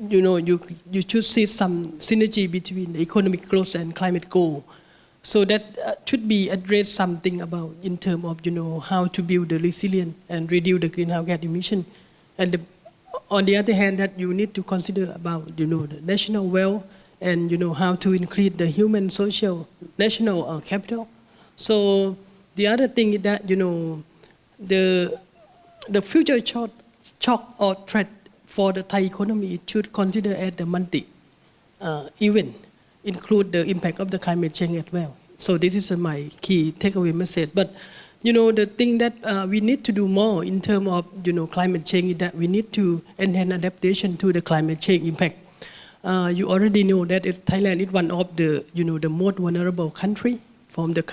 you should see some synergy between the economic growth and climate goal. So that should be addressed something about in terms of how to build the resilience and reduce the greenhouse gas emission. And on the other hand, that you need to consider about the national wealth and how to increase the human social national capital. So the other thing is that the future shock or threat for the Thai economy should consider as the multi event, include the impact of the climate change as well. So this is my key takeaway message. But the thing that we need to do more in terms of climate change is that we need to enhance adaptation to the climate change impact. You already know that Thailand is one of the the most vulnerable country from the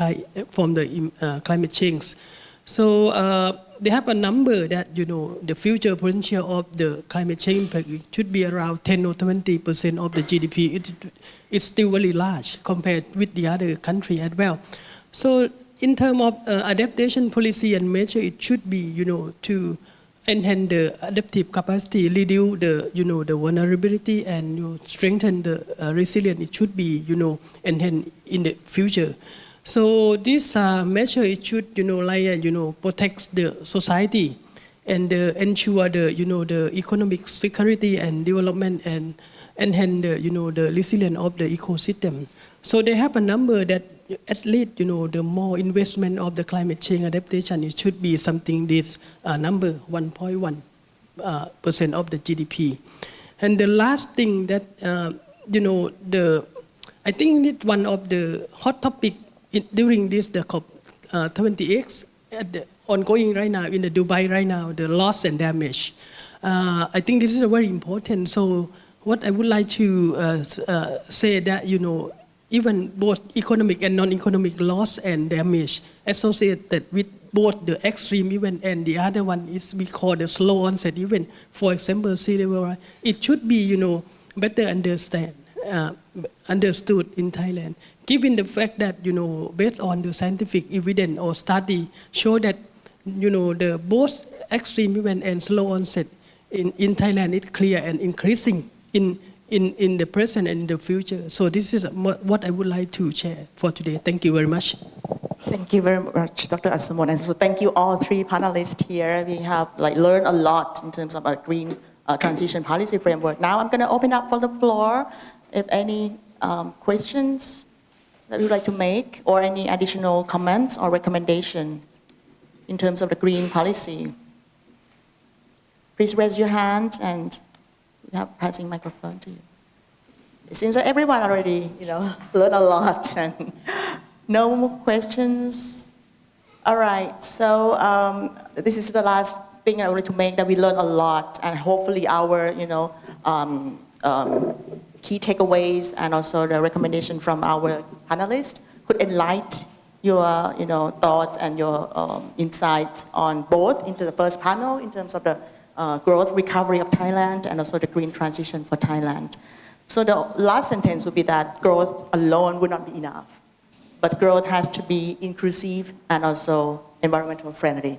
climate change. So they have a number that the future potential of the climate change impact should be around 10 or 20% of the GDP. It's still very large compared with the other country as well. So in terms of adaptation policy and measure, it should be to enhance the adaptive capacity, reduce the the vulnerability, and strengthen the resilience. It should be enhanced in the future. So this measure it should protects the society and ensure the economic security and development and enhance the resilience of the ecosystem. So they have a number that at least the more investment of the climate change adaptation it should be something this number 1.1% of the GDP. And the last thing that I think that one of the hot topic during this the COP 28 ongoing right now in the Dubai right now, the loss and damage. I think this is very important. So what I would like to say that even both economic and non-economic loss and damage associated with both the extreme event and the other one is we call the slow onset event. For example, sea level rise. It should be better understood in Thailand. Given the fact that based on the scientific evidence or study show that the both extreme event and slow onset in Thailand is clear and increasing in the present and in the future. So this is what I would like to share for today. Thank you very much. Thank you very much, Dr. Asomon. And so thank you all three panelists here. We have learned a lot in terms of our green transition policy framework. Now I'm going to open up for the floor. If any questions that you would like to make or any additional comments or recommendation in terms of the green policy, please raise your hand and we have passing microphone to you. It seems that everyone already, learned a lot and no more questions. All right, so this is the last thing I wanted to make that we learned a lot and hopefully our, key takeaways and also the recommendation from our panelists could enlighten your thoughts and your insights on both into the first panel in terms of the growth recovery of Thailand and also the green transition for Thailand. So the last sentence would be that growth alone would not be enough, but growth has to be inclusive and also environmental friendly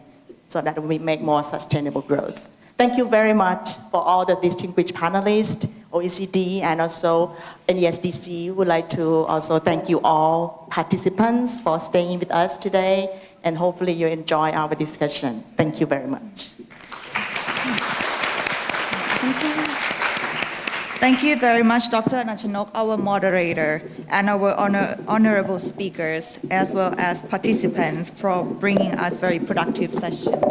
so that we make more sustainable growth. Thank you very much for all the distinguished panelists, OECD and also NESDC. Would like to also thank you all participants for staying with us today and hopefully you enjoy our discussion. Thank you very much. Thank you very much, Dr. Nachanok, our moderator, and our honorable speakers, as well as participants for bringing us very productive sessions.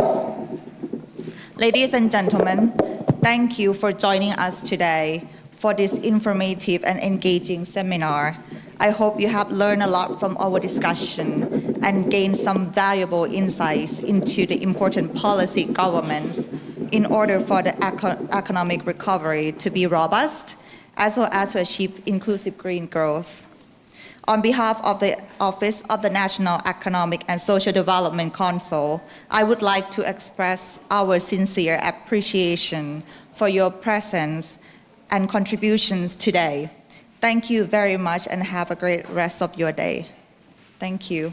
Ladies and gentlemen, thank you for joining us today for this informative and engaging seminar. I hope you have learned a lot from our discussion and gained some valuable insights into the important policy governments in order for the economic recovery to be robust, as well as to achieve inclusive green growth. On behalf of the Office of the National Economic and Social Development Council, I would like to express our sincere appreciation for your presence and contributions today. Thank you very much and have a great rest of your day. Thank you.